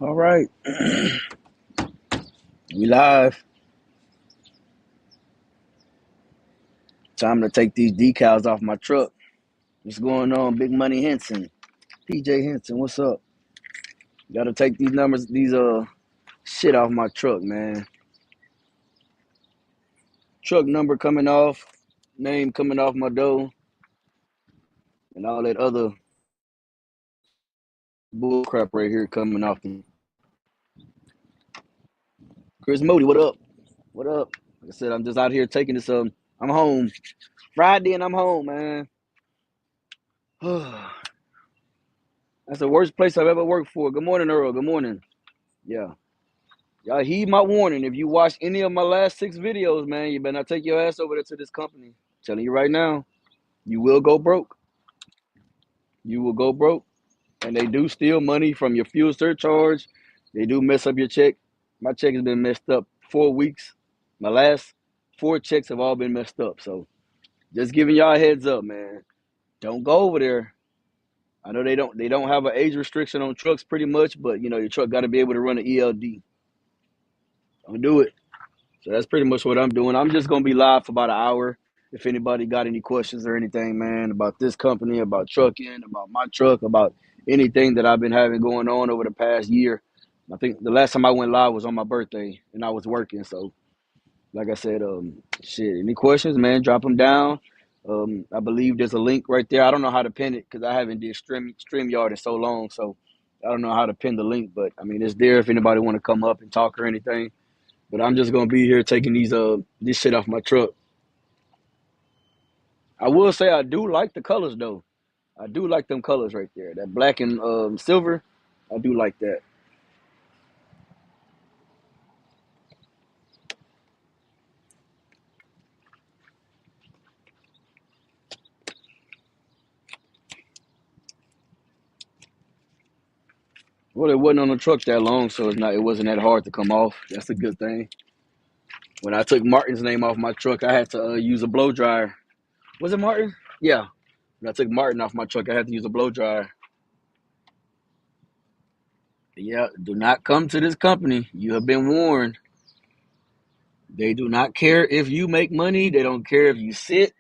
All right, we live. Time to take these decals off my truck. What's going on, Big Money Henson? PJ Henson, what's up? Gotta take these numbers, these shit off my truck, man. Truck number coming off, name coming off my door, and all that other bull crap right here coming off. Chris Moody, what up? What up? Like I said, I'm just out here taking this. I'm home Friday, and I'm home, man. That's the worst place I've ever worked for. Good morning, Earl. Good morning. Yeah. Y'all heed my warning. If you watch any of my last 6 videos, man, you better not take your ass over there to this company. I'm telling you right now, you will go broke. You will go broke. And they do steal money from your fuel surcharge. They do mess up your check. My check has been messed up 4 weeks. My last 4 checks have all been messed up. So just giving y'all a heads up, man. Don't go over there. I know they don't have an age restriction on trucks pretty much, but you know your truck got to be able to run an ELD. Don't do it. So that's pretty much what I'm doing. I'm just gonna be live for about an hour. If anybody got any questions or anything, man, about this company, about trucking, about my truck, about anything that I've been having going on over the past year. I think the last time I went live was on my birthday and I was working. So like I said, shit, any questions, man, drop them down. I believe there's a link right there. I don't know how to pin it because I haven't did StreamYard in so long. So I don't know how to pin the link, but I mean, it's there if anybody want to come up and talk or anything. But I'm just gonna be here taking this shit off my truck. I will say I do like the colors though. I do like them colors right there. That black and silver. I do like that. Well, it wasn't on the truck that long, so it wasn't that hard to come off. That's a good thing. When I took Martin's name off my truck, I had to use a blow dryer. Was it Martin? Yeah. When I took Martin off my truck, I had to use a blow dryer. Yeah, do not come to this company. You have been warned. They do not care if you make money. They don't care if you sit.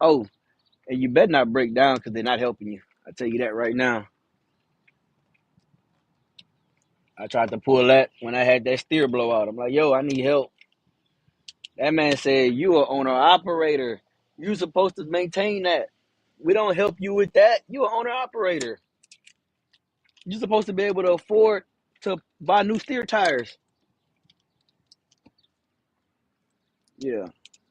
Oh, and you better not break down because they're not helping you. I tell you that right now. I tried to pull that when I had that steer blowout. I'm like, yo, I need help. That man said, you are owner operator. You supposed to maintain that. We don't help you with that. You are owner operator. You're supposed to be able to afford to buy new steer tires. Yeah.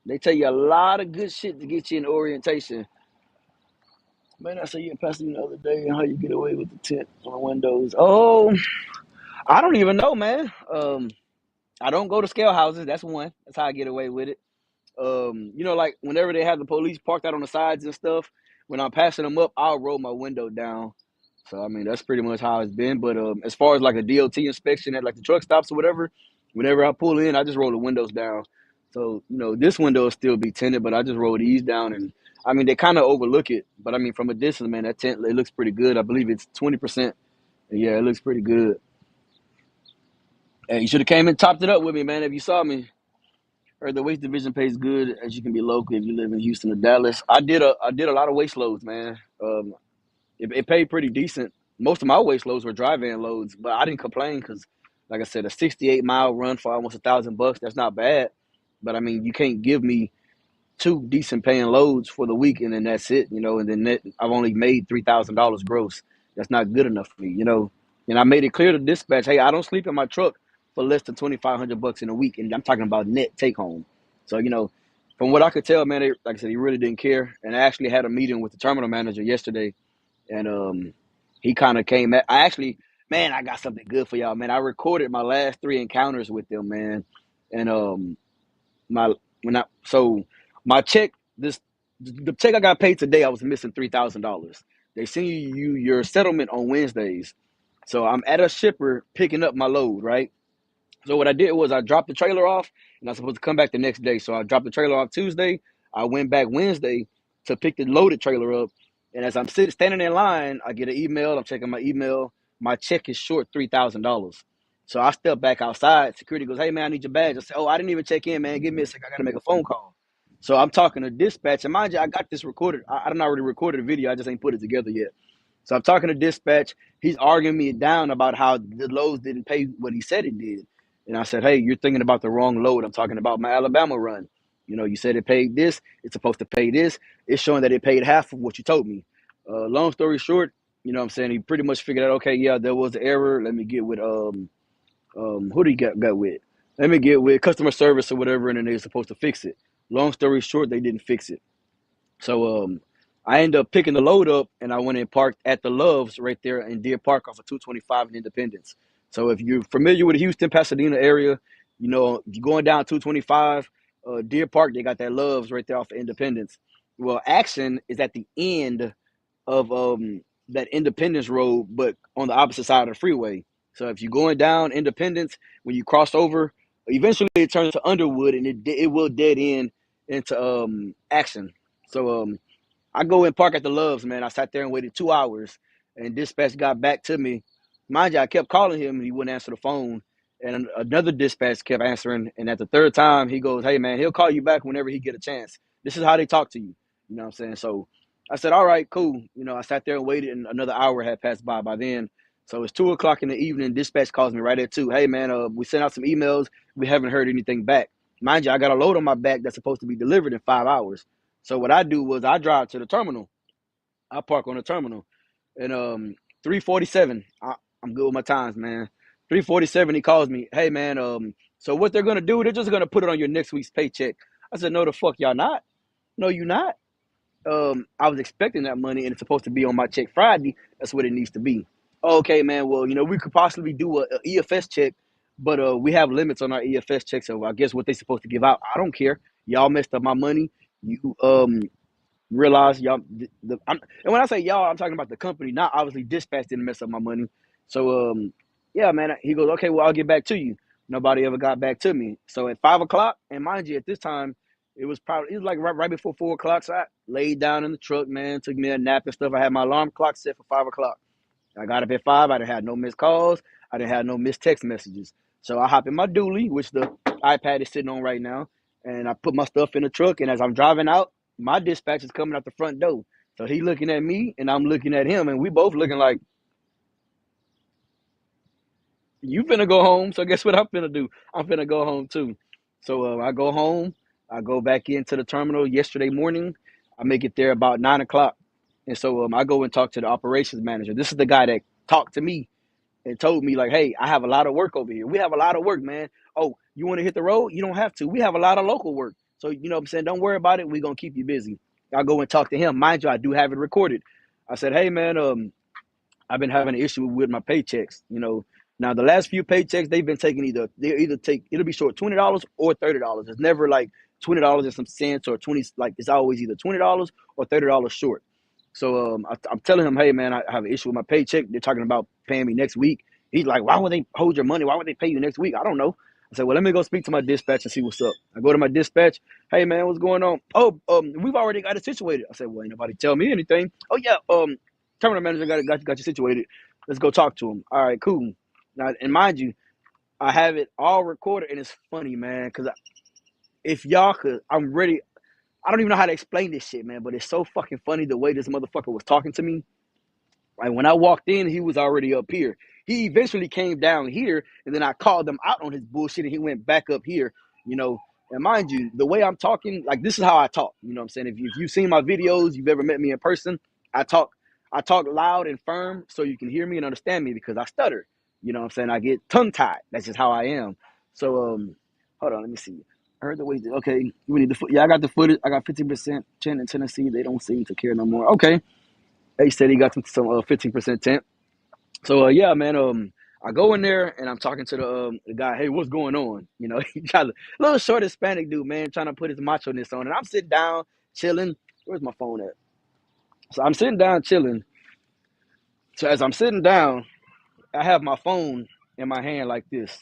They tell you a lot of good shit to get you in orientation. Man, I saw you in Pasadena the other day and how you get away with the tint on the windows. Oh, I don't even know, man. I don't go to scale houses. That's one. That's how I get away with it. Like whenever they have the police parked out on the sides and stuff, when I'm passing them up, I'll roll my window down. So I mean, that's pretty much how it's been. But as far as like a DOT inspection at like the truck stops or whatever, whenever I pull in, I just roll the windows down. So this window will still be tinted, but I just roll these down, and I mean they kind of overlook it. But I mean from a distance, man, that tint it looks pretty good. I believe it's 20%. Yeah, it looks pretty good. Hey, you should have came and topped it up with me, man. If you saw me. Or the waste division pays good as you can be local if you live in Houston or Dallas. I did a lot of waste loads, man. It paid pretty decent. Most of my waste loads were dry van loads, but I didn't complain because, like I said, a 68-mile run for almost $1,000, that's not bad. But I mean, you can't give me two decent paying loads for the week and then that's it, and then I've only made $3,000 gross. That's not good enough for me. And I made it clear to dispatch, hey, I don't sleep in my truck for less than $2,500 in a week, and I'm talking about net take home. So from what I could tell, man, like I said, he really didn't care. And I actually had a meeting with the terminal manager yesterday, and he kind of came at. I actually Man, I got something good for y'all, man. I recorded my last three encounters with them, man. And my when I so my check this the check I got paid today, I was missing $3,000. They send you your settlement on Wednesdays. So I'm at a shipper picking up my load, right? So what I did was I dropped the trailer off, and I was supposed to come back the next day. So I dropped the trailer off Tuesday. I went back Wednesday to pick the loaded trailer up, and as I'm sitting standing in line, I get an email. I'm checking my email. My check is short $3,000. So I step back outside. Security goes, "Hey man, I need your badge." I said, "Oh, I didn't even check in, man. Give me a sec. I gotta make a phone call." So I'm talking to dispatch, and mind you, I got this recorded. I don't already recorded a video. I just ain't put it together yet. So I'm talking to dispatch. He's arguing me down about how the loads didn't pay what he said it did. And I said, hey, you're thinking about the wrong load. I'm talking about my Alabama run. You know, you said it paid this. It's supposed to pay this. It's showing that it paid half of what you told me. Long story short, you know what I'm saying? He pretty much figured out, okay, yeah, there was an error. Let me get with, who do you got with? Let me get with customer service or whatever, and then they're supposed to fix it. Long story short, they didn't fix it. So I ended up picking the load up, and I went and parked at the Loves right there in Deer Park off of 225 in Independence. So if you're familiar with the Houston, Pasadena area, you know, if you're going down 225, Deer Park, they got that Loves right there off of Independence. Well, Action is at the end of that Independence Road, but on the opposite side of the freeway. So if you're going down Independence, when you cross over, eventually it turns to Underwood, and it will dead end into Action. So I go and park at the Loves, man. I sat there and waited 2 hours, and dispatch got back to me. Mind you, I kept calling him, and he wouldn't answer the phone. And another dispatch kept answering, and at the third time, he goes, "Hey, man, he'll call you back whenever he get a chance." This is how they talk to you. You know what I'm saying? So I said, "All right, cool." You know, I sat there and waited, and another hour had passed by then. So it's 2 o'clock in the evening. Dispatch calls me right at 2. Hey, man, we sent out some emails. We haven't heard anything back. Mind you, I got a load on my back that's supposed to be delivered in 5 hours. So what I do was I drive to the terminal. I park on the terminal, and 347. I'm good with my times, man. 347. He calls me. Hey, man. So what they're gonna do? They're just gonna put it on your next week's paycheck. I said, no, the fuck y'all not. No, you not. I was expecting that money, and it's supposed to be on my check Friday. That's what it needs to be. Okay, man. Well, you know, we could possibly do a EFS check, but we have limits on our EFS check. So I guess what they supposed to give out, I don't care. Y'all messed up my money. You realize y'all and when I say y'all, I'm talking about the company, not obviously dispatch didn't mess up my money. So yeah, man, he goes, okay, well, I'll get back to you. Nobody ever got back to me. So at 5 o'clock, and mind you, at this time it was like right before 4 o'clock. So I laid down in the truck, man, took me a nap and stuff. I had my alarm clock set for 5 o'clock. I got up at 5. I didn't have no missed calls. I didn't have no missed text messages. So I hop in my dually, which the iPad is sitting on right now, and I put my stuff in the truck. And as I'm driving out, my dispatch is coming out the front door. So he looking at me, and I'm looking at him, and we both looking like, you finna go home. So guess what I'm finna do? I'm finna go home too. So I go home. I go back into the terminal yesterday morning. I make it there about 9 o'clock. And so I go and talk to the operations manager. This is the guy that talked to me and told me like, hey, I have a lot of work over here. We have a lot of work, man. Oh, you want to hit the road? You don't have to. We have a lot of local work. So, you know what I'm saying? Don't worry about it. We're going to keep you busy. I go and talk to him. Mind you, I do have it recorded. I said, hey, man, I've been having an issue with my paychecks. You know, now the last few paychecks they've been taking they either take it'll be short $20 or $30. It's never like $20 and some cents or 20, like it's always either $20 or $30 short. So I'm telling him, hey man, I have an issue with my paycheck. They're talking about paying me next week. He's like, why would they hold your money? Why would they pay you next week? I don't know. I said, well, let me go speak to my dispatch and see what's up. I go to my dispatch. Hey man, what's going on? Oh, we've already got it situated. I said, well, ain't nobody tell me anything. Oh yeah, terminal manager got you situated. Let's go talk to him. All right, cool. Now, and mind you, I have it all recorded, and it's funny, man, because if y'all could, I'm ready. I don't even know how to explain this shit, man, but it's so fucking funny the way this motherfucker was talking to me. Like when I walked in, he was already up here. He eventually came down here, and then I called him out on his bullshit, and he went back up here, you know. And mind you, the way I'm talking, like this is how I talk. You know what I'm saying? If you've seen my videos, you've ever met me in person, I talk I talk loud and firm so you can hear me and understand me because I stutter. You know what I'm saying? I get tongue tied. That's just how I am. So hold on, let me see. I heard the way. Okay, we need the foot. Yeah, I got the footage. I got 50% tent in Tennessee. They don't seem to care no more. Okay, he said he got some 15% tent. So yeah, man. I go in there and I'm talking to the guy. Hey, what's going on? You know, he trying to little short Hispanic dude, man, trying to put his macho-ness on. And I'm sitting down, chilling. Where's my phone at? So I'm sitting down, chilling. So as I'm sitting down, I have my phone in my hand like this.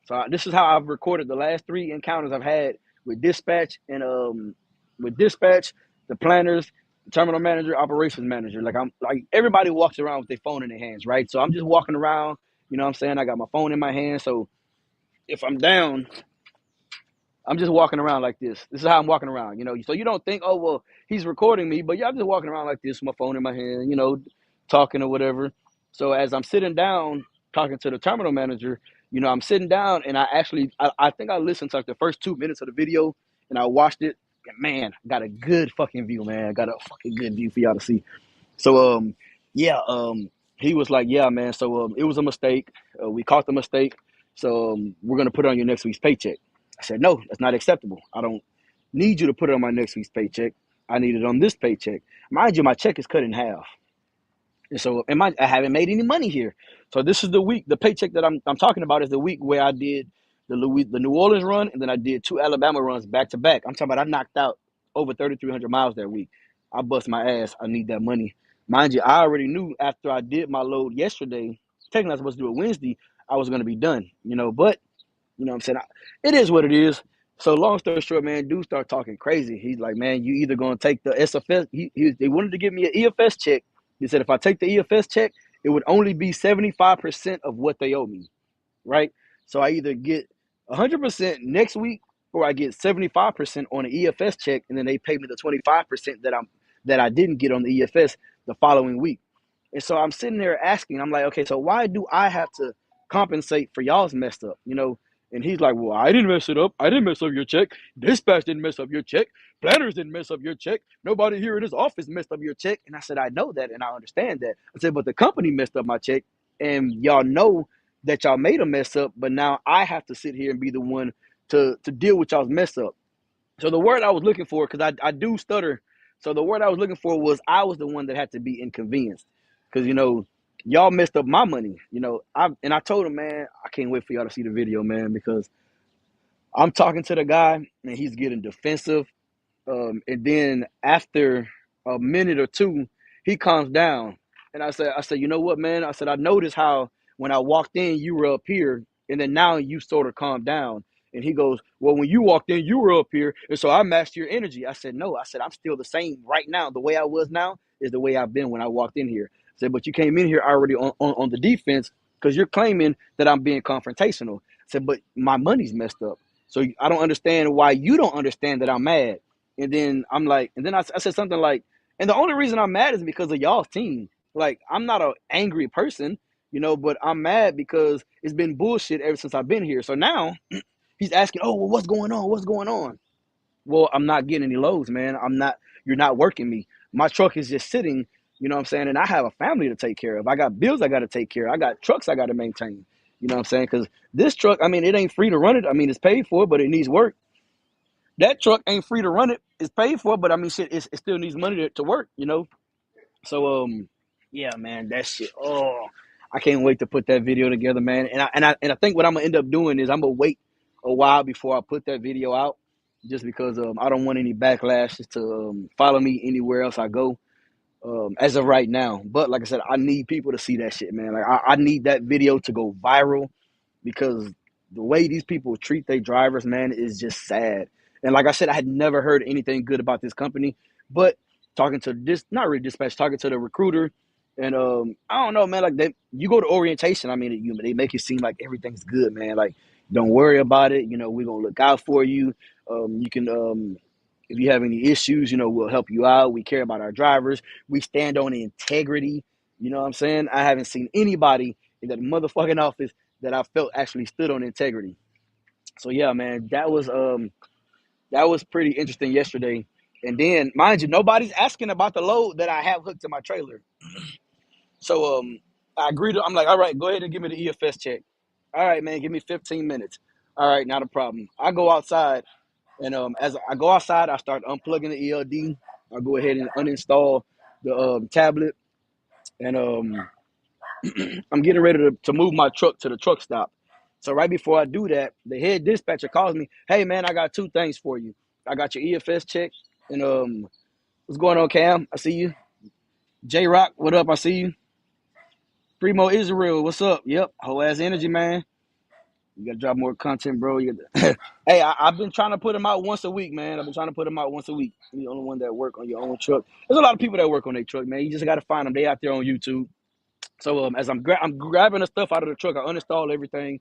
So this is how I've recorded the last three encounters I've had with dispatch and with dispatch, the planners, the terminal manager, operations manager. Like I'm like everybody walks around with their phone in their hands, right? So I'm just walking around, you know what I'm saying? I got my phone in my hand. So if I'm down, I'm just walking around like this. This is how I'm walking around, you know. So you don't think, oh well, he's recording me, but yeah, I'm just walking around like this, my phone in my hand, you know, talking or whatever. So as I'm sitting down talking to the terminal manager, you know, I'm sitting down and I think I listened to like the first 2 minutes of the video and I watched it. And man, got a good fucking view, man. Got a fucking good view for y'all to see. So yeah, he was like, yeah, man. So it was a mistake. We caught the mistake. So we're gonna put it on your next week's paycheck. I said, no, that's not acceptable. I don't need you to put it on my next week's paycheck. I need it on this paycheck. Mind you, my check is cut in half. And so, I haven't made any money here. So this is the week. The paycheck that I'm talking about is the week where I did the New Orleans run, and then I did two Alabama runs back to back. I'm talking about I knocked out over 3,300 miles that week. I bust my ass. I need that money. Mind you, I already knew after I did my load yesterday. Technically, I was supposed to do it Wednesday. I was going to be done, you know. But you know what I'm saying? It is what it is. So long story short, man, dude start talking crazy. He's like, man, you either gonna take the SFS. They wanted to give me an EFS check. He said if I take the EFS check, it would only be 75% of what they owe me, right? So I either get 100% next week, or I get 75% on the EFS check, and then they pay me the 25% that I didn't get on the EFS the following week. And so I'm sitting there asking, I'm like, okay, so why do I have to compensate for y'all's messed up, you know? And he's like, well, I didn't mess it up. I didn't mess up your check. Dispatch didn't mess up your check. Planners didn't mess up your check. Nobody here in this office messed up your check. And I said, I know that and I understand that. I said, but the company messed up my check. And y'all know that y'all made a mess up, but now I have to sit here and be the one to deal with y'all's mess up. So the word I was looking for, because I do stutter. So the word I was looking for was I was the one that had to be inconvenienced. Because, you know, y'all messed up my money. You know, I told him, man, I can't wait for y'all to see the video, man, because I'm talking to the guy and he's getting defensive. And then after a minute or two, he calms down. And I said, you know what, man? I said, I noticed how when I walked in, you were up here, and then now you sort of calmed down. And he goes, well, when you walked in, you were up here, and so I matched your energy. I said, no. I said, I'm still the same right now. The way I was now is the way I've been when I walked in here. I said, but you came in here already on the defense because you're claiming that I'm being confrontational. I said, but my money's messed up. So I don't understand why you don't understand that I'm mad. And then I'm like, and then I said something like, and the only reason I'm mad is because of y'all's team. Like, I'm not an angry person, you know, but I'm mad because it's been bullshit ever since I've been here. So now he's asking, oh, well, what's going on? What's going on? Well, I'm not getting any loads, man. You're not working me. My truck is just sitting, you know what I'm saying? And I have a family to take care of. I got bills I got to take care of. I got trucks I got to maintain. You know what I'm saying? Because this truck, I mean, it ain't free to run it. I mean, it's paid for, but it needs work. That truck ain't free to run it. It's paid for, but I mean, shit, it still needs money to work, you know. So, yeah, man, that shit. Oh, I can't wait to put that video together, man. And I think what I'm gonna end up doing is I'm gonna wait a while before I put that video out, just because I don't want any backlashes to follow me anywhere else I go. As of right now, but like I said, I need people to see that shit, man. Like I need that video to go viral because the way these people treat their drivers, man, is just sad. And like I said, I had never heard anything good about this company, but talking to this, not really dispatch, talking to the recruiter, and I don't know, man. Like you go to orientation. I mean, they make it seem like everything's good, man. Like don't worry about it. You know, we're gonna look out for you. You can if you have any issues, you know, we'll help you out. We care about our drivers. We stand on integrity. You know what I'm saying? I haven't seen anybody in that motherfucking office that I felt actually stood on integrity. So yeah, man, that was pretty interesting yesterday. And then, mind you, nobody's asking about the load that I have hooked to my trailer. So I agreed. I'm like, all right, go ahead and give me the EFS check. All right, man, give me 15 minutes. All right, not a problem. I go outside, and as I go outside, I start unplugging the ELD. I go ahead and uninstall the tablet, and I'm getting ready to move my truck to the truck stop. So right before I do that, the head dispatcher calls me. Hey man, I got two things for you. I got your EFS check and what's going on, Cam? I see you. J Rock, what up? I see you. Primo Israel, what's up? Yep, whole ass energy, man. You gotta drop more content, bro. Hey, I've been trying to put them out once a week, man. I've been trying to put them out once a week. You're the only one that work on your own truck. There's a lot of people that work on their truck, man. You just gotta find them. They out there on YouTube. So as I'm grabbing the stuff out of the truck, I uninstall everything,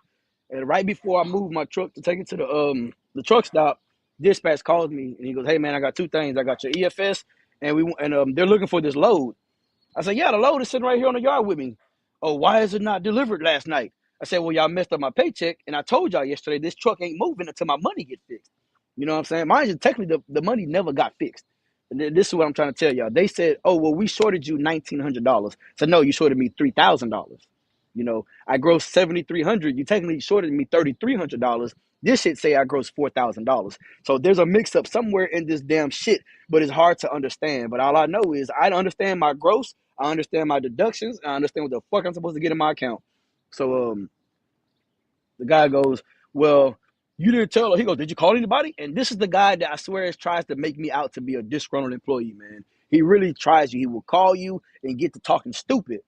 and right before I move my truck to take it to the truck stop, dispatch calls me and he goes, "Hey man, I got two things. I got your EFS, and they're looking for this load." I said, yeah, the load is sitting right here on the yard with me. Oh, why is it not delivered last night? I said, well, y'all messed up my paycheck, and I told y'all yesterday this truck ain't moving until my money get fixed. You know what I'm saying? Mind you, technically, the money never got fixed. And this is what I'm trying to tell y'all. They said, oh, well, we shorted you $1,900. So, no, you shorted me $3,000. You know, I grossed $7,300. You technically shorted me $3,300. This shit say I grossed $4,000. So there's a mix up somewhere in this damn shit, but it's hard to understand. But all I know is I understand my gross, I understand my deductions, I understand what the fuck I'm supposed to get in my account. So the guy goes, well, you didn't tell her. He goes, did you call anybody? And this is the guy that I swear tries to make me out to be a disgruntled employee, man. He really tries you. He will call you and get to talking stupid.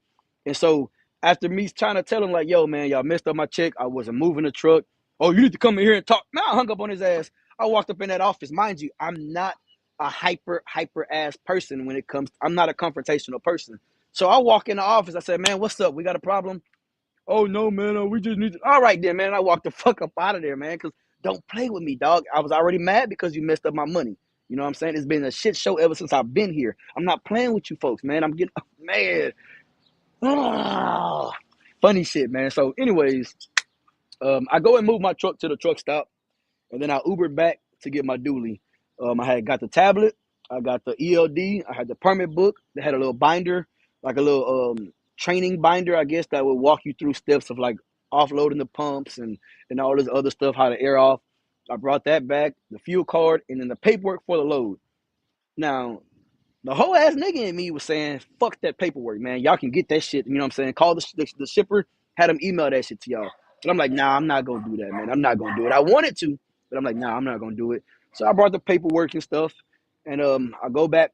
And so after me trying to tell him, like, yo, man, y'all messed up my check. I wasn't moving the truck. Oh, you need to come in here and talk. Man, I hung up on his ass. I walked up in that office. Mind you, I'm not a hyper ass person when it comes. I'm not a confrontational person. So I walk in the office. I said, man, what's up? We got a problem? Oh no, man, we just need to. All right then, man. I walked the fuck up out of there, man. Cause don't play with me, dog. I was already mad because you messed up my money. You know what I'm saying? It's been a shit show ever since I've been here. I'm not playing with you folks, man. I'm getting man. Ah, funny shit, man. So, anyways, I go and move my truck to the truck stop. And then I Ubered back to get my dually. I had got the tablet, I got the ELD, I had the permit book. They had a little binder, like a little training binder, I guess, that would walk you through steps of like offloading the pumps and all this other stuff, how to air off. I brought that back, the fuel card, and then the paperwork for the load. Now, the whole ass nigga in me was saying, fuck that paperwork, man. Y'all can get that shit. You know what I'm saying? Call the shipper, had him email that shit to y'all. But I'm like, nah, I'm not going to do that, man. I'm not going to do it. I wanted to, but I'm like, nah, I'm not going to do it. So I brought the paperwork and stuff. And I go back,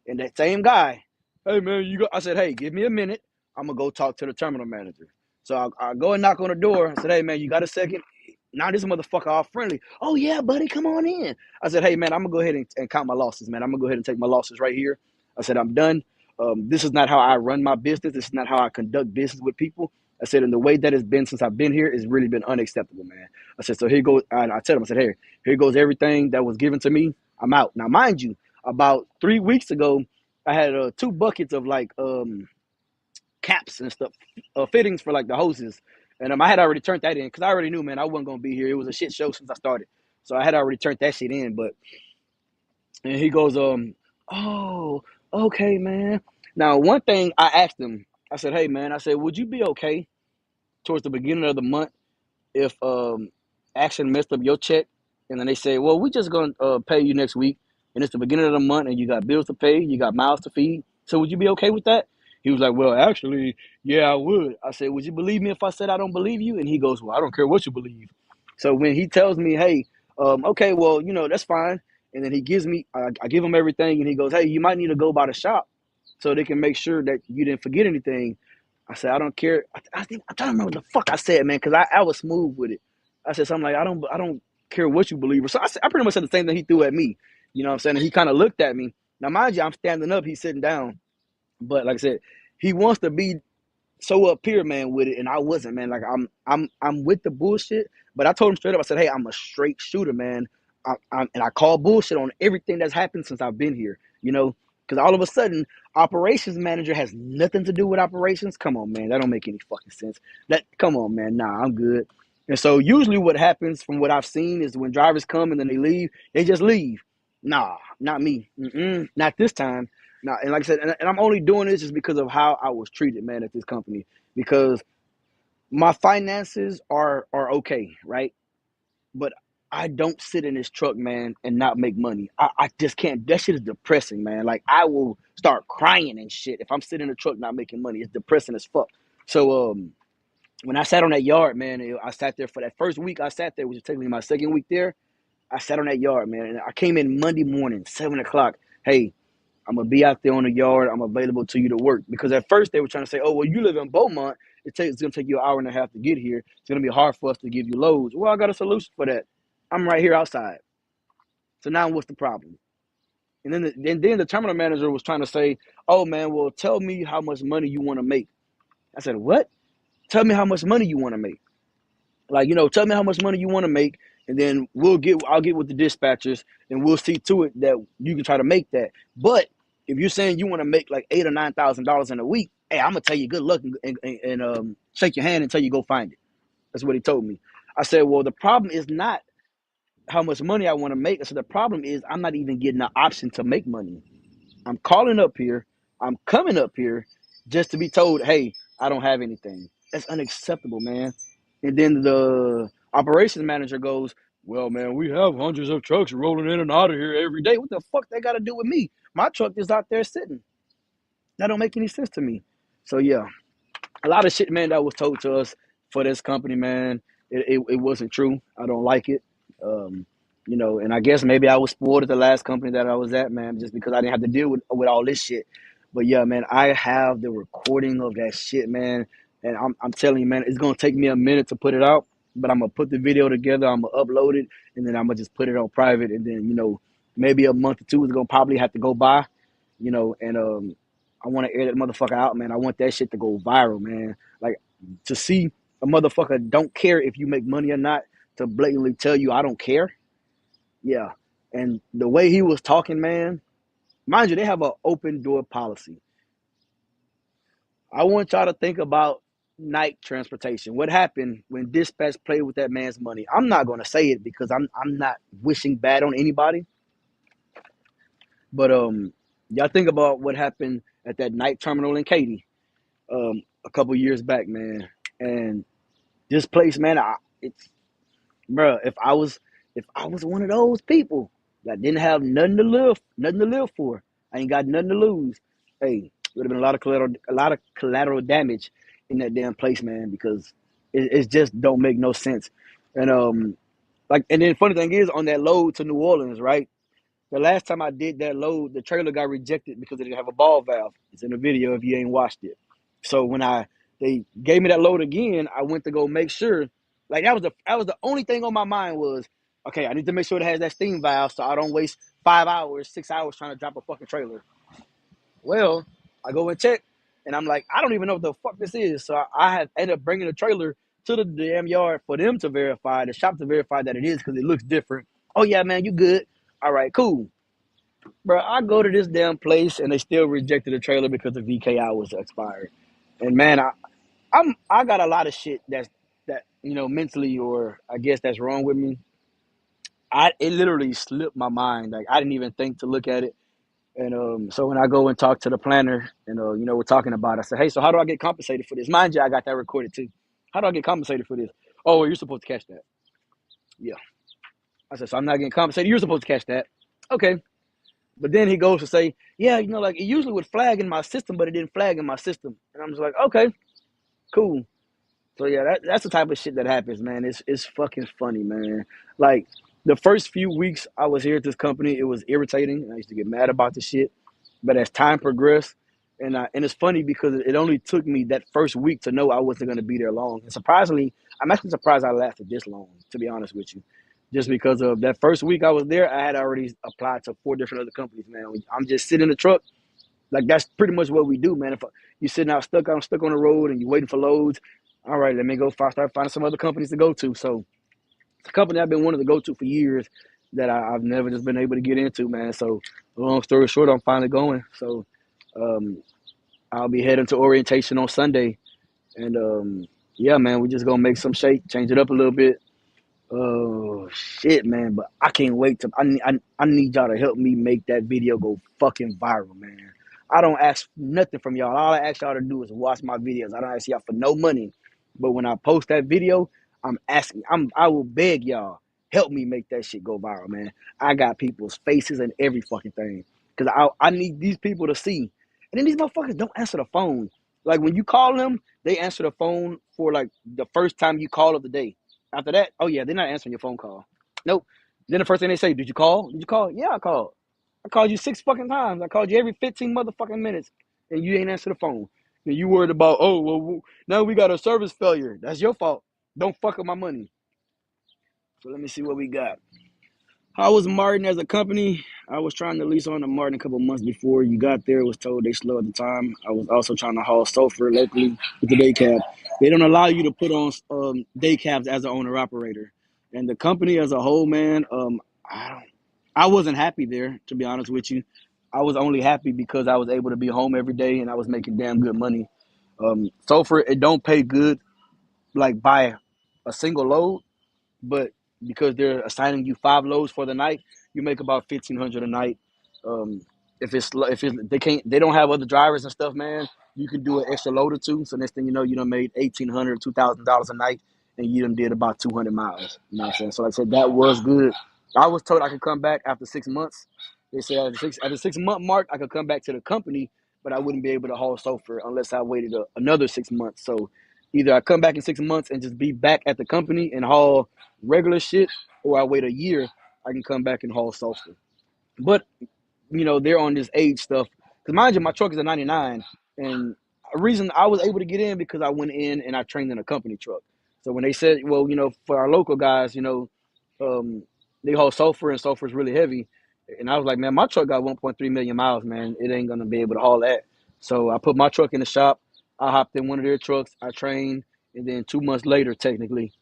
and that same guy, hey, man, I said, hey, give me a minute. I'm going to go talk to the terminal manager. So I go and knock on the door. I said, hey, man, you got a second? Now this motherfucker all friendly. Oh, yeah, buddy, come on in. I said, hey, man, I'm going to go ahead and count my losses, man. I'm going to go ahead and take my losses right here. I said, I'm done. This is not how I run my business. This is not how I conduct business with people. I said, and the way that it's been since I've been here has really been unacceptable, man. I said, so here goes, I tell him, I said, hey, here goes everything that was given to me. I'm out. Now, mind you, about 3 weeks ago, I had two buckets of like caps and stuff, fittings for like the hoses. And I had already turned that in because I already knew, man, I wasn't going to be here. It was a shit show since I started. So I had already turned that shit in. But, and he goes, oh, okay, man. Now, one thing I asked him, I said, hey, man, I said, would you be okay towards the beginning of the month if Action messed up your check? And then they say, well, we just going to pay you next week. And it's the beginning of the month and you got bills to pay, you got mouths to feed. So would you be okay with that? He was like, well, actually, yeah, I would. I said, would you believe me if I said I don't believe you? And he goes, well, I don't care what you believe. So when he tells me, hey, okay, well, that's fine. And then he gives me, I give him everything. And he goes, hey, you might need to go by the shop so they can make sure that you didn't forget anything. I said, I don't care. I think I'm trying to remember what the fuck I said, man, because I was smooth with it. I said something like, I don't care what you believe. So I pretty much said the same thing he threw at me. You know what I'm saying? And he kind of looked at me. Now, mind you, I'm standing up, he's sitting down. But like I said, he wants to be so up here, man, with it, and I wasn't, man. Like I'm with the bullshit. But I told him straight up. I said, hey, I'm a straight shooter, man. And I call bullshit on everything that's happened since I've been here. Because all of a sudden, operations manager has nothing to do with operations. Come on, man, that don't make any fucking sense. Come on, man. Nah, I'm good. And so usually what happens from what I've seen is when drivers come and then they leave, they just leave. Nah, not me. Not this time. Nah, and like I said, and I'm only doing this just because of how I was treated, man, at this company. Because my finances are okay, right? But I don't sit in this truck, man, and not make money. I just can't. That shit is depressing, man. Like I will start crying and shit if I'm sitting in the truck not making money. It's depressing as fuck. So when I sat on that yard, man, I sat there for that first week. I sat there, which was technically my second week there. I sat on that yard, man, and I came in Monday morning, 7 o'clock. Hey, I'm gonna be out there on the yard. I'm available to you to work, because at first they were trying to say, "Oh, well, you live in Beaumont. It's gonna take you an hour and a half to get here. It's gonna be hard for us to give you loads." Well, I got a solution for that. I'm right here outside. So now what's the problem? And then the terminal manager was trying to say, "Oh man, well, tell me how much money you want to make." I said, "What? Tell me how much money you want to make. Like, tell me how much money you want to make, and then I'll get with the dispatchers, and we'll see to it that you can try to make that. But if you're saying you want to make like $8,000 or $9,000 in a week, hey, I'm gonna tell you good luck, and shake your hand and tell you go find it." That's what he told me. I said, "Well, the problem is not how much money I want to make." I said, "The problem is I'm not even getting the option to make money. I'm calling up here. I'm coming up here just to be told, hey, I don't have anything." That's unacceptable, man. And then the operations manager goes, "Well, man, we have hundreds of trucks rolling in and out of here every day. What the fuck they got to do with me? My truck is out there sitting. That don't make any sense to me." So yeah, a lot of shit, man, that was told to us for this company, man. It wasn't true. I don't like it. Um, and I guess maybe I was spoiled at the last company that I was at, man, just because I didn't have to deal with all this shit. But yeah, man, I have the recording of that shit, man. And I'm telling you, man, it's gonna take me a minute to put it out, but I'm gonna put the video together, I'm gonna upload it, and then I'm gonna just put it on private, and then maybe a month or two is gonna probably have to go by, and I want to air that motherfucker out, man. I want that shit to go viral, man. Like, to see a motherfucker don't care if you make money or not, to blatantly tell you I don't care. Yeah. And the way he was talking, man, mind you, they have an open door policy. I want y'all to think about night transportation. What happened when dispatch played with that man's money? I'm not gonna say it because I'm not wishing bad on anybody, but y'all think about what happened at that night terminal in Katy a couple years back, man. And this place, man, it's bro. If I was one of those people that didn't have nothing to live for, I ain't got nothing to lose. Hey, would have been a lot of collateral damage in that damn place, man, because it just don't make no sense. And and then funny thing is, on that load to New Orleans, right? The last time I did that load, the trailer got rejected because it didn't have a ball valve. It's in the video if you ain't watched it. So when they gave me that load again, I went to go make sure. Like, that was the only thing on my mind was, okay, I need to make sure it has that steam valve so I don't waste 5 hours, 6 hours trying to drop a fucking trailer. Well, I go and check, and I'm like, I don't even know what the fuck this is. So I had ended up bringing the trailer to the damn yard for them to verify, the shop to verify that it is, because it looks different. Oh yeah, man, you good? All right, cool, bro. I go to this damn place and they still rejected the trailer because the VKI was expired. And man, I got a lot of shit that mentally, or I guess that's wrong with me. It literally slipped my mind. Like, I didn't even think to look at it. And so when I go and talk to the planner, and we're talking about it, I said, "Hey, so how do I get compensated for this?" Mind you, I got that recorded too. How do I get compensated for this? "Oh, well, you're supposed to catch that." Yeah. I said, "So I'm not getting compensated. You're supposed to catch that." Okay. But then he goes to say, "Yeah, like it usually would flag in my system, but it didn't flag in my system." And I'm just like, "Okay, cool." So yeah, that's the type of shit that happens, man. It's fucking funny, man. Like, the first few weeks I was here at this company, it was irritating. I used to get mad about the shit. But as time progressed, and it's funny because it only took me that first week to know I wasn't going to be there long. And surprisingly, I'm actually surprised I lasted this long, to be honest with you. Just because of that first week I was there, I had already applied to 4 different other companies, man. I'm just sitting in the truck. Like, that's pretty much what we do, man. If you're sitting out stuck on the road and you're waiting for loads, all right, let me go start finding some other companies to go to. So it's a company I've been wanting to go to for years that I've never just been able to get into, man. So long story short, I'm finally going. So um, I'll be heading to orientation on Sunday, and yeah, man, we just gonna make some shape, change it up a little bit. Oh shit, man! But I can't wait to. I need y'all to help me make that video go fucking viral, man. I don't ask nothing from y'all. All I ask y'all to do is watch my videos. I don't ask y'all for no money. But when I post that video, I'm asking. I will beg y'all, help me make that shit go viral, man. I got people's faces and every fucking thing, because I need these people to see. And then these motherfuckers don't answer the phone. Like, when you call them, they answer the phone for like the first time you call of the day. After that, oh yeah, they're not answering your phone call. Nope. Then the first thing they say, did you call? Did you call? Yeah, I called. I called you 6 fucking times. I called you every 15 motherfucking minutes, and you ain't answer the phone. And you worried about, oh well, now we got a service failure. That's your fault. Don't fuck up my money. So let me see what we got. How was Martin as a company? I was trying to lease on to Martin a couple months before you got there. Was told they slow at the time. I was also trying to haul sulfur locally with the day cab. They don't allow you to put on day cabs as an owner operator. And the company as a whole, man, I don't. I wasn't happy there, to be honest with you. I was only happy because I was able to be home every day and I was making damn good money. Sulfur, it don't pay good like by a single load, but because they're assigning you 5 loads for the night, you make about 1,500 a night. Um, if they don't have other drivers and stuff, man, you can do an extra load or two. So next thing you know, you done made $1,800, $2,000 a night, and you done did about 200 miles. You know what I'm saying? So like I said, that was good. I was told I could come back after 6 months. They said at the 6 month mark, I could come back to the company, but I wouldn't be able to haul sulfur unless I waited another 6 months. So either I come back in 6 months and just be back at the company and haul regular shit, or I wait a year, I can come back and haul sulfur. But they're on this age stuff. Because mind you, my truck is a '99, and a reason I was able to get in because I went in and I trained in a company truck. So when they said, well, for our local guys, um, they haul sulfur and sulfur is really heavy, and I was like, man, my truck got 1.3 million miles, man. It ain't gonna be able to haul that. So I put my truck in the shop. I hopped in one of their trucks. I trained, and then 2 months later, technically,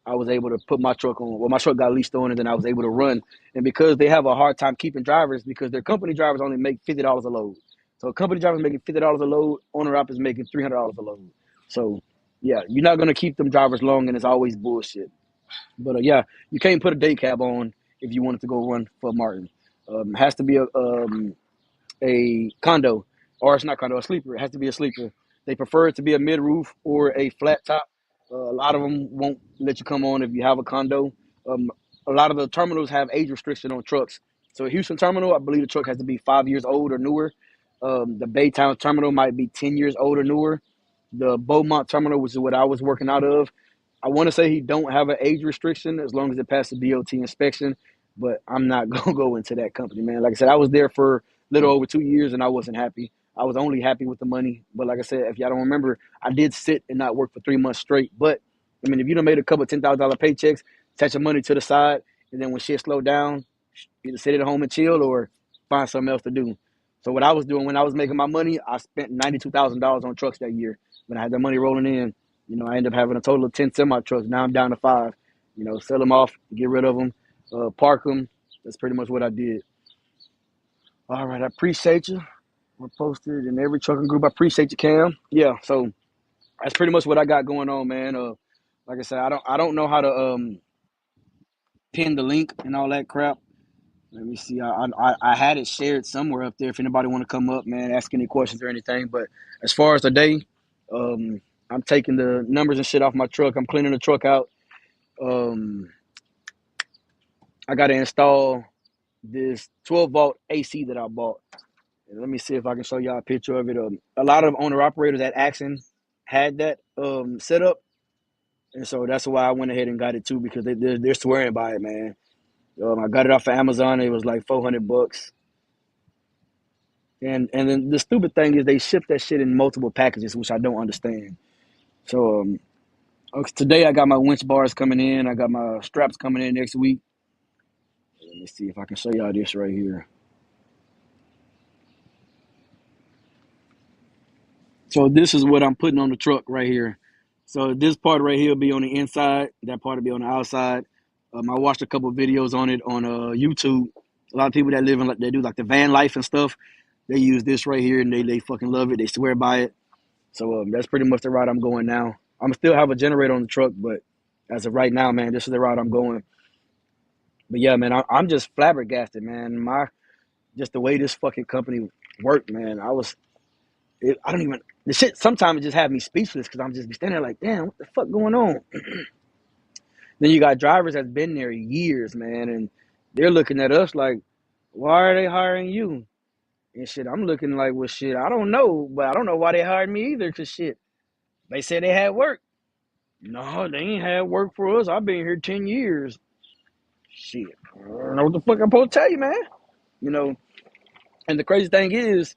I was able to put my truck on. Well, my truck got leased on, and then I was able to run. And because they have a hard time keeping drivers, because their company drivers only make $50 a load. So company drivers making $50 a load, owner op is making $300 a load. So yeah, you're not gonna keep them drivers long, and it's always bullshit. But yeah, you can't put a day cab on if you wanted to go run for Martin. It has to be a condo, or it's not condo, a sleeper. It has to be a sleeper. They prefer it to be a mid roof or a flat top. A lot of them won't let you come on if you have a condo. A lot of the terminals have age restriction on trucks. So Houston terminal, I believe the truck has to be 5 years old or newer. The Baytown terminal might be 10 years old or newer. The Beaumont terminal, which is what I was working out of, I want to say he don't have an age restriction as long as it passes the DOT inspection. But I'm not gonna go into that company, man. Like I said, I was there for a little over 2 years and I wasn't happy. I was only happy with the money. But like I said, if y'all don't remember, I did sit and not work for 3 months straight. But I mean, if you done made a couple of $10,000 paychecks, touch your money to the side, and then when shit slow down, either sit at home and chill or find something else to do. So what I was doing when I was making my money, I spent $92,000 on trucks that year. When I had the money rolling in, I ended up having a total of 10 semi trucks. Now I'm down to 5. Sell them off, get rid of them, park them. That's pretty much what I did. All right, I appreciate you. We're posted in every trucking group. I appreciate you, Cam. Yeah, so that's pretty much what I got going on, man. Like I said, I don't know how to pin the link and all that crap. Let me see. I had it shared somewhere up there. If anybody want to come up, man, ask any questions or anything. But as far as today, I'm taking the numbers and shit off my truck. I'm cleaning the truck out. Um, I got to install this 12-volt AC that I bought. And let me see if I can show y'all a picture of it. A lot of owner operators at Axon had that set up, and so that's why I went ahead and got it too because they're swearing by it, man. I got it off of Amazon. It was like $400. And then the stupid thing is they ship that shit in multiple packages, which I don't understand. So today I got my winch bars coming in. I got my straps coming in next week. Let me see if I can show y'all this right here. So this is what I'm putting on the truck right here. So this part right here will be on the inside. That part will be on the outside. I watched a couple of videos on it on YouTube. A lot of people that live in, like, they do like the van life and stuff. They use this right here and they fucking love it. They swear by it. So that's pretty much the route I'm going now. I'm still have a generator on the truck, but as of right now, man, this is the route I'm going. But yeah, man, I'm just flabbergasted, man. Just the way this fucking company worked, man. I don't even the shit. Sometimes it just have me speechless because I'm just be standing there like, damn, what the fuck going on? Then you got drivers that's been there years, man, and they're looking at us like, why are they hiring you? And shit, I'm looking like, well, shit, I don't know, but I don't know why they hired me either, cause shit. They said they had work. No, they ain't had work for us. I've been here 10 years. Shit. I don't know what the fuck I'm supposed to tell you, man. You know, and the crazy thing is,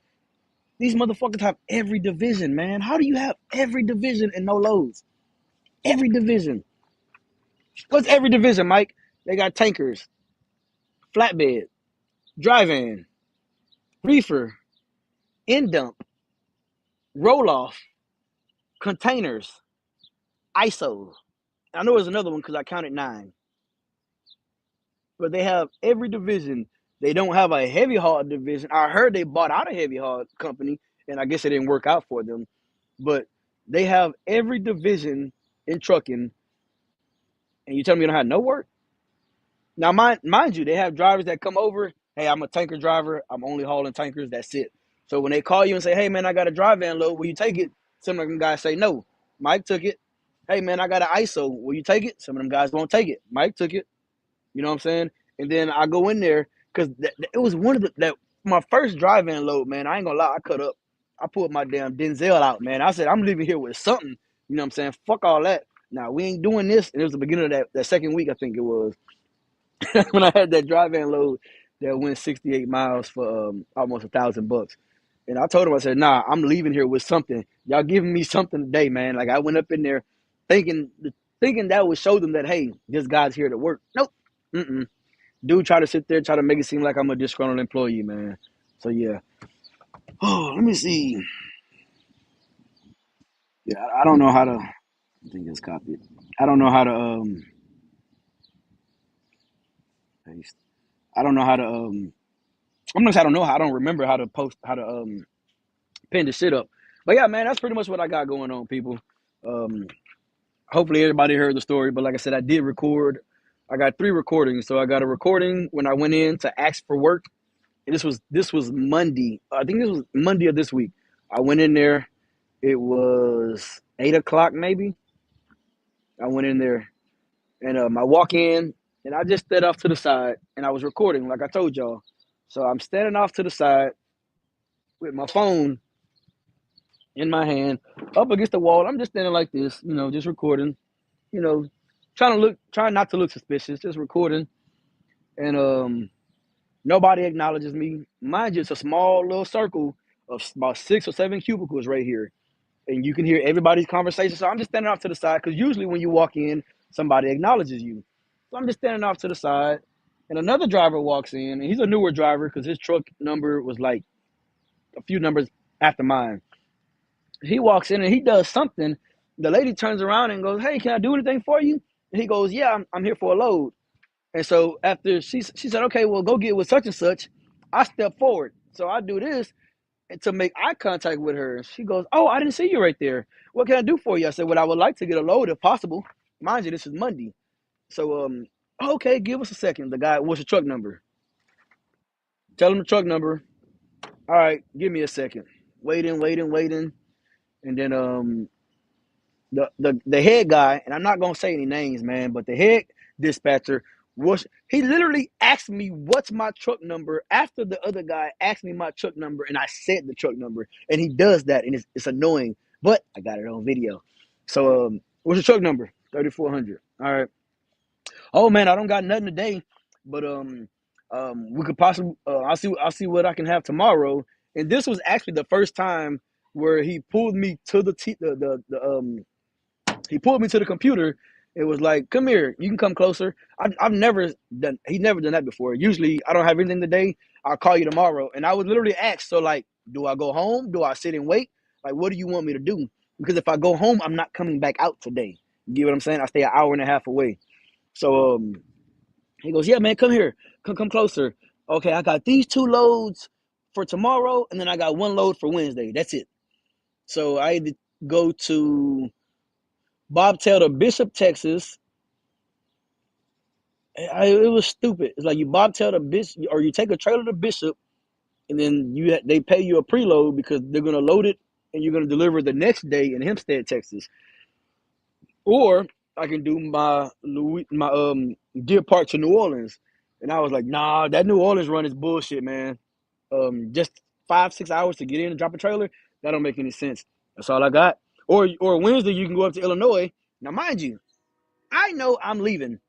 these motherfuckers have every division, man. How do you have every division and no loads? Every division. What's every division, Mike? They got tankers, flatbed, dry van, reefer, end dump, roll off, containers, ISO. I know there's another one because I counted 9. But they have every division. They don't have a heavy haul division. I heard they bought out a heavy haul company, and I guess it didn't work out for them. But they have every division in trucking, and you tell me you don't have no work? Now, mind you, they have drivers that come over. Hey, I'm a tanker driver. I'm only hauling tankers. That's it. So when they call you and say, hey, man, I got a dry van load, will you take it? Some of them guys say no. Mike took it. Hey, man, I got an ISO. Will you take it? Some of them guys won't take it. Mike took it. You know what I'm saying? And then I go in there because it was one of that my first drive-in load, man. I ain't gonna lie, I cut up. I pulled my damn Denzel out, man. I said, I'm leaving here with something. You know what I'm saying? Fuck all that. Now we ain't doing this. And it was the beginning of that second week, I think it was, when I had that drive-in load that went 68 miles for almost $1,000. And I told him, I said, nah, I'm leaving here with something. Y'all giving me something today, man. Like I went up in there thinking thinking that would show them that, hey, this guy's here to work. Nope. Mm-mm. Dude try to sit there, try to make it seem like I'm a disgruntled employee, man. So yeah. Oh, let me see. Yeah, I don't know how to. I think it's copied. I don't know how to paste. I don't know how to I'm not. I don't know. I don't remember how to post. How to pin the shit up. But yeah, man, that's pretty much what I got going on, people. Um, hopefully everybody heard the story. But like I said, I did record. I got 3 recordings. So I got a recording when I went in to ask for work. And this was Monday. I think this was Monday of this week. I went in there. It was 8 o'clock maybe. I went in there and I walk in and I just stood off to the side and I was recording like I told y'all. So I'm standing off to the side with my phone in my hand up against the wall. I'm just standing like this, just recording, you know, trying not to look suspicious, just recording. And nobody acknowledges me. Mind you, it's a small little circle of about 6 or 7 cubicles right here. And you can hear everybody's conversation. So I'm just standing off to the side because usually when you walk in, somebody acknowledges you. So I'm just standing off to the side, and another driver walks in, and he's a newer driver because his truck number was like a few numbers after mine. He walks in and he does something. The lady turns around and goes, "Hey, can I do anything for you?" And he goes, "Yeah, I'm here for a load." And so after she said, "Okay, well, go get with such and such," I step forward. So I do this and to make eye contact with her. And she goes, "Oh, I didn't see you right there. What can I do for you?" I said, "Well, I would like to get a load if possible." Mind you, this is Monday. So, okay, give us a second. The guy, what's your truck number? Tell him the truck number. All right, give me a second. Waiting, waiting, waiting. And then the head guy, and I'm not gonna say any names, man, but the head dispatcher he literally asked me what's my truck number after the other guy asked me my truck number and I said the truck number and he does that and it's annoying, but I got it on video. So what's your truck number? 3400. All right. Oh man, I don't got nothing today, but we could possibly I'll see what I can have tomorrow. And this was actually the first time where he pulled me to he pulled me to the computer. It was like, "Come here, you can come closer." I've never done. He's never done that before. Usually, I don't have anything today. I'll call you tomorrow. And I was literally asked, so like, do I go home? Do I sit and wait? Like, what do you want me to do? Because if I go home, I'm not coming back out today. You get what I'm saying? I stay an hour and a half away. So he goes, "Yeah, man, come here, come closer." Okay, I got these 2 loads for tomorrow, and then I got 1 load for Wednesday. That's it. So I had to go to Bobtail to Bishop, Texas. It was stupid. It's like you bobtail to Bishop, or you take a trailer to Bishop, and then they pay you a preload because they're gonna load it and you're gonna deliver the next day in Hempstead, Texas. Or I can do my Deer Park to New Orleans, and I was like, nah, that New Orleans run is bullshit, man. Just 5-6 hours to get in and drop a trailer, that don't make any sense. That's all I got. or Wednesday you can go up to Illinois. Now, mind you, I know I'm leaving,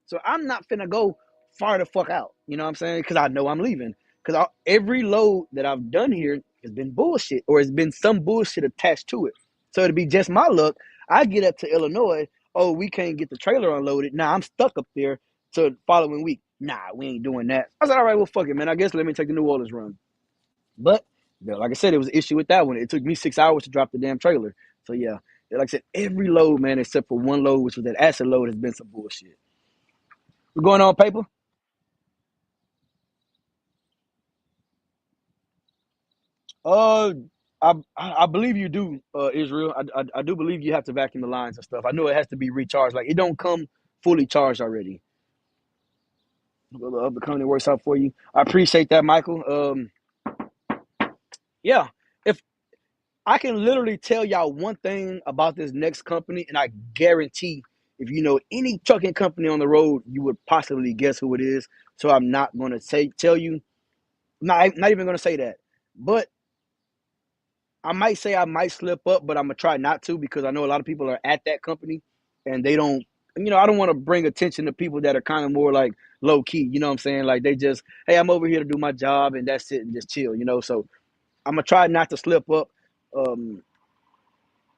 so I'm not finna go far the fuck out. You know what I'm saying? Because I know I'm leaving. Because every load that I've done here has been bullshit, or has been some bullshit attached to it. So it'd be just my luck. I get up to Illinois. Oh, we can't get the trailer unloaded. Nah, I'm stuck up there till the following week. Nah, we ain't doing that. I said, all right, well, fuck it, man. I guess let me take the New Orleans run. But like I said, it was an issue with that one. It took me 6 hours to drop the damn trailer. So yeah, like I said, every load, man, except for one load, which was that acid load, has been some bullshit. What's going on, paper? Uh, I believe you do, Israel. I do believe you have to vacuum the lines and stuff. I know it has to be recharged. Like it don't come fully charged already. Well, the other company works out for you. I appreciate that, Michael. Yeah. If I can literally tell y'all one thing about this next company, and I guarantee if you know any trucking company on the road, you would possibly guess who it is. So I'm not gonna tell you. Not even gonna say that. But I might say I might slip up, but I'm gonna try not to because I know a lot of people are at that company and they don't. I don't want to bring attention to people that are kind of more like low key. You know what I'm saying? Like they just, hey, I'm over here to do my job and that's it and just chill. So I'm gonna try not to slip up. Um,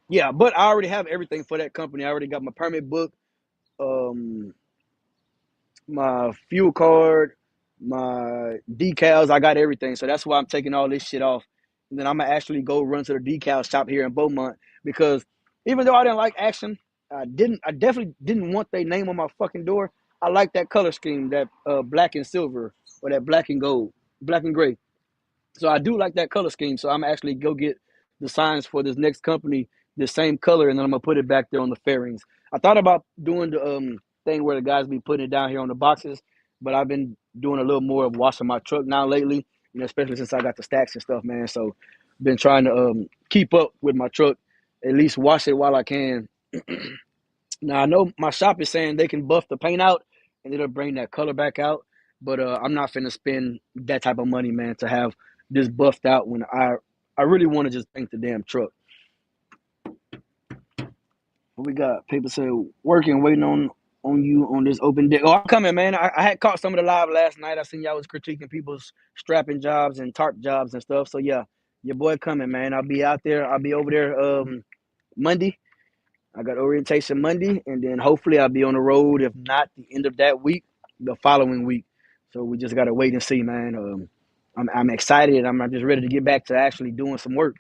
yeah, but I already have everything for that company. I already got my permit book, um, my fuel card, my decals. I got everything. So that's why I'm taking all this shit off. And then I'm gonna actually go run to the decal shop here in Beaumont because even though I didn't like Action, I definitely didn't want their name on my fucking door. I like that color scheme, that black and silver or that black and gold, black and gray. So I do like that color scheme. So I'm actually go get the signs for this next company, the same color, and then I'm gonna put it back there on the fairings. I thought about doing the thing where the guys be putting it down here on the boxes, but I've been doing a little more of washing my truck now lately. Especially since I got the stacks and stuff, man. So been trying to keep up with my truck, at least wash it while I can. Now I know my shop is saying they can buff the paint out and it'll bring that color back out, but I'm not finna spend that type of money, man, to have this buffed out when I really want to just paint the damn truck. What we got? Paper said working, waiting on you on this open deck. Oh, I'm coming, man. I had caught some of the live last night. I seen y'all was critiquing people's strapping jobs and tarp jobs and stuff. So yeah, your boy coming, man. I'll be out there. I'll be over there Monday. I got orientation Monday, and then hopefully I'll be on the road. If not, the end of that week, the following week. So we just gotta wait and see, man. I'm excited. I'm just ready to get back to actually doing some work.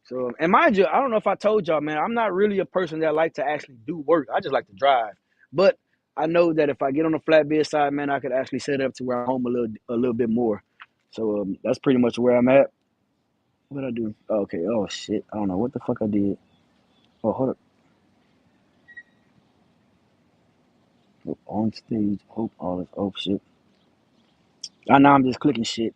So, and mind you, I don't know if I told y'all, man. I'm not really a person that like to actually do work. I just like to drive. But I know that if I get on the flatbed side, man, I could actually set up to where I'm home a little bit more. So that's pretty much where I'm at. What I do? Okay. Oh shit. I don't know what the fuck I did. Oh, hold up. On stage, hope all this. Oh shit. I know I'm just clicking shit.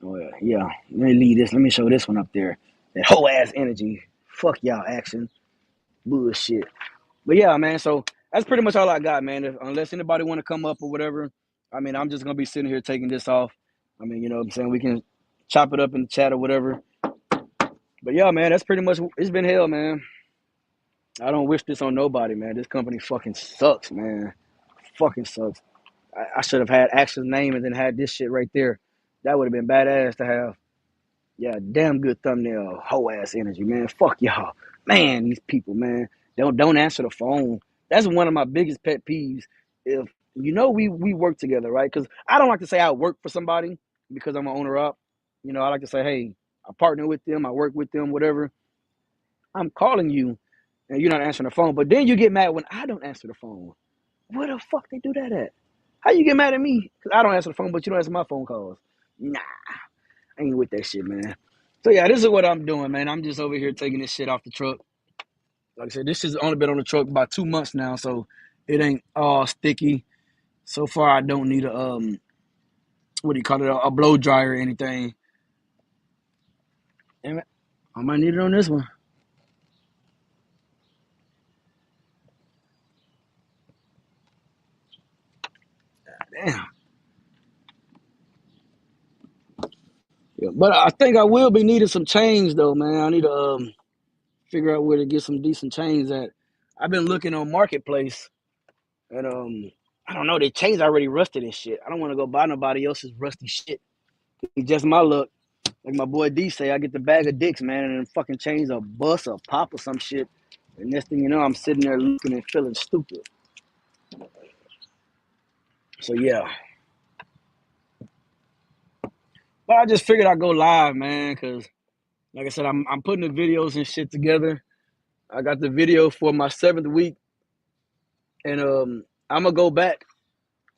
Oh yeah, yeah. Let me leave this. Let me show this one up there. That whole ass energy. Fuck y'all action. Bullshit. But yeah, man. So that's pretty much all I got, man. Unless anybody want to come up or whatever, I mean, I'm just gonna be sitting here taking this off. I mean, you know what I'm saying? We can chop it up in the chat or whatever. But yeah, man, that's pretty much. It's been hell, man. I don't wish this on nobody, man. This company fucking sucks, man. Fucking sucks. I should have had Action's name and then had this shit right there. That would have been badass to have. Yeah, damn good thumbnail, whole ass energy, man. Fuck y'all, man. These people, man, don't answer the phone. That's one of my biggest pet peeves. If we work together, right? Because I don't like to say I work for somebody because I'm an owner up. I like to say, hey, I partner with them, I work with them, whatever. I'm calling you, and you're not answering the phone. But then you get mad when I don't answer the phone. Where the fuck they do that at? How you get mad at me? Because I don't answer the phone, but you don't answer my phone calls. Nah, I ain't with that shit, man. So yeah, this is what I'm doing, man. I'm just over here taking this shit off the truck. Like I said, this has only been on the truck about 2 months now, so it ain't all sticky. So far, I don't need a what do you call it, a blow dryer or anything. Damn it, I might need it on this one. Damn. Yeah, but I think I will be needing some change though, man. I need to figure out where to get some decent chains at. I've been looking on Marketplace and I don't know, the chains already rusted and shit. I don't want to go buy nobody else's rusty shit. It's just my luck. Like my boy D say, I get the bag of dicks, man, and then fucking chains a bust or pop or some shit. And next thing you know, I'm sitting there looking and feeling stupid. So yeah. But I just figured I'd go live, man, because like I said, I'm putting the videos and shit together. I got the video for my 7th week, and I'm gonna go back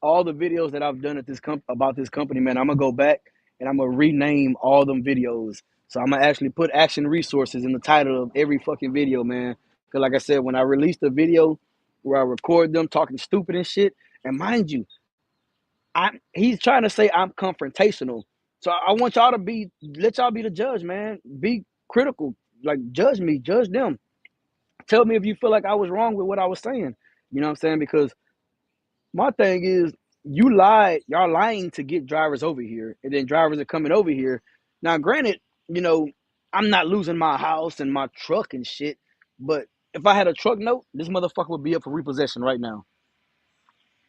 all the videos that I've done at this about this company, man. I'm gonna go back and I'm gonna rename all them videos. So I'm gonna actually put action resources in the title of every fucking video, man. Cause like I said, when I released the video where I record them talking stupid and shit, and mind you, he's trying to say I'm confrontational. So I want y'all to let y'all be the judge, man. Be critical, like judge me, judge them. Tell me if you feel like I was wrong with what I was saying. You know what I'm saying? Because my thing is, y'all lying to get drivers over here, and then drivers are coming over here. Now, granted, you know, I'm not losing my house and my truck and shit, but if I had a truck note, this motherfucker would be up for repossession right now.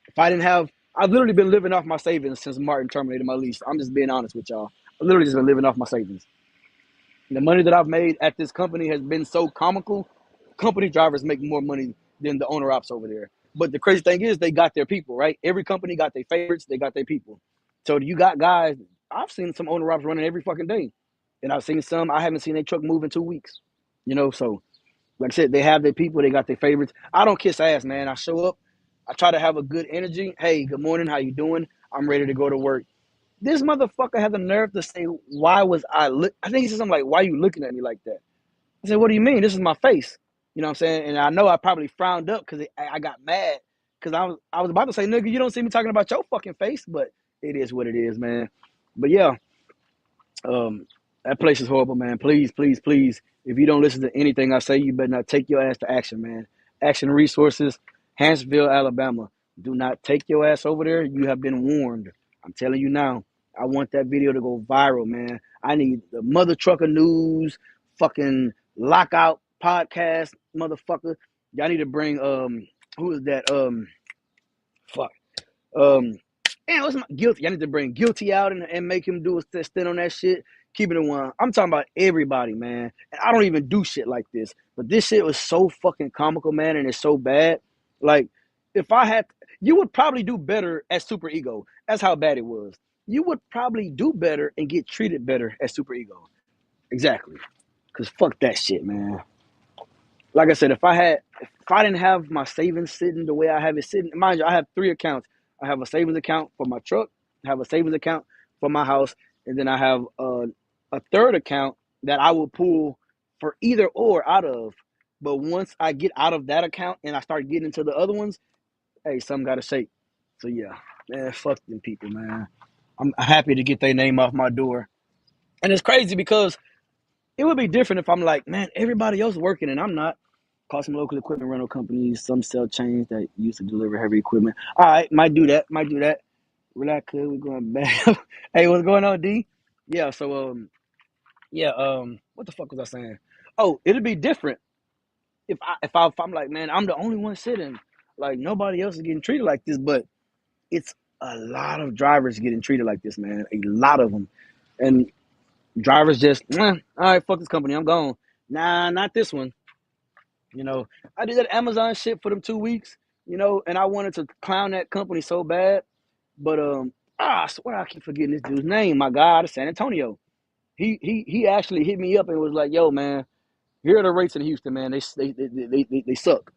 If I didn't have, I've literally been living off my savings since Martin terminated my lease. I'm just being honest with y'all. I've literally just been living off my savings. The money that I've made at this company has been so comical. Company drivers make more money than the owner ops over there. But the crazy thing is, they got their people, right? Every company got their favorites. They got their people. So you got guys. I've seen some owner ops running every fucking day, and I've seen some. I haven't seen a truck move in 2 weeks. So like I said, they have their people. They got their favorites. I don't kiss ass, man. I show up. I try to have a good energy. Hey, good morning. How you doing? I'm ready to go to work. This motherfucker had the nerve to say, "Why was I look?" I think he said something like, "Why are you looking at me like that?" I said, "What do you mean? This is my face." You know what I'm saying? And I know I probably frowned up because I got mad because I was about to say, "Nigga, you don't see me talking about your fucking face," but it is what it is, man. But yeah, um, that place is horrible, man. Please, please, please. If you don't listen to anything I say, you better not take your ass to action, man. Action Resources, Hanceville, Alabama. Do not take your ass over there. You have been warned. I'm telling you now. I want that video to go viral, man. I need the mother trucker news, fucking lockout podcast, motherfucker. Y'all need to bring who is that? Fuck. Um, Man, what's my guilty? I need to bring guilty out and make him do a stint on that shit. Keep it in one. I'm talking about everybody, man. And I don't even do shit like this. But this shit was so fucking comical, man, and it's so bad. Like, if I had, you would probably do better at Super Ego. That's how bad it was. You would probably do better and get treated better at Super Ego. Exactly. Cause fuck that shit, man. Like I said, if I didn't have my savings sitting the way I have it sitting, mind you, I have 3 accounts. I have a savings account for my truck, I have a savings account for my house, and then I have a third account that I will pull for either or out of. But once I get out of that account and I start getting into the other ones, hey, something got to shake. So yeah, man, fuck them people, man. I'm happy to get their name off my door, and it's crazy because it would be different if I'm like, man, everybody else working and I'm not. Call some local equipment rental companies, some sell chains that used to deliver heavy equipment. All right, might do that. Might do that. Relax, kid. We're going back. Hey, what's going on, D? Yeah. So yeah. What the fuck was I saying? Oh, it'd be different if I'm like, man, I'm the only one sitting. Like nobody else is getting treated like this, but it's a lot of drivers getting treated like this, man. A lot of them, and drivers just, all right, fuck this company. I'm gone. Nah, not this one. I did that Amazon shit for them 2 weeks, and I wanted to clown that company so bad. But I swear I keep forgetting this dude's name. My God, San Antonio. He actually hit me up and was like, "Yo, man, here are the rates in Houston, man. They suck."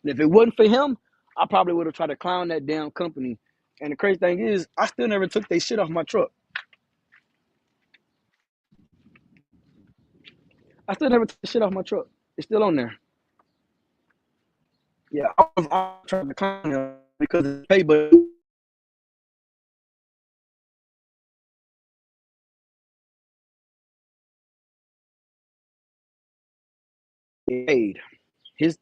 And if it wasn't for him, I probably would have tried to clown that damn company. And the crazy thing is, I still never took their shit off my truck. I still never took the shit off my truck. It's still on there. Yeah, I was trying to clown him because it's paid, but it paid. His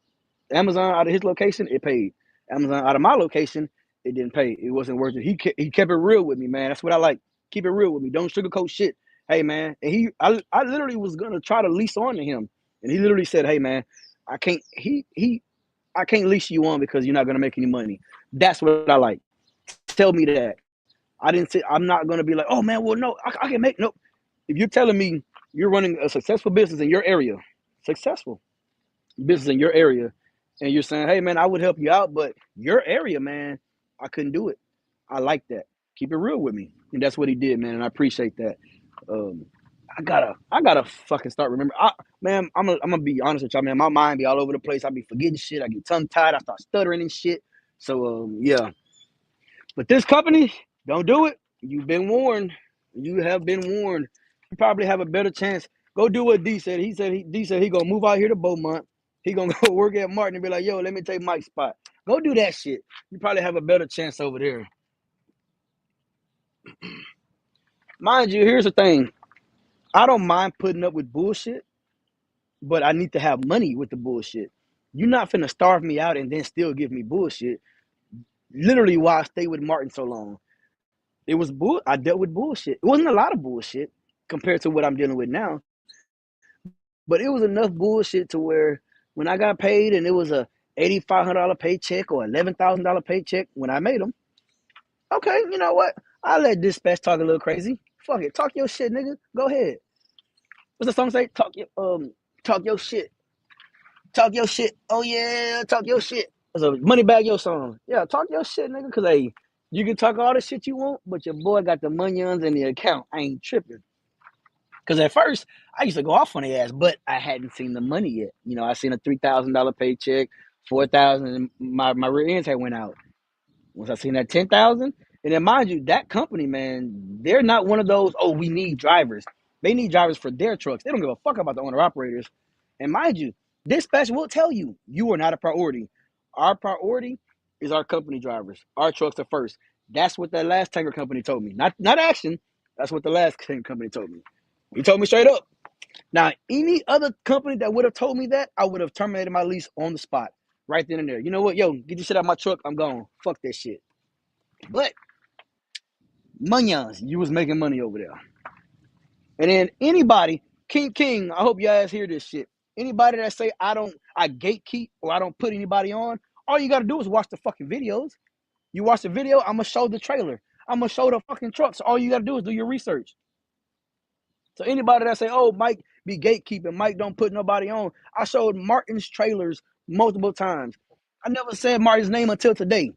Amazon out of his location, it paid. Amazon out of my location, it didn't pay. It wasn't worth it. He kept it real with me, man. That's what I like. Keep it real with me. Don't sugarcoat shit. hey man, and I literally was gonna try to lease on to him, and he literally said, hey man, I can't I can't lease you on because you're not gonna make any money. That's what I like. Tell me that. I didn't say I'm not gonna be like, oh man, well no, I can make no. If you're telling me you're running a successful business in your area, successful business in your area, and you're saying, hey man, I would help you out, but your area, man, I couldn't do it. I like that. Keep it real with me, and that's what he did, man, and I appreciate that. Um, I gotta fucking start remembering. Man, I'm gonna be honest with y'all, man. My mind be all over the place. I be forgetting shit. I get tongue tied. I start stuttering and shit. So yeah. But this company, don't do it. You've been warned. You have been warned. You probably have a better chance. Go do what D said. D said he gonna move out here to Beaumont. He gonna go work at Martin and be like, yo, let me take Mike's spot. Go do that shit. You probably have a better chance over there. Mind you, here's the thing. I don't mind putting up with bullshit, but I need to have money with the bullshit. You're not finna starve me out and then still give me bullshit. Literally, why I stayed with Martin so long. It was bull. I dealt with bullshit. It wasn't a lot of bullshit compared to what I'm dealing with now, but it was enough bullshit to where when I got paid and it was a $8,500 paycheck or $11,000 paycheck when I made them. Okay, you know what? I'll let dispatch talk a little crazy. Fuck it, talk your shit, nigga. Go ahead. What's the song say? Talk your shit. Talk your shit. Oh yeah, talk your shit. It's a money bag your song. Yeah, talk your shit, nigga. Cause hey, you can talk all the shit you want, but your boy got the monions in the account. I ain't tripping. Cause at first I used to go off on the ass, but I hadn't seen the money yet. You know, I seen a $3,000 paycheck, 4,000. My rear ends had went out. Once I seen that 10,000, and then mind you, that company, man, they're not one of those. Oh, we need drivers. They need drivers for their trucks. They don't give a fuck about the owner operators. And mind you, dispatch will tell you you are not a priority. Our priority is our company drivers. Our trucks are first. That's what that last tanker company told me. Not Action. That's what the last tanker company told me. He told me straight up. Now, any other company that would have told me that, I would have terminated my lease on the spot, right then and there. You know what? Yo, get your shit out of my truck. I'm gone. Fuck that shit. But Munyons, you was making money over there. And then anybody, King, I hope your ass hear this shit. Anybody that say I gatekeep or I don't put anybody on, all you gotta do is watch the fucking videos. You watch the video, I'm gonna show the trailer. I'm gonna show the fucking trucks. All you gotta do is do your research. So anybody that say, oh, Mike be gatekeeping, Mike don't put nobody on. I showed Martin's trailers multiple times. I never said Martin's name until today.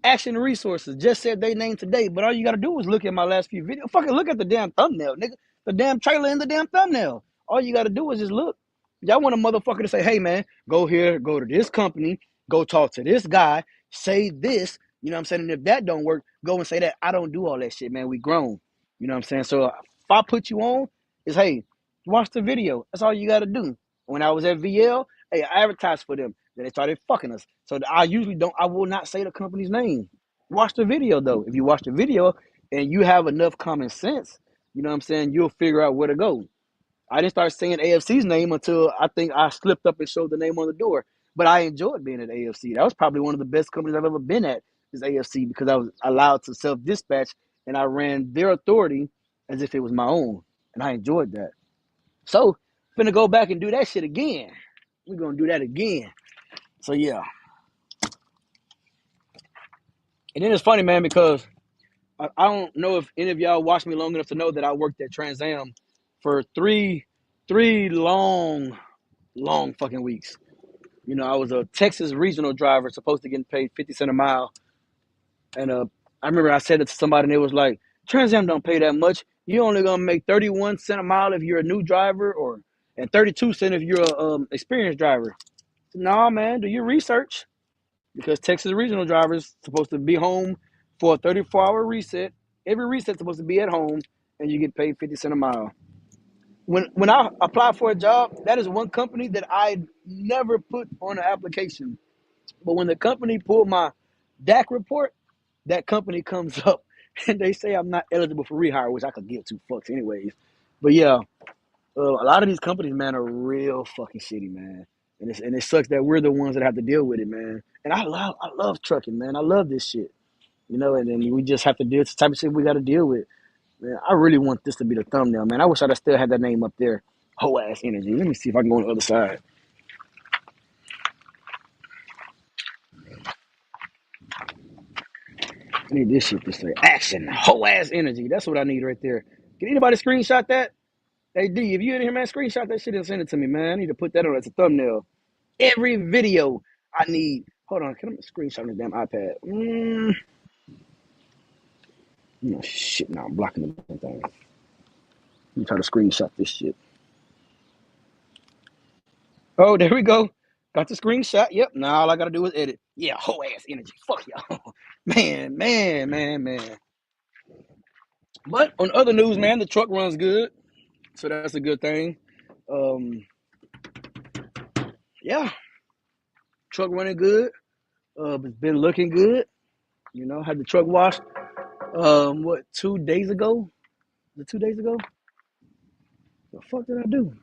Action Resources just said their name today, but all you gotta do is look at my last few videos. Fucking look at the damn thumbnail, nigga. The damn trailer in the damn thumbnail. All you gotta do is just look. Y'all want a motherfucker to say, hey man, go here, go to this company, go talk to this guy, say this. You know what I'm saying? And if that don't work, go and say that. I don't do all that shit, man. We grown. You know what I'm saying? So if I put you on, is hey, watch the video. That's all you gotta do. When I was at VL, hey, I advertised for them. Then they started fucking us. So I will not say the company's name. Watch the video though. If you watch the video and you have enough common sense, you know what I'm saying, you'll figure out where to go. I didn't start saying AFC's name until I think I slipped up and showed the name on the door. But I enjoyed being at AFC. That was probably one of the best companies I've ever been at, is AFC, because I was allowed to self-dispatch and I ran their authority as if it was my own. And I enjoyed that. So, finna go back and do that shit again. We're gonna do that again. So yeah. And then it's funny, man, because I don't know if any of y'all watched me long enough to know that I worked at Trans Am for three long fucking weeks. You know, I was a Texas regional driver, supposed to get paid 50 cents a mile. And I remember I said it to somebody and it was like, Trans Am don't pay that much. You only gonna make 31 cents a mile if you're a new driver, and 32 cents if you're a experienced driver. Nah, man, do your research, because Texas regional drivers supposed to be home for a 34-hour reset. Every reset's supposed to be at home, and you get paid 50 cents a mile. When I apply for a job, that is one company that I never put on an application. But when the company pulled my DAC report, that company comes up and they say I'm not eligible for rehire, which I could give two fucks anyways. But yeah, a lot of these companies, man, are real fucking shitty, man. And it sucks that we're the ones that have to deal with it, man. And I love trucking, man. I love this shit, you know. And then we just have to deal with the type of shit we got to deal with. Man, I really want this to be the thumbnail, man. I wish I'd still had that name up there. Whole ass energy. Let me see if I can go on the other side. I need this shit to say action. Whole ass energy. That's what I need right there. Can anybody screenshot that? Hey D, if you in here, man, screenshot that shit and send it to me, man. I need to put that on as a thumbnail. Every video I need. Hold on, can I screenshot this damn iPad? No shit, now I'm blocking the damn thing. Let me try to screenshot this shit. Oh, there we go. Got the screenshot. Yep. Now all I gotta do is edit. Yeah, whole ass energy. Fuck y'all. Man. But on other news, man, the truck runs good, so that's a good thing. Um, yeah, truck running good. It's been looking good. You know, had the truck washed. What 2 days ago? The 2 days ago? The fuck did I do?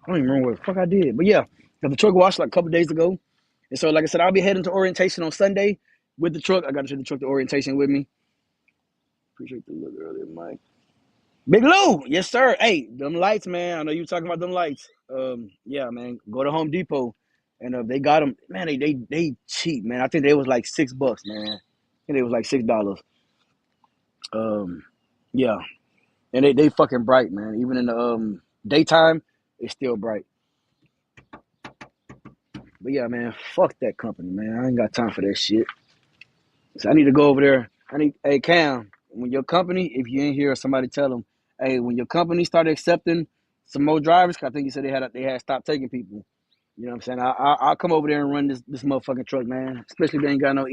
I don't even remember what the fuck I did. But yeah, got the truck washed like a couple days ago. And so, like I said, I'll be heading to orientation on Sunday with the truck. I got to take the truck to orientation with me. Appreciate the look earlier, Mike. Big Lou, yes sir. Hey, them lights, man. I know you talking about them lights. Yeah, man. Go to Home Depot, and they got them. Man, they cheap, man. I think they was like $6, man. I think they was like $6. Um, yeah, and they fucking bright, man. Even in the daytime, it's still bright. But yeah, man, fuck that company, man. I ain't got time for that shit. So I need to go over there. Hey Cam, when your company, if you ain't here, somebody tell them, hey, when your company started accepting some more drivers, 'cause I think you said they had stopped taking people. You know what I'm saying? I'll come over there and run this motherfucking truck, man. Especially if they ain't got no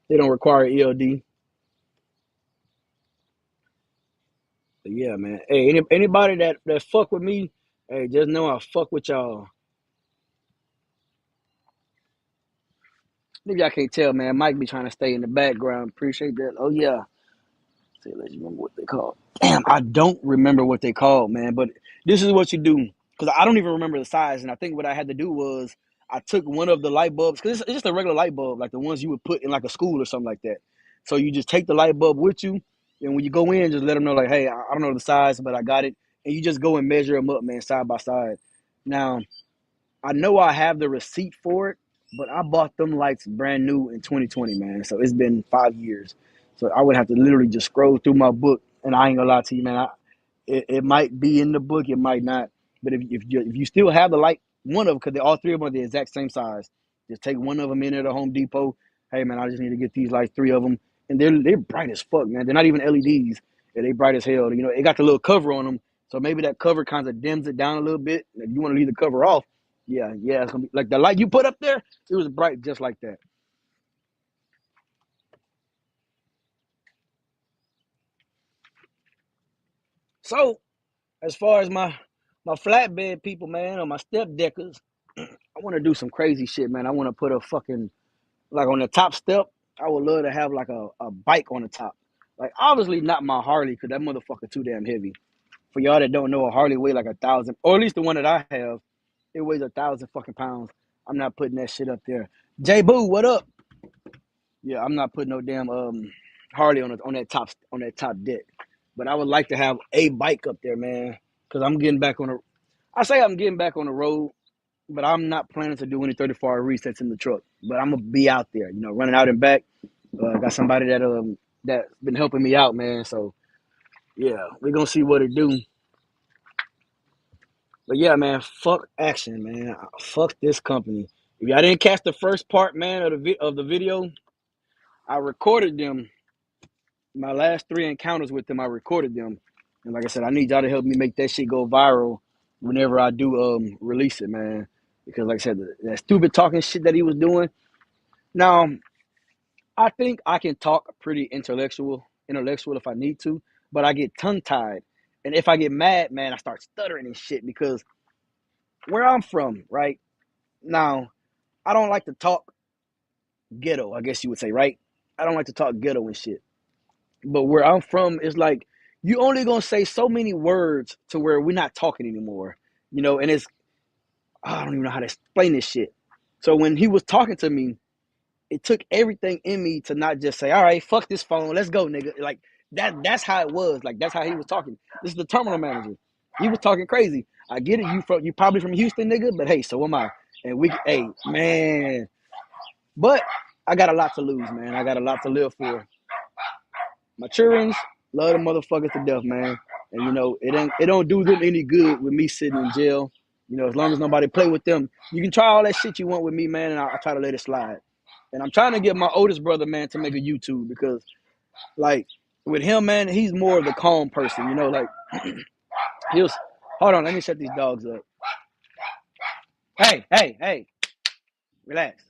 they don't require ELD. But yeah, man. Hey, anybody that fuck with me, hey, just know I fuck with y'all. Maybe y'all can't tell, man. Mike be trying to stay in the background. Appreciate that. Oh yeah. Say, let you remember what they called. Damn, I don't remember what they called, man. But this is what you do, because I don't even remember the size. And I think what I had to do was I took one of the light bulbs, because it's just a regular light bulb, like the ones you would put in like a school or something like that. So you just take the light bulb with you, and when you go in, just let them know, like, hey, I don't know the size, but I got it. And you just go and measure them up, man, side by side. Now, I know I have the receipt for it, but I bought them lights brand new in 2020, man. So it's been 5 years. So I would have to literally just scroll through my book, and I ain't gonna lie to you, man. It might be in the book, it might not. But if you still have the light, one of them, because all three of them are the exact same size, just take one of them in at a Home Depot. Hey, man, I just need to get these like three of them, and they're bright as fuck, man. They're not even LEDs, and they bright as hell. You know, it got the little cover on them, so maybe that cover kind of dims it down a little bit. If you want to leave the cover off, yeah, it's gonna be like the light you put up there. It was bright just like that. So as far as my flatbed people, man, or my step deckers, I want to do some crazy shit, man. I want to put a fucking like on the top step. I would love to have like a bike on the top. Like obviously not my Harley, because that motherfucker too damn heavy. For y'all that don't know, a Harley weigh like 1,000, or at least the one that I have, it weighs 1,000 fucking pounds. I'm not putting that shit up there. J Boo, what up? Yeah, I'm not putting no damn Harley on that top deck. But I would like to have a bike up there, man, because I'm getting back on the. I say I'm getting back on the road, but I'm not planning to do any 34 resets in the truck. But I'm gonna be out there, you know, running out and back. Got somebody that's been helping me out, man. So yeah, we're gonna see what it do. But yeah, man, fuck action, man. Fuck this company. If y'all didn't catch the first part, man, of the video, I recorded them. My last three encounters with them, I recorded them, and like I said, I need y'all to help me make that shit go viral whenever I do release it, man. Because like I said, that stupid talking shit that he was doing. Now, I think I can talk pretty intellectual if I need to, but I get tongue tied, and if I get mad, man, I start stuttering and shit. Because where I'm from, right now, I don't like to talk ghetto. I guess you would say, right? I don't like to talk ghetto and shit. But where I'm from, it's like you only gonna say so many words to where we're not talking anymore, you know. And I don't even know how to explain this shit. So when he was talking to me, it took everything in me to not just say, all right, fuck this phone, let's go, nigga. Like that's how it was. Like that's how he was talking. This is the terminal manager. He was talking crazy. I get it, you probably from Houston, nigga, but hey, so am I. And hey, man. But I got a lot to lose, man. I got a lot to live for. My childrens love the motherfuckers to death, man. And it don't do them any good with me sitting in jail. As long as nobody play with them, you can try all that shit you want with me, man, and I try to let it slide. And I'm trying to get my oldest brother, man, to make a YouTube because, like, with him, man, he's more of the calm person. Like he was. Hold on, let me shut these dogs up. Hey, hey, hey, relax.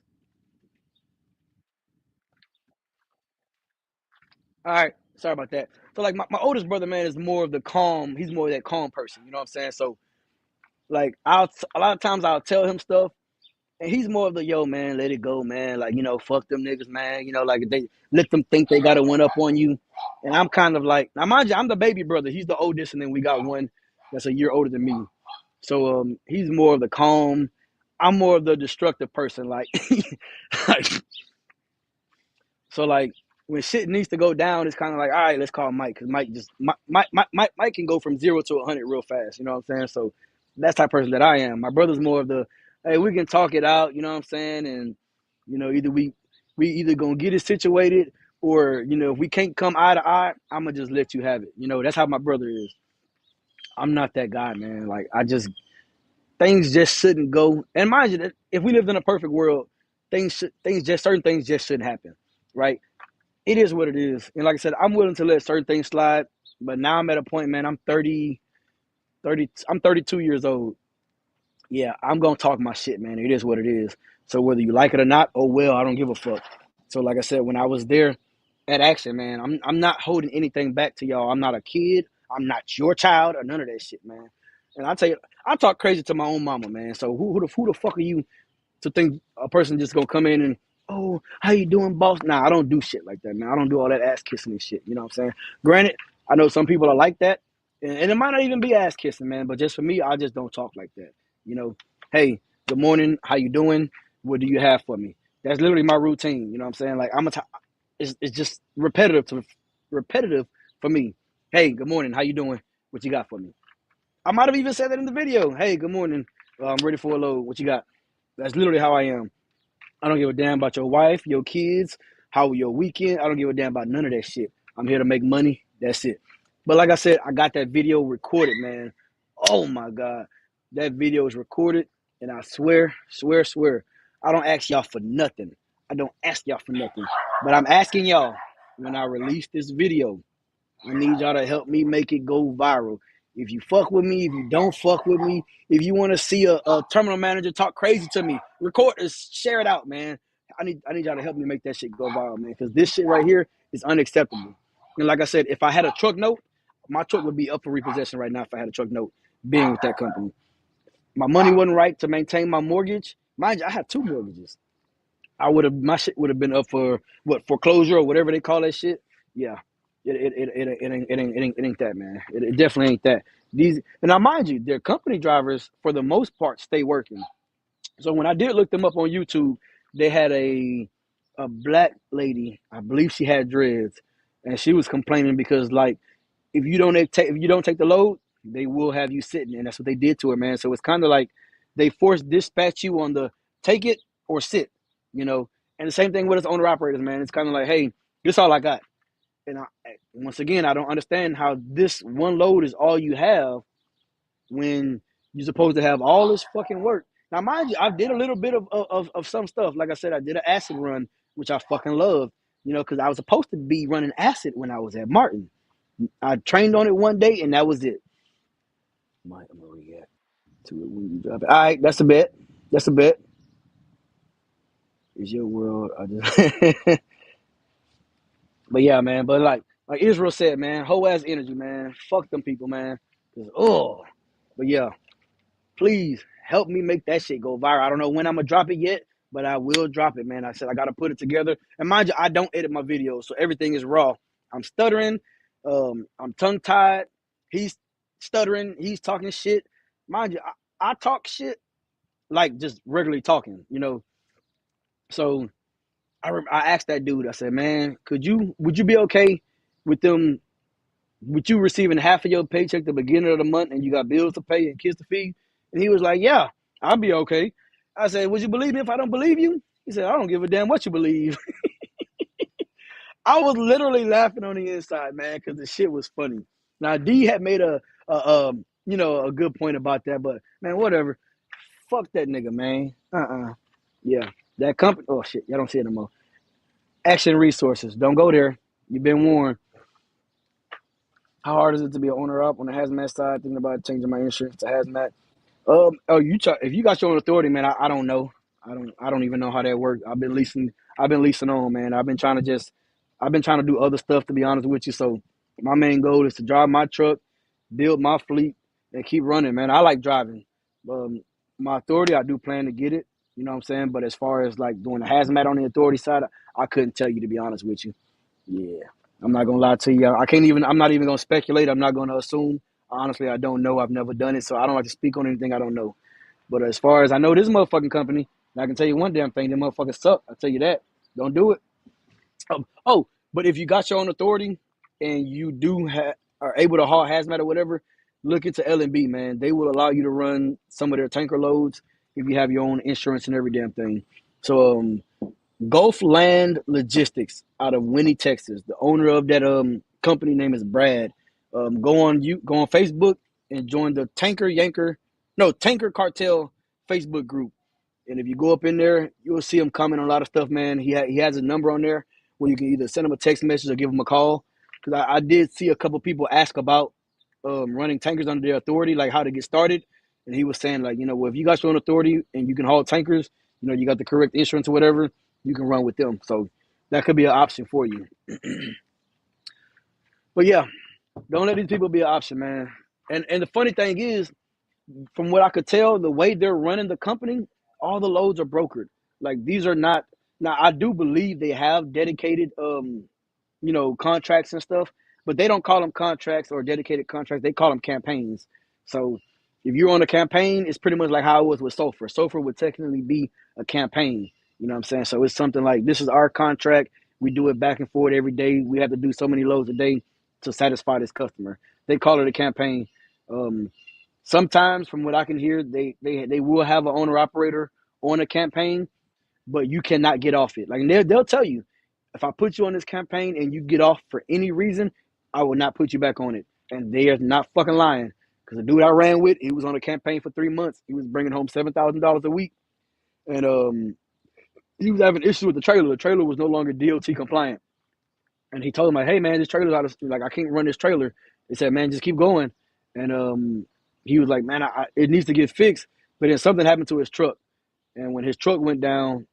All right, sorry about that. So, like, my oldest brother, man, is more of the calm. He's more of that calm person. You know what I'm saying? So, like, a lot of times I'll tell him stuff, and he's more of the yo, man, let it go, man. Like, fuck them niggas, man. Like they let them think they got to win up on you. And I'm kind of like, now mind you, I'm the baby brother. He's the oldest, and then we got one that's a year older than me. So he's more of the calm. I'm more of the destructive person. Like, like so like when shit needs to go down, it's kind of like, all right, let's call Mike because Mike can go from 0 to 100 real fast. You know what I'm saying? So that's the type of person that I am. My brother's more of the, hey, we can talk it out. You know what I'm saying? And either we either gonna get it situated, or if we can't come eye to eye, I'm gonna just let you have it. That's how my brother is. I'm not that guy, man. Like I just things just shouldn't go. And mind you, that if we lived in a perfect world, certain things just shouldn't happen, right? It is what it is. And like I said, I'm willing to let certain things slide. But now I'm at a point, man. I'm 30. I'm 32 years old. Yeah, I'm gonna talk my shit, man. It is what it is. So whether you like it or not, oh well, I don't give a fuck. So like I said, when I was there at Action, man, I'm not holding anything back to y'all. I'm not a kid. I'm not your child or none of that shit, man. And I tell you, I talk crazy to my own mama, man. So who the fuck are you to think a person just gonna come in and, oh, how you doing, boss? Nah, I don't do shit like that, man. I don't do all that ass kissing and shit. You know what I'm saying? Granted, I know some people are like that, and it might not even be ass kissing, man. But just for me, I just don't talk like that. You know, hey, good morning, how you doing? What do you have for me? That's literally my routine. You know what I'm saying? Like it's just repetitive for me. Hey, good morning, how you doing? What you got for me? I might have even said that in the video. Hey, good morning. I'm ready for a load. What you got? That's literally how I am. I don't give a damn about your wife, your kids, how your weekend. I don't give a damn about none of that shit. I'm here to make money. That's it. But like I said, I got that video recorded, man. Oh my God. That video is recorded, and I swear, I don't ask y'all for nothing. I don't ask y'all for nothing. But I'm asking y'all, when I release this video, I need y'all to help me make it go viral. If you fuck with me, if you don't fuck with me, if you want to see a terminal manager talk crazy to me, record this, share it out, man. I need y'all to help me make that shit go viral, man, because this shit right here is unacceptable. And like I said, if I had a truck note, my truck would be up for repossession right now if I had a truck note being with that company. My money wasn't right to maintain my mortgage. Mind you, I had two mortgages. My shit would have been up for what, foreclosure or whatever they call that shit. Yeah, it ain't that, man. It definitely ain't that. These, and now mind you, their company drivers for the most part stay working. So when I did look them up on YouTube, they had a black lady. I believe she had dreads, and she was complaining because, like, if you don't take the load, they will have you sitting, and that's what they did to her, man. So it's kind of like they force dispatch you on the take it or sit, you know. And the same thing with us owner operators, man. It's kind of like, hey, this is all I got. And once again, I don't understand how this one load is all you have when you're supposed to have all this fucking work. Now, mind you, I did a little bit of some stuff. Like I said, I did an acid run, which I fucking love, because I was supposed to be running acid when I was at Martin. I trained on it one day, and that was it. Mike, I'm gonna react to it when you drop it. All right, that's a bet. That's a bet. It's your world. I just, but yeah, man. But like Israel said, man, whole ass energy, man. Fuck them people, man. Oh, but yeah, please help me make that shit go viral. I don't know when I'm gonna drop it yet, but I will drop it, man. I said I gotta put it together. And mind you, I don't edit my videos, so everything is raw. I'm stuttering. I'm tongue tied. He's stuttering. He's talking shit. Mind you, I talk shit like just regularly talking, So I asked that dude. I said, man, would you be okay with them? With you receiving half of your paycheck the beginning of the month, and you got bills to pay and kids to feed? And he was like, yeah, I'll be okay. I said, would you believe me if I don't believe you? He said, I don't give a damn what you believe. I was literally laughing on the inside, man, because the shit was funny. Now D had made a good point about that, but man, whatever. Fuck that nigga, man. Yeah, that company. Oh shit, y'all don't see it no more. Action Resources. Don't go there. You've been warned. How hard is it to be an owner up on the hazmat side? Thinking about changing my insurance to hazmat. If you got your own authority, man, I don't know. I don't even know how that works. I've been leasing on, man. I've been trying to do other stuff, to be honest with you. So my main goal is to drive my truck, build my fleet, and keep running, man. I like driving. Um, my authority, I do plan to get it. You know what I'm saying? But as far as like doing the hazmat on the authority side, I couldn't tell you, to be honest with you. Yeah, I'm not gonna lie to you. I can't even. I'm not even gonna speculate. I'm not gonna assume. Honestly, I don't know. I've never done it, so I don't like to speak on anything I don't know. But as far as I know, this motherfucking company, and I can tell you one damn thing: them motherfuckers suck. I tell you that. Don't do it. But if you got your own authority and you are able to haul hazmat or whatever, look into L&B, man. They will allow you to run some of their tanker loads if you have your own insurance and every damn thing. So Gulf Land Logistics out of Winnie, Texas. The owner of that company name is Brad. Go on Facebook and join the Tanker Cartel Facebook group. And if you go up in there, you'll see him comment on a lot of stuff, man. He has a number on there where you can either send him a text message or give him a call. Because I did see a couple people ask about running tankers under their authority, like how to get started. And he was saying, like, well, if you got your own authority and you can haul tankers, you got the correct insurance or whatever, you can run with them. So that could be an option for you. But yeah, don't let these people be an option, man. And the funny thing is, from what I could tell, the way they're running the company, all the loads are brokered. Like these are not. Now I do believe they have dedicated contracts and stuff, but they don't call them contracts or dedicated contracts. They call them campaigns. So if you're on a campaign, it's pretty much like how it was with Sulfur. Sulfur would technically be a campaign. You know what I'm saying? So it's something like, this is our contract. We do it back and forth every day. We have to do so many loads a day to satisfy this customer. They call it a campaign. Um, Sometimes, from what I can hear, they will have an owner operator on a campaign, but you cannot get off it. Like they'll tell you, if I put you on this campaign and you get off for any reason, I will not put you back on it. And they are not fucking lying. Because the dude I ran with, he was on a campaign for 3 months. He was bringing home $7,000 a week, and he was having issues with the trailer. The trailer was no longer DOT compliant, and he told him like, "Hey man, this trailer's out of like I can't run this trailer." They said, "Man, just keep going," and he was like, "Man, it needs to get fixed." But then something happened to his truck, and when his truck went down,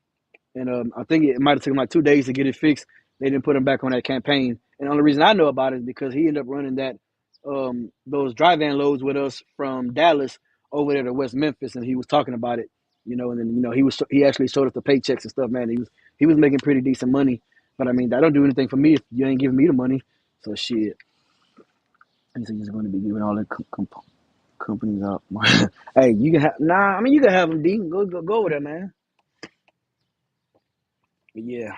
and I think it might have taken like 2 days to get it fixed. They didn't put him back on that campaign. And the only reason I know about it is because he ended up running those dry van loads with us from Dallas over there to West Memphis, and he was talking about it, And then he actually showed us the paychecks and stuff. Man, he was making pretty decent money. But I mean, that don't do anything for me if you ain't giving me the money. So shit. I think he's going to be giving all the companies up. Hey, you can have you can have them. D, go with that, man. But yeah.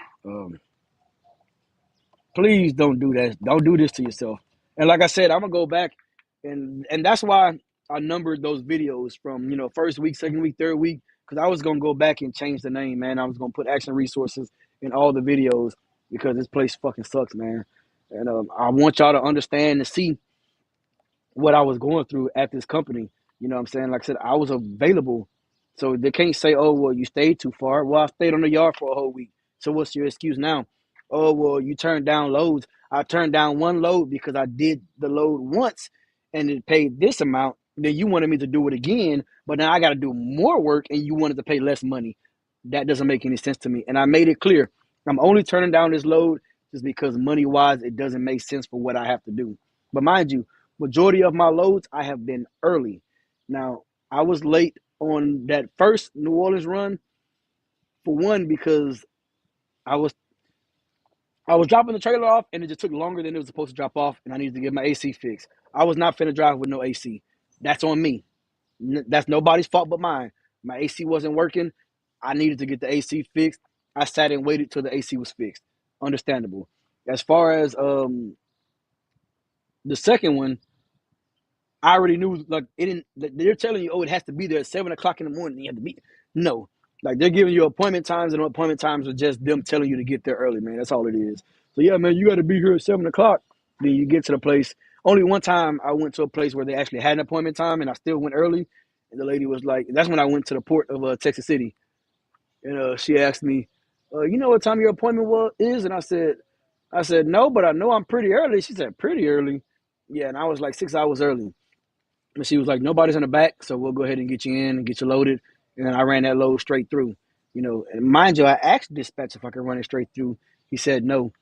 Please don't do that. Don't do this to yourself. And like I said, I'm gonna go back and that's why I numbered those videos from first week, second week, third week, because I was gonna go back and change the name, man. I was gonna put Action Resources in all the videos because this place fucking sucks, man. And I want y'all to understand and see what I was going through at this company. You know what I'm saying? Like I said, I was available. So they can't say, oh, well, you stayed too far. Well, I stayed on the yard for a whole week. So what's your excuse now? Oh, well, you turned down loads. I turned down one load because I did the load once and it paid this amount. Then you wanted me to do it again, but now I got to do more work and you wanted to pay less money. That doesn't make any sense to me. And I made it clear. I'm only turning down this load just because money-wise, it doesn't make sense for what I have to do. But mind you, majority of my loads, I have been early. Now, I was late on that first New Orleans run, for one, because I was I was dropping the trailer off and it just took longer than it was supposed to drop off, and I needed to get my AC fixed. I was not finna drive with no AC. That's on me. That's nobody's fault but mine. My AC wasn't working. I needed to get the AC fixed. I sat and waited till the AC was fixed. Understandable. As far as the second one, I already knew like it didn't. They're telling you, oh, it has to be there at 7 o'clock in the morning. You have to be. No, like they're giving you appointment times, and appointment times are just them telling you to get there early, man. That's all it is. So yeah, man, you got to be here at 7 o'clock. Then you get to the place. Only one time I went to a place where they actually had an appointment time, and I still went early. And the lady was like, "That's when I went to the port of Texas City." And she asked me, "You know what time your appointment is?" And I said no, but I know I'm pretty early. She said, "Pretty early?" Yeah, and I was like 6 hours early. And she was like, "Nobody's in the back, so we'll go ahead and get you in and get you loaded." And then I ran that load straight through. And mind you, I asked dispatch if I could run it straight through. He said no.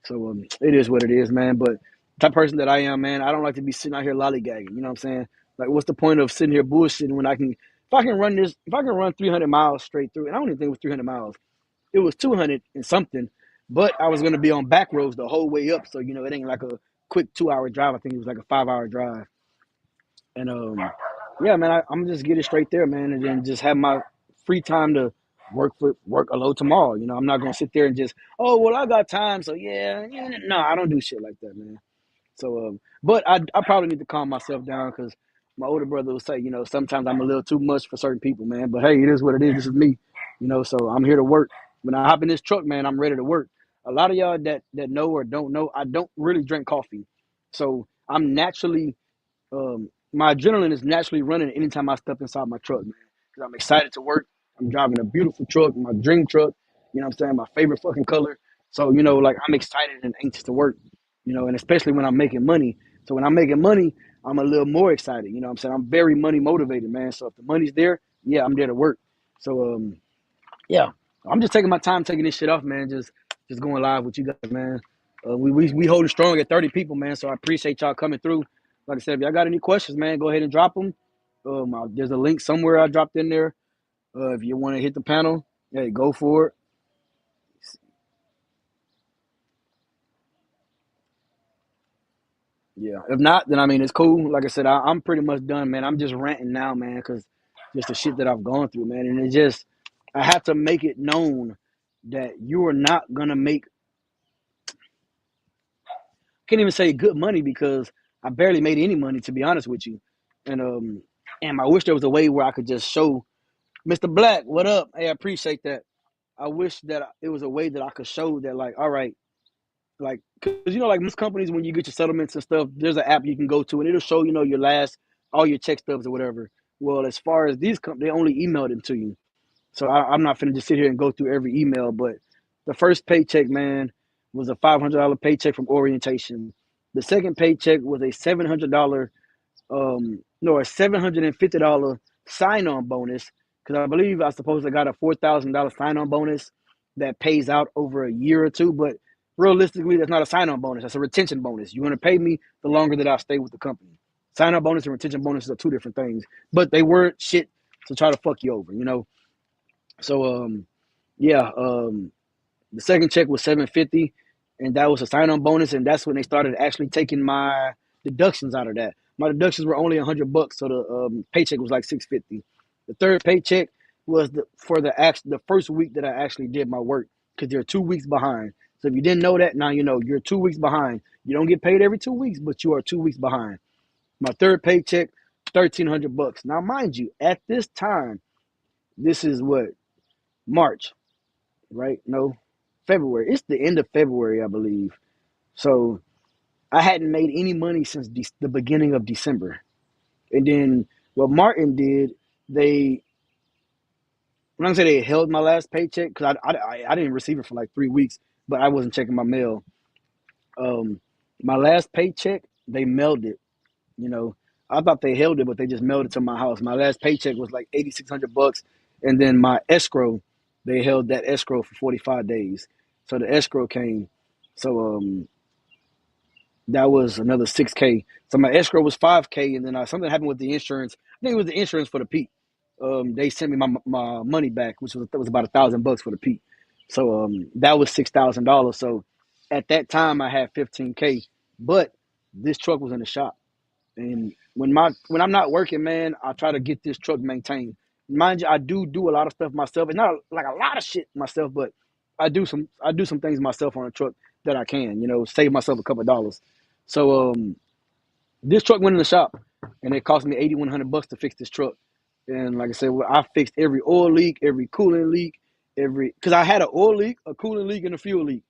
So it is what it is, man. But the type of person that I am, man, I don't like to be sitting out here lollygagging. You know what I'm saying? Like, what's the point of sitting here bullshitting when if I can run 300 miles straight through, and I don't even think it was 300 miles. It was 200 and something, but I was going to be on back roads the whole way up. So, it ain't like a quick 2 hour drive. I think it was like a 5 hour drive. And yeah, man, I'm just get it straight there, man, and then just have my free time to work a load tomorrow. I'm not gonna sit there and just, oh well, I got time, so yeah, yeah. No, I don't do shit like that, man. So, but I probably need to calm myself down because my older brother will say, sometimes I'm a little too much for certain people, man. But hey, it is what it is. This is me, so I'm here to work. When I hop in this truck, man, I'm ready to work. A lot of y'all that know or don't know, I don't really drink coffee, so I'm naturally my adrenaline is naturally running anytime I step inside my truck, man. Because I'm excited to work. I'm driving a beautiful truck, my dream truck. You know what I'm saying? My favorite fucking color. So, like I'm excited and anxious to work, and especially when I'm making money. So when I'm making money, I'm a little more excited. You know what I'm saying? I'm very money motivated, man. So if the money's there, yeah, I'm there to work. So yeah, I'm just taking my time taking this shit off, man. Just going live with you guys, man. We holding strong at 30 people, man. So I appreciate y'all coming through. Like I said, if y'all got any questions, man, go ahead and drop them. There's a link somewhere I dropped in there. If you want to hit the panel, hey, go for it. Yeah. If not, then I mean it's cool. Like I said, I'm pretty much done, man. I'm just ranting now, man, because just the shit that I've gone through, man, and I have to make it known that you are not gonna make. Can't even say good money because I barely made any money to be honest with you, and I wish there was a way where I could just show Mr. Black, what up? Hey, I appreciate that. I wish that it was a way that I could show that, like, all right, like, because like most companies, when you get your settlements and stuff, there's an app you can go to and it'll show your last all your check stubs or whatever. Well, as far as these companies, they only email them to you. So I'm not finna just sit here and go through every email. But the first paycheck, man, was a $500 paycheck from orientation. The second paycheck was a $700 no, a $750 sign on bonus because I believe I suppose I got a $4,000 sign on bonus that pays out over a year or two. But realistically, that's not a sign on bonus. That's a retention bonus. You want to pay me the longer that I stay with the company. Sign on bonus and retention bonuses are two different things, but they weren't shit to try to fuck you over. So yeah, the second check was 750, and that was a sign-on bonus, and that's when they started actually taking my deductions out of that. My deductions were only $100, so the paycheck was like 650. The third paycheck was for the first week that I actually did my work because they're 2 weeks behind. So if you didn't know that, now you know you're 2 weeks behind. You don't get paid every 2 weeks, but you are 2 weeks behind. My third paycheck, $1,300. Now, mind you, at this time, this is what March, right? No, February. It's the end of February, I believe. So I hadn't made any money since the beginning of December. And then what Martin did, they I'm not gonna say they held my last paycheck because I didn't receive it for like 3 weeks, but I wasn't checking my mail. Um, my last paycheck, they mailed it. You know, I thought they held it, but they just mailed it to my house. My last paycheck was like $8,600, and then my escrow, they held that escrow for 45 days. So the escrow came. So that was another 6K. So my escrow was 5K, and then something happened with the insurance. I think it was the insurance for the Pete. They sent me my money back, which was about $1,000 for the Pete. So that was $6,000. So at that time I had 15K, but this truck was in the shop. And when I'm not working, man, I try to get this truck maintained. Mind you, I do a lot of stuff myself. It's not like a lot of shit myself, but I do some things myself on a truck that I can, save myself a couple of dollars. So this truck went in the shop, and it cost me $8,100 to fix this truck. And like I said, well, I fixed every oil leak, every coolant leak, because I had an oil leak, a coolant leak, and a fuel leak.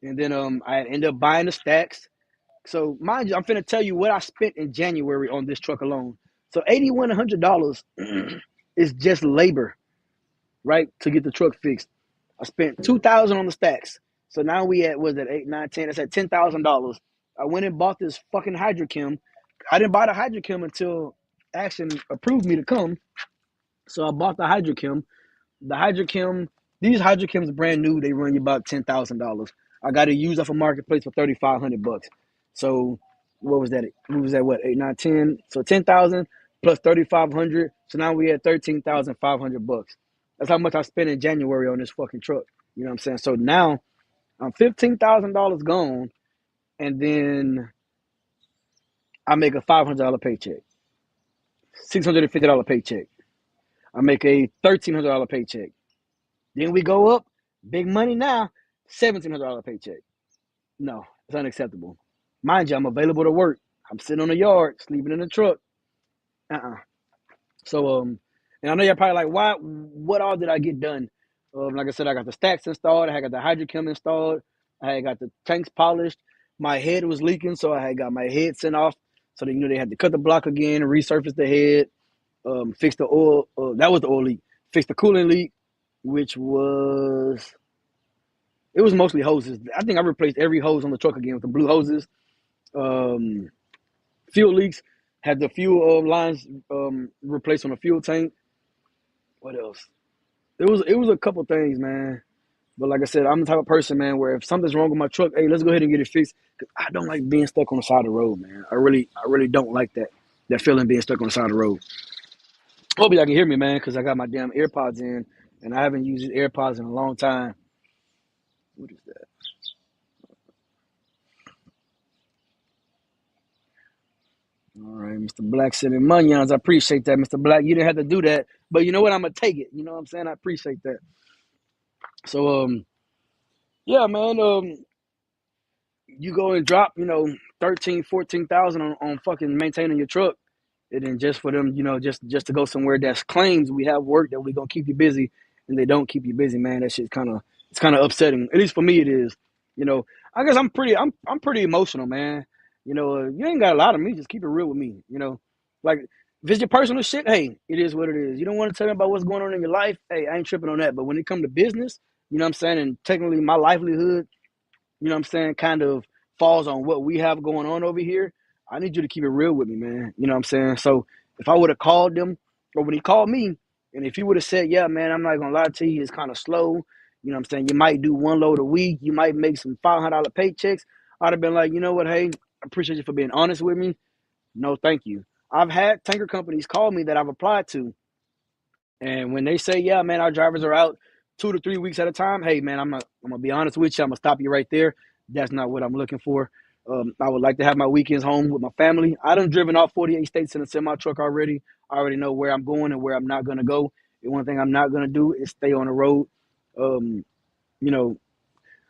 And then I ended up buying the stacks. So mind you, I'm finna tell you what I spent in January on this truck alone. So $8,100 is just labor, right, to get the truck fixed. I spent $2,000 on the stacks. So now we at was it 8, 9, 10? It's at $10,000. I went and bought this fucking hydrochem. I didn't buy the hydrochem until Action approved me to come. So I bought the hydrochem. The hydrochem, these hydrochems brand new. They run you about $10,000. I got it used off a marketplace for $3,500. So what was that? We was at what 8, 9, 10. So 10,000 plus 3,500. So now we at $13,500. That's how much I spent in January on this fucking truck. You know what I'm saying? So now I'm $15,000 gone, and then I make a $500 paycheck, $650 paycheck. I make a $1,300 paycheck. Then we go up, big money now, $1,700 paycheck. No, it's unacceptable. Mind you, I'm available to work. I'm sitting on the yard, sleeping in the truck. Uh-uh. So and I know you're probably like, why? What all did I get done? Like I said, I got the stacks installed. I got the hydrochem installed. I had got the tanks polished. My head was leaking, so I had got my head sent off. So that, they had to cut the block again, resurface the head, fix the oil. That was the oil leak. Fix the coolant leak, which was it was mostly hoses. I think I replaced every hose on the truck again with the blue hoses. Um, Fuel leaks, had the fuel lines replaced on the fuel tank. What else? It was a couple things, man. But like I said, I'm the type of person, man, where if something's wrong with my truck, hey, let's go ahead and get it fixed. Cause I don't like being stuck on the side of the road, man. I really don't like that feeling being stuck on the side of the road. Hope y'all can hear me, man, because I got my damn AirPods in, and I haven't used AirPods in a long time. What is that? All right, Mr. Black sending Munions. I appreciate that, Mr. Black. You didn't have to do that, but you know what? I'm gonna take it. You know what I'm saying? I appreciate that. So yeah, man. You go and drop, 13, 14,000 on fucking maintaining your truck. And then just for them, just to go somewhere that's claims we have work that we gonna keep you busy, and they don't keep you busy, man. That shit's kind of upsetting. At least for me, it is. You know, I guess I'm pretty emotional, man. You ain't got a lot of me. Just keep it real with me. Like if it's your personal shit, hey, it is what it is. You don't want to tell me about what's going on in your life, hey, I ain't tripping on that. But when it come to business, you know what I'm saying, and technically my livelihood, you know what I'm saying, kind of falls on what we have going on over here. I need you to keep it real with me, man. You know what I'm saying? So if I would have called them, or when he called me, and if he would have said, yeah, man, I'm not gonna lie to you, it's kind of slow. You know what I'm saying? You might do one load a week, you might make some $500 paychecks. I'd have been like, you know what, hey, I appreciate you for being honest with me. No, thank you. I've had tanker companies call me that I've applied to, and when they say, yeah, man, our drivers are out 2 to 3 weeks at a time, hey, man, I'm gonna be honest with you. I'm gonna stop you right there. That's not what I'm looking for. I would like to have my weekends home with my family. I done driven all 48 states in a semi truck already. I already know where I'm going and where I'm not gonna go. The one thing I'm not gonna do is stay on the road. Um, you know,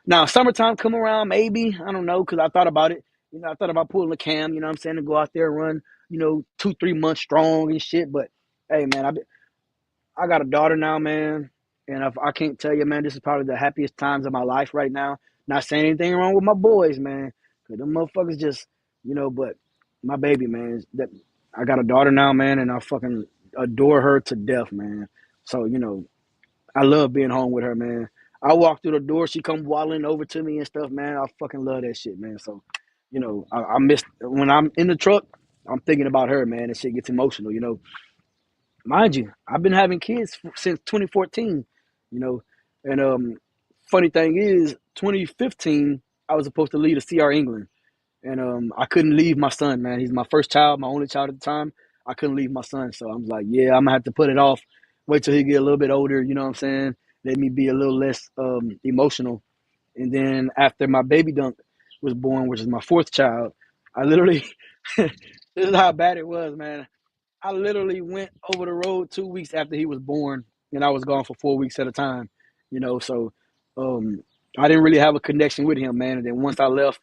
Now summertime come around, maybe I don't know because I thought about it. I thought about pulling a cam. You know what I'm saying, to go out there and run. 2 3 months strong and shit. But hey, man, I got a daughter now, man, and if I can't tell you, man, this is probably the happiest times of my life right now. Not saying anything wrong with my boys, man, because them motherfuckers just, but my baby, man, that I got a daughter now, man, and I fucking adore her to death, man. So I love being home with her, man. I walk through the door, she come waddling over to me and stuff, man. I fucking love that shit, man. So, I miss when I'm in the truck. I'm thinking about her, man. And shit gets emotional, mind you, I've been having kids since 2014, you know, and funny thing is, 2015 I was supposed to lead a CR England, and I couldn't leave my son, man. He's my first child, my only child at the time. I couldn't leave my son, so I was like, yeah, I'm gonna have to put it off, wait till he get a little bit older. You know what I'm saying? Let me be a little less emotional, and then after my baby dunk was born, which is my fourth child, I literally this is how bad it was, man. I literally went over the road 2 weeks after he was born, and I was gone for 4 weeks at a time. So Um, I didn't really have a connection with him, man. And then once I left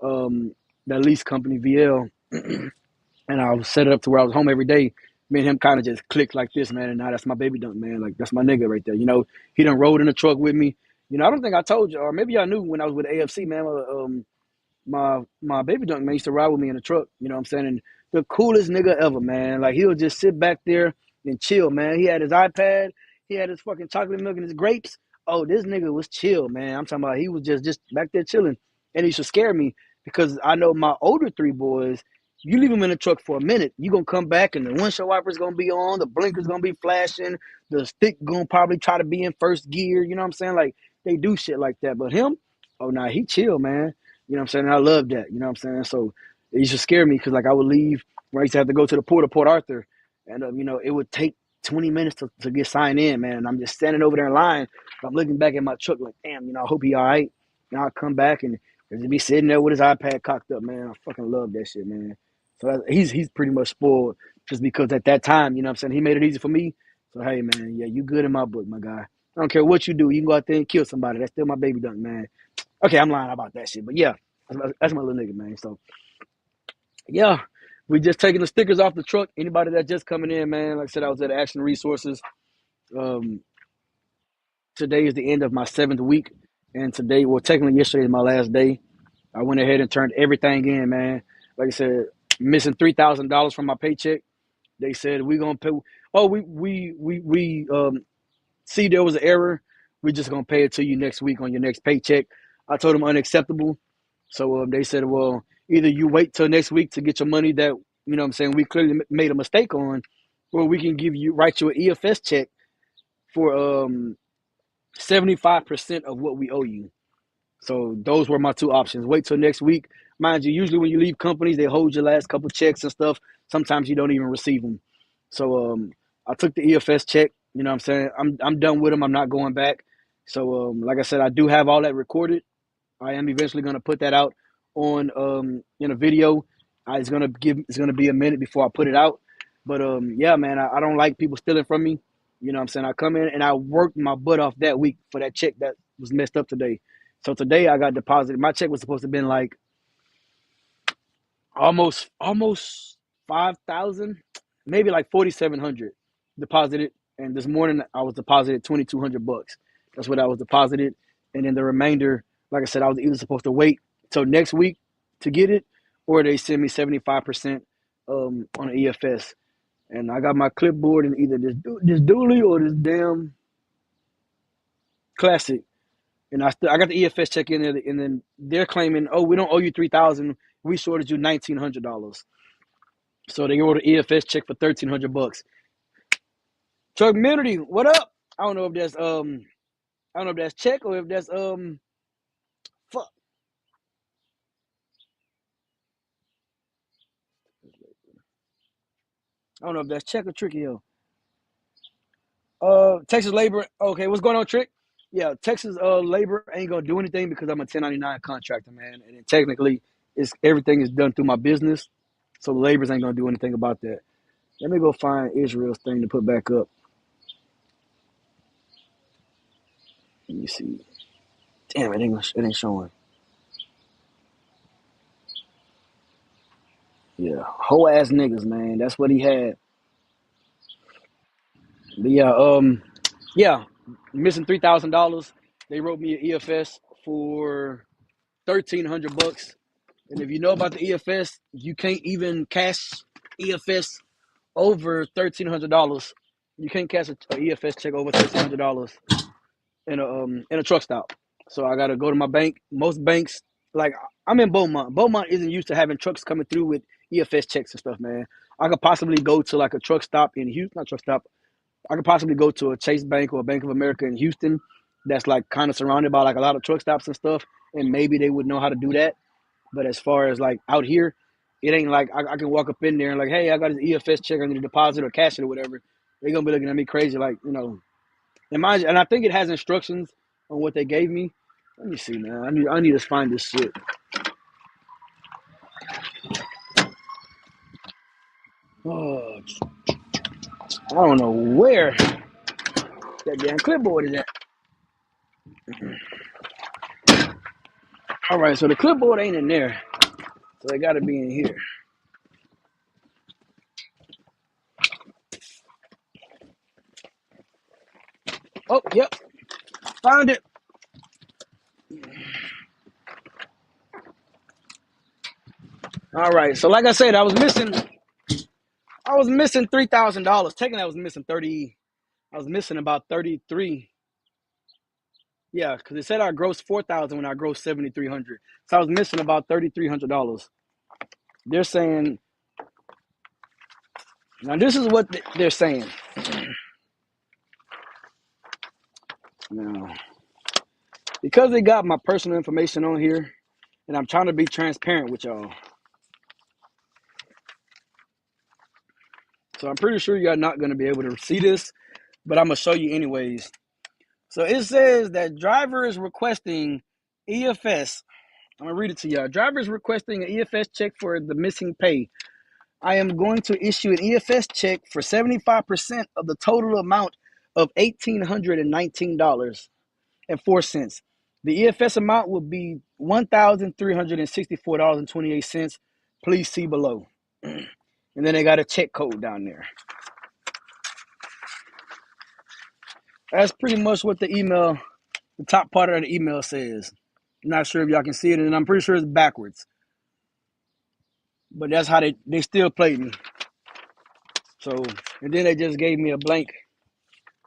um, that lease company, VL, and I was set it up to where I was home every day, me and him kind of just clicked like this, man. And now that's my baby dunk, man. Like that's my nigga right there. You know, he done rode in the truck with me. You know, I don't think I told you, or maybe y'all knew when I was with AFC, man. My baby dunk man used to ride with me in the truck. You know what I'm saying? And the coolest nigga ever, man. Like he'll just sit back there and chill, man. He had his iPad, he had his fucking chocolate milk and his grapes. Oh, this nigga was chill, man. I'm talking about he was just back there chilling, and he should scare me because I know my older three boys. You leave them in the truck for a minute, you gonna come back and the windshield wipers gonna be on, the blinkers gonna be flashing, the stick gonna probably try to be in first gear. You know what I'm saying? Like they do shit like that. But him, oh nah, he chill, man. You know what I'm saying? And I love that. You know what I'm saying? So it used to scare me because like I would leave where I used to have to go to the port of Port Arthur, and you know it would take 20 minutes to get signed in, man. And I'm just standing over there in line. I'm looking back at my truck like, damn, you know, I hope he all right. And I'll come back and just be sitting there with his iPad cocked up, man. I fucking love that shit, man. So he's pretty much spoiled just because at that time, you know what I'm saying, he made it easy for me. So hey, man, yeah, you good in my book, my guy. I don't care what you do. You can go out there and kill somebody. That's still my baby dunk, man. Okay, I'm lying about that shit, but yeah, that's my little nigga, man. So yeah, we just taking the stickers off the truck. Anybody that's just coming in, man, like I said, I was at Action Resources. Um, Today is the end of my 7th week, and today, well, technically yesterday is my last day. I went ahead and turned everything in, man. Like I said, missing $3,000 from my paycheck. They said we gonna pay. Oh, we see there was an error. We're just gonna pay it to you next week on your next paycheck. I told them unacceptable. So they said, well, either you wait till next week to get your money that, you know what I'm saying, we clearly made a mistake on, or we can write you an EFS check for 75% of what we owe you. So those were my two options. Wait till next week. Mind you, usually when you leave companies, they hold your last couple checks and stuff. Sometimes you don't even receive them. So I took the EFS check. You know what I'm saying? I'm done with them. I'm not going back. So like I said, I do have all that recorded. I am eventually going to put that out on in a video. It's gonna be a minute before I put it out. But yeah, man, I don't like people stealing from me. You know what I'm saying? I come in and I worked my butt off that week for that check that was messed up today. So today I got deposited. My check was supposed to have been like almost 5,000, maybe like 4,700 deposited. And this morning I was deposited $2,200. That's what I was deposited. And then the remainder, like I said, I was either supposed to wait till next week to get it, or they send me 75% on an EFS. And I got my clipboard in either this dually or this damn classic. And I got the EFS check in there, and then they're claiming, oh, we don't owe you 3,000. We shorted you $1,900. So they ordered EFS check for $1,300. Truck Community, what up? I don't know if that's I don't know if that's check or if that's fuck. I don't know if that's check or tricky yo. Texas labor. Okay, what's going on, Trick? Yeah, Texas labor ain't gonna do anything because I'm a 1099 contractor, man, and technically, it's everything is done through my business, so the laborers ain't gonna do anything about that. Let me go find Israel's thing to put back up. Let me see. Damn, it ain't showing. Yeah, whole ass niggas, man. That's what he had. But yeah, yeah, missing $3,000. They wrote me an EFS for $1,300. And if you know about the EFS, you can't even cash EFS over $1,300. You can't cash a EFS check over $1,300 in a truck stop. So I gotta go to my bank. Most banks, like I'm in Beaumont. Beaumont isn't used to having trucks coming through with EFS checks and stuff, man. I could possibly go to like a truck stop in Houston, not truck stop. I could possibly go to a Chase Bank or a Bank of America in Houston that's like kind of surrounded by like a lot of truck stops and stuff, and maybe they would know how to do that. But as far as like out here, it ain't like I can walk up in there and like, hey, I got an EFS check, I need to deposit or cash it or whatever. They're gonna be looking at me crazy, like, you know. And I think it has instructions on what they gave me. Let me see, man. I need to find this shit. Oh, I don't know where that damn clipboard is at. All right, so the clipboard ain't in there, so they got to be in here. Oh, yep, found it. All right, so like I said, I was missing $3,000. Taking, I was missing 30. I was missing about 33. Yeah, because it said I grossed 4,000 when I grossed 7,300. So I was missing about $3,300. They're saying now this is what they're saying. Now, because they got my personal information on here, and I'm trying to be transparent with y'all. So I'm pretty sure you're not going to be able to see this, but I'm going to show you anyways. So it says that driver is requesting EFS. I'm going to read it to y'all. Driver is requesting an EFS check for the missing pay. I am going to issue an EFS check for 75% of the total amount of $1,819.04. The EFS amount will be $1,364.28. Please see below. And then they got a check code down there. That's pretty much what the email, the top part of the email says. I'm not sure if y'all can see it, and I'm pretty sure it's backwards. But that's how they still played me. So, and then they just gave me a blank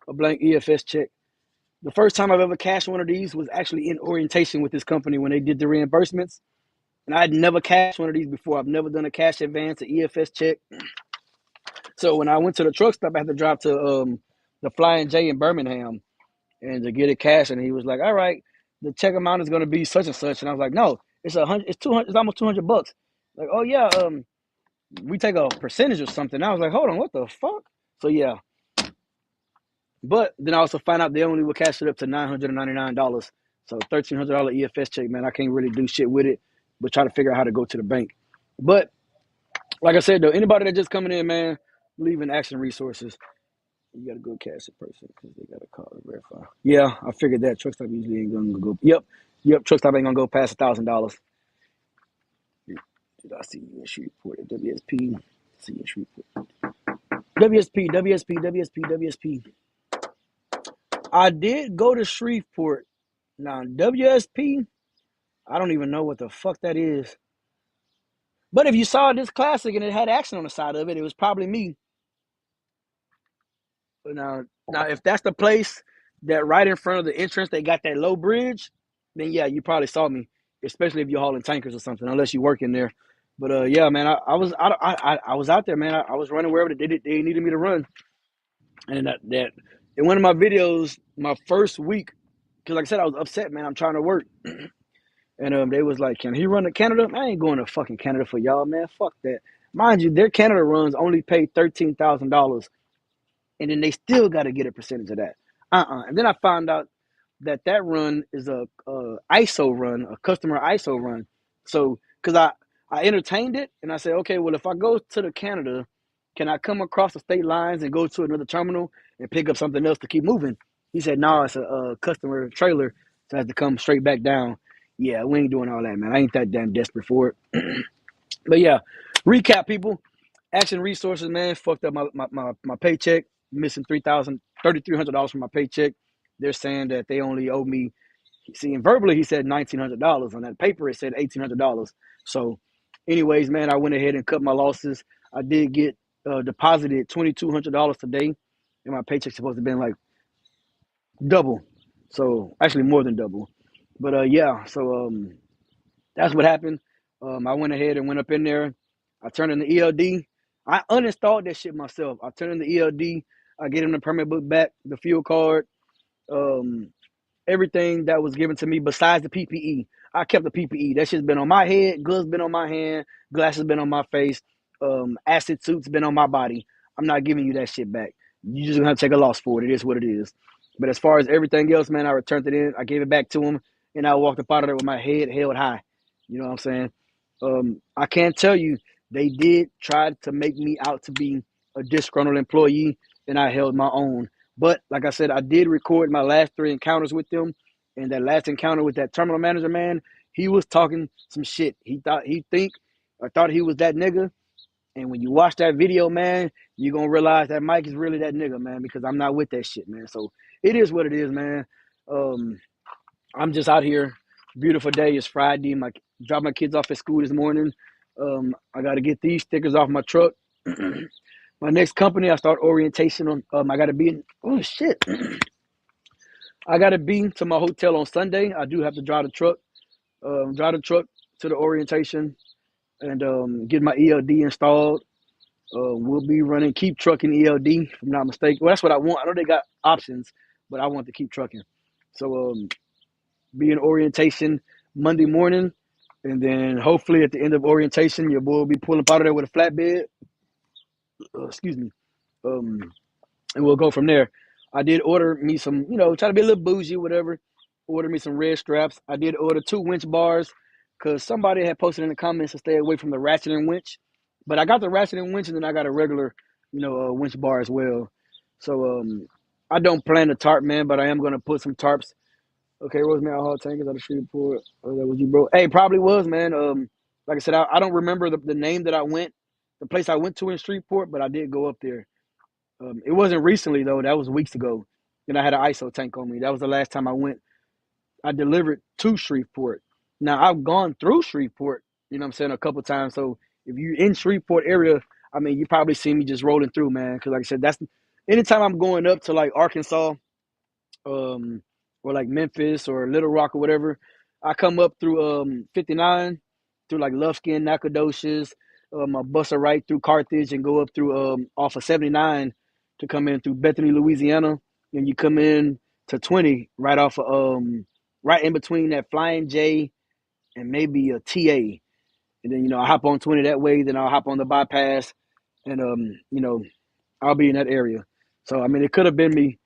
EFS check. The first time I've ever cashed one of these was actually in orientation with this company when they did the reimbursements. And I had never cashed one of these before. I've never done a cash advance, an EFS check. So when I went to the truck stop, I had to drive to the Flying J in Birmingham and to get it cashed. And he was like, "All right, the check amount is going to be such and such." And I was like, "No, it's 100. It's 200. It's almost $200." Like, "Oh yeah, we take a percentage or something." I was like, "Hold on, what the fuck?" So yeah, but then I also found out they only will cash it up to $999. So $1,300 EFS check, man, I can't really do shit with it, but try to figure out how to go to the bank. But like I said though, anybody that just coming in, man, leaving Action Resources, you gotta go cash in person because they gotta call and verify. Yeah, I figured that truck stop usually ain't gonna go. Yep, truck stop ain't gonna go past $1,000. Did I see your issue report at WSP? See your issue report. WSP. I did go to Shreveport. Now, WSP, I don't even know what the fuck that is. But if you saw this classic and it had action on the side of it, it was probably me. But now if that's the place that right in front of the entrance they got that low bridge, then yeah, you probably saw me, especially if you're hauling tankers or something, unless you work in there. But yeah, man, I was out there, man. I was running wherever they needed me to run, and that in one of my videos, my first week, because like I said, I was upset, man. I'm trying to work. And they was like, "Can he run to Canada?" I ain't going to fucking Canada for y'all, man. Fuck that. Mind you, their Canada runs only pay $13,000, and then they still got to get a percentage of that. And then I found out that run is a ISO run, a customer ISO run. So, because I entertained it, and I said, okay, well, if I go to the Canada, can I come across the state lines and go to another terminal and pick up something else to keep moving? He said, no, it's a customer trailer, so I have to come straight back down. Yeah, we ain't doing all that, man. I ain't that damn desperate for it. But yeah, recap, people. Action Resources, man, fucked up my paycheck, missing $3,300 from my paycheck. They're saying that they only owe me. See, and verbally he said $1,900. On that paper it said $1,800. So, anyways, man, I went ahead and cut my losses. I did get deposited $2,200 today, and my paycheck's supposed to have been like double. So actually more than double. But yeah, so that's what happened. I went ahead and went up in there. I turned in the ELD. I uninstalled that shit myself. I turned in the ELD. I gave him the permit book back, the fuel card, um, everything that was given to me besides the PPE. I kept the PPE. That shit's been on my head. Gloves been on my hand. Glasses been on my face. Acid suits been on my body. I'm not giving you that shit back. You just gonna have to take a loss for it. It is what it is. But as far as everything else, man, I returned it in. I gave it back to him, and I walked up out of there with my head held high. You know what I'm saying? I can't tell you, they did try to make me out to be a disgruntled employee, and I held my own. But like I said, I did record my last 3 encounters with them, and that last encounter with that terminal manager, man, He was talking some shit. I thought he was that nigga. And when you watch that video, man, you're gonna realize that Mike is really that nigga, man, because I'm not with that shit, man. So it is what it is, man. Um, I'm just out here. Beautiful day. It's Friday. Dropped my kids off at school this morning. I got to get these stickers off my truck. My next company, I start orientation on. I got to be in. Oh shit! I got to be to my hotel on Sunday. I do have to drive the truck. Drive the truck to the orientation and get my ELD installed. We'll be running keep trucking ELD, if I'm not mistaken. Well, that's what I want. I know they got options, but I want to keep trucking. So be in orientation Monday morning, and then hopefully at the end of orientation, your boy will be pulling up out of there with a flatbed. Excuse me. Um, and we'll go from there. I did order me some, try to be a little bougie, whatever. Order me some red straps. I did order 2 winch bars because somebody had posted in the comments to stay away from the ratchet and winch. But I got the ratchet and winch, and then I got a regular, winch bar as well. So I don't plan to tarp, man, but I am gonna put some tarps. Okay, Rosemary Hall Tankers out the street port. Oh, that was you, bro. Hey, probably was, man. Like I said, I don't remember the name that I went, the place I went to in Streetport, but I did go up there. It wasn't recently though. That was weeks ago. And I had an ISO tank on me. That was the last time I went. I delivered to Shreveport. Now I've gone through Shreveport. You know what I'm saying, a couple times. So if you in Shreveport area, I mean, you probably see me just rolling through, man. Because like I said, that's anytime I'm going up to like Arkansas, um, or like Memphis or Little Rock or whatever, I come up through 59, through like Lufkin, Nacogdoches. I bust a right through Carthage and go up through off of 79 to come in through Bethany, Louisiana, and you come in to 20 right off of right in between that Flying J and maybe a TA, and then I hop on 20 that way, then I'll hop on the bypass, and I'll be in that area. So I mean, it could have been me.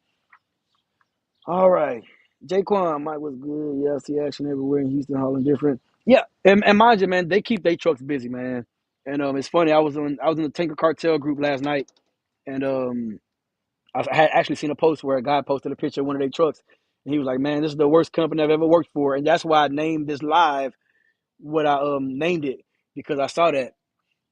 All right. Jaquan, Mike was good. Yeah, I see action everywhere in Houston, Holland, different. Yeah, and mind you, man, they keep their trucks busy, man. And it's funny. I was in the Tinker Cartel group last night, and I had actually seen a post where a guy posted a picture of one of their trucks, and he was like, "Man, this is the worst company I've ever worked for," and that's why I named this live what I named it, because I saw that,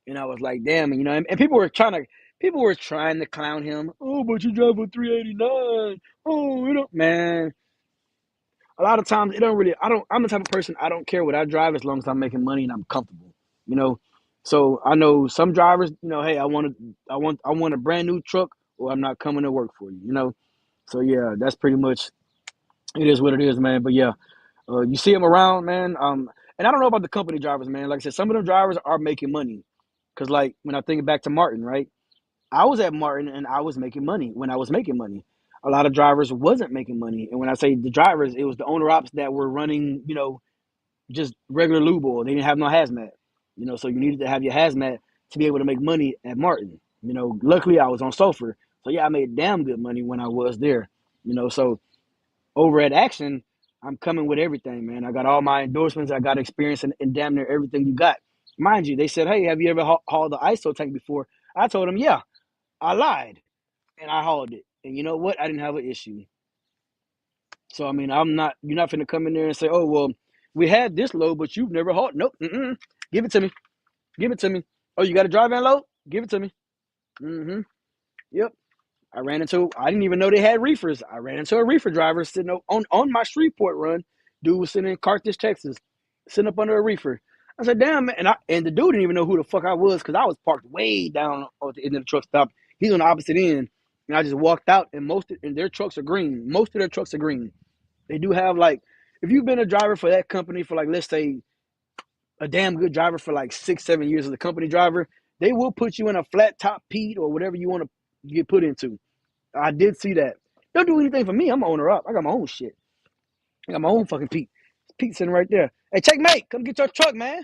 and I was like, "Damn," and people were trying to clown him. Oh, but you drive a 389. Oh, man, a lot of times it don't really I'm the type of person, I don't care what I drive as long as I'm making money and I'm comfortable. You know. So I know some drivers, hey, I want a brand new truck or I'm not coming to work for you. So yeah, that's pretty much it is what it is, man. But yeah, you see them around, man. And I don't know about the company drivers, man. Like I said, some of them drivers are making money. Cause like when I think back to Martin, right? I was at Martin and I was making money when I was making money. A lot of drivers wasn't making money. And when I say the drivers, it was the owner ops that were running, just regular lube oil. They didn't have no hazmat. So you needed to have your hazmat to be able to make money at Martin. Luckily I was on sulfur. So yeah, I made damn good money when I was there. So over at Action, I'm coming with everything, man. I got all my endorsements. I got experience in damn near everything you got. Mind you, they said, hey, have you ever hauled the ISO tank before? I told them, yeah. I lied and I hauled it. And you know what? I didn't have an issue. So I mean, you're not finna come in there and say, oh well, we had this load, but you've never hauled. Nope. Mm-mm. Give it to me. Give it to me. Oh, you got a dry van load? Give it to me. Mm-hmm. Yep. I didn't even know they had reefers. I ran into a reefer driver sitting on my Shreveport run. Dude was sitting in Carthage, Texas, sitting up under a reefer. I said, damn, man. And the dude didn't even know who the fuck I was because I was parked way down at the end of the truck stop. He's on the opposite end. And I just walked out, and their trucks are green. Most of their trucks are green. They do have, like, if you've been a driver for that company for, like, let's say, a damn good driver for, like, 6, 7 years as a company driver, they will put you in a flat top Pete or whatever you want to get put into. I did see that. Don't do anything for me. I'm an owner up. I got my own shit. I got my own fucking Pete. Pete sitting right there. Hey, Checkmate, come get your truck, man.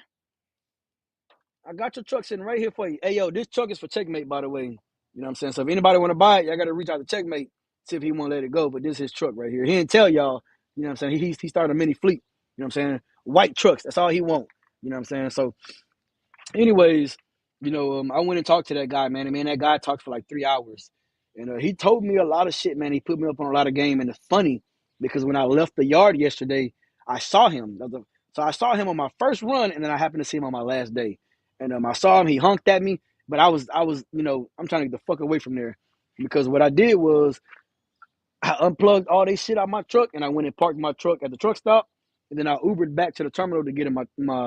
I got your truck sitting right here for you. Hey, yo, this truck is for Checkmate, by the way. You know what I'm saying? So if anybody want to buy it, y'all got to reach out to Checkmate, see if he want to let it go. But this is his truck right here. He didn't tell y'all, you know what I'm saying? He started a mini fleet. You know what I'm saying? White trucks. That's all he want. You know what I'm saying? So anyways, I went and talked to that guy, man. And man, that guy talked for like 3 hours. And he told me a lot of shit, man. He put me up on a lot of game. And it's funny because when I left the yard yesterday, I saw him. So I saw him on my first run, and then I happened to see him on my last day. And I saw him. He honked at me, but I was, I'm trying to get the fuck away from there because what I did was I unplugged all this shit out my truck, and I went and parked my truck at the truck stop, and then I Ubered back to the terminal to get in my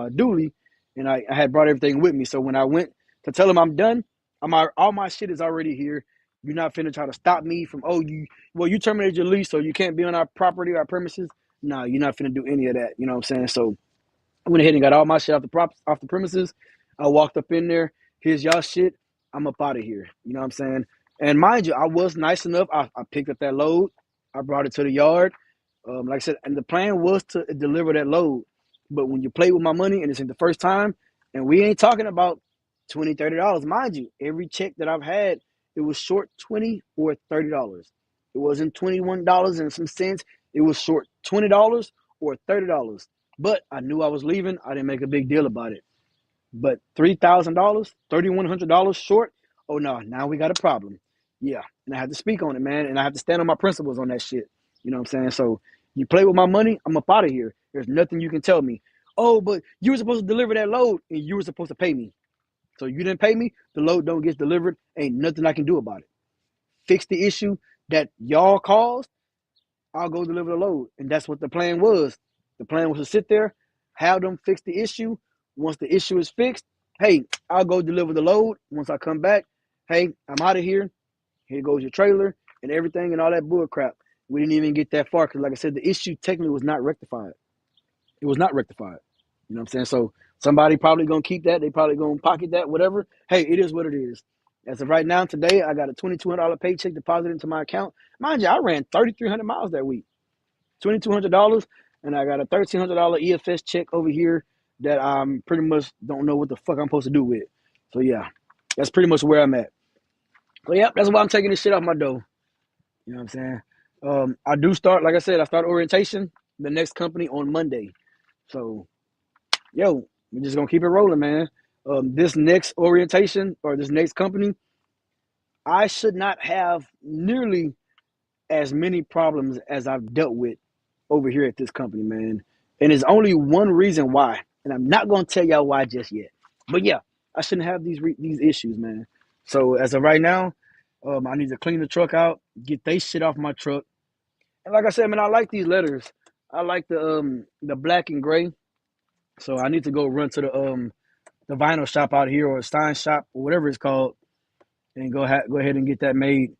dually, and I had brought everything with me. So when I went to tell him I'm done, all my shit is already here. You're not finna try to stop me from you terminated your lease, so you can't be on our property or our premises. No, you're not finna do any of that. You know what I'm saying? So I went ahead and got all my shit off the premises. I walked up in there. Here's y'all shit. I'm up out of here. You know what I'm saying? And mind you, I was nice enough. I picked up that load. I brought it to the yard. Like I said, and the plan was to deliver that load. But when you play with my money and it's in the first time, and we ain't talking about $20, $30. Mind you, every check that I've had, it was short $20 or $30. It wasn't $21 and some cents. It was short $20 or $30. But I knew I was leaving. I didn't make a big deal about it. But $3,000, $3,100 short. Oh no, now we got a problem. Yeah, and I have to speak on it, man, and I have to stand on my principles on that shit. You know what I'm saying? So you play with my money, I'm up out of here. There's nothing you can tell me. Oh, but you were supposed to deliver that load, and you were supposed to pay me. So you didn't pay me. The load don't get delivered. Ain't nothing I can do about it. Fix the issue that y'all caused. I'll go deliver the load. And that's what the plan was. The plan was to sit there, have them fix the issue. Once the issue is fixed, hey, I'll go deliver the load. Once I come back, hey, I'm out of here. Here goes your trailer and everything and all that bull crap. We didn't even get that far because, like I said, the issue technically was not rectified. It was not rectified. You know what I'm saying? So somebody probably going to keep that. They probably going to pocket that, whatever. Hey, it is what it is. As of right now, today, I got a $2,200 paycheck deposited into my account. Mind you, I ran 3,300 miles that week. $2,200, and I got a $1,300 EFS check over here that I'm pretty much don't know what the fuck I'm supposed to do with. So yeah, that's pretty much where I'm at. So yeah, that's why I'm taking this shit off my door. You know what I'm saying? I do start, like I said, I start orientation, the next company on Monday. So yo, we're just gonna keep it rolling, man. This next orientation or this next company, I should not have nearly as many problems as I've dealt with over here at this company, man. And there's only one reason why, and I'm not gonna tell y'all why just yet. But yeah, I shouldn't have these issues, man. So as of right now, I need to clean the truck out, get they shit off my truck. And like I said, man, I like these letters. I like the black and gray. So I need to go run to the vinyl shop out here or a Stein shop or whatever it's called, and go ahead and get that made.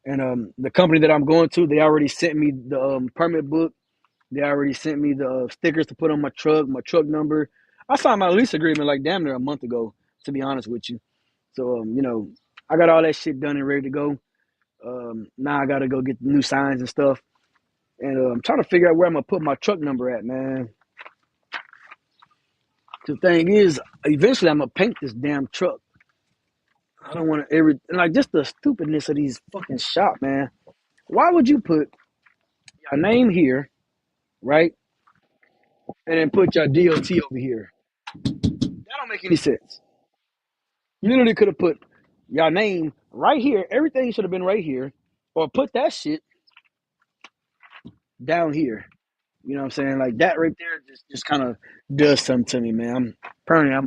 And the company that I'm going to, they already sent me the permit book. They already sent me the stickers to put on my truck number. I signed my lease agreement like damn near a month ago, to be honest with you. So, I got all that shit done and ready to go. Now I got to go get the new signs and stuff. And I'm trying to figure out where I'm going to put my truck number at, man. The thing is, eventually I'm going to paint this damn truck. I don't want to like just the stupidness of these fucking shop, man. Why would you put your name here, right? And then put your DOT over here? That don't make any sense. You literally could have put your name right here. Everything should have been right here. Or put that shit down here. You know what I'm saying? Like that right there just kind of does something to me, man. I'm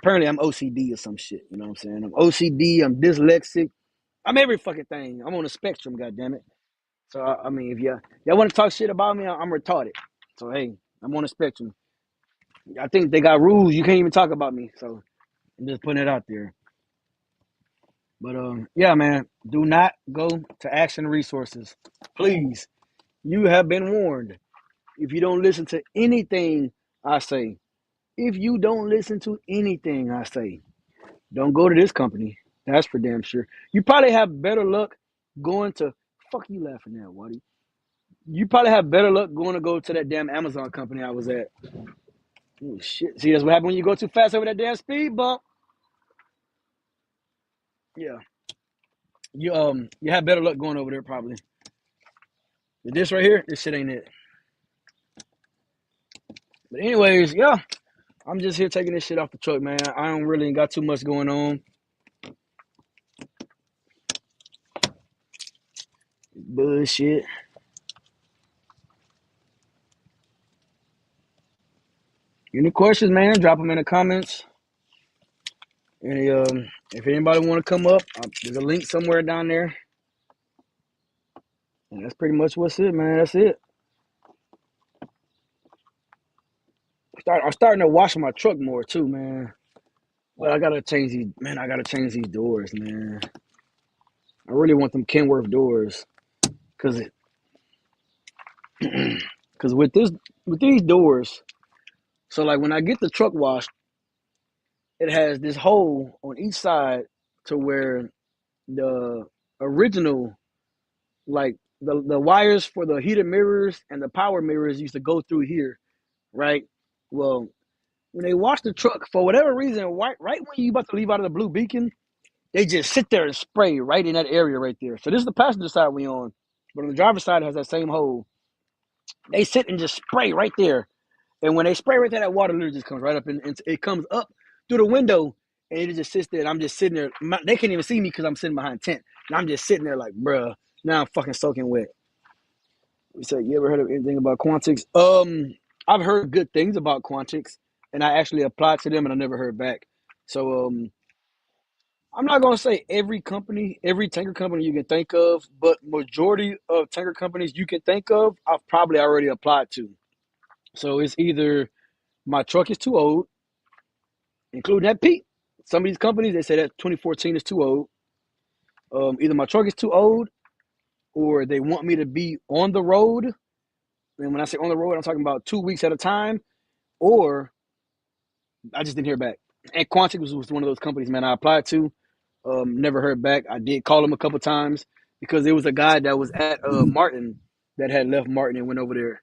OCD or some shit. You know what I'm saying? I'm OCD, I'm dyslexic. I'm every fucking thing. I'm on a spectrum, goddammit. So I mean if y'all want to talk shit about me, I'm retarded. So hey, I'm on a spectrum. I think they got rules. You can't even talk about me. So I'm just putting it out there. But yeah, man, do not go to Action Resources. Please. You have been warned. If you don't listen to anything I say, if you don't listen to anything I say, don't go to this company. That's for damn sure. You probably have better luck going to fuck you laughing at, Waddy. You probably have better luck going to go to that damn Amazon company I was at. Oh shit. See, that's what happens when you go too fast over that damn speed bump. Yeah. You have better luck going over there probably. But this right here, this shit ain't it. But anyways, yeah. I'm just here taking this shit off the truck, man. I don't really got too much going on. Bullshit. Any questions, man? Drop them in the comments. And if anybody want to come up, there's a link somewhere down there. And that's pretty much what's it, man. That's it. I'm starting to wash my truck more too, man. But I gotta change these, man. I gotta change these doors, man. I really want them Kenworth doors, cause cause with these doors, so like when I get the truck washed, it has this hole on each side to where the original, like the wires for the heated mirrors and the power mirrors used to go through here, right? Well, when they wash the truck, for whatever reason, right when you about to leave out of the blue beacon, they just sit there and spray right in that area right there. So this is the passenger side we on, but on the driver's side it has that same hole. They sit and just spray right there, and when they spray right there, that water literally just comes right up and it comes up through the window, and it just sits there. And I'm just sitting there. They can't even see me because I'm sitting behind a tent, and I'm just sitting there like, bruh. Now I'm fucking soaking wet. We said, you ever heard of anything about Quantix? I've heard good things about Quantix, and I actually applied to them, and I never heard back. So I'm not gonna say every company, every tanker company you can think of, but majority of tanker companies you can think of, I've probably already applied to. So it's either my truck is too old, including that Pete. Some of these companies they say that 2014 is too old. Either my truck is too old, or they want me to be on the road. And when I say on the road, I'm talking about 2 weeks at a time, or I just didn't hear back. And Quantix was one of those companies, man, I applied to. Never heard back. I did call him a couple times because there was a guy that was at Martin that had left Martin and went over there.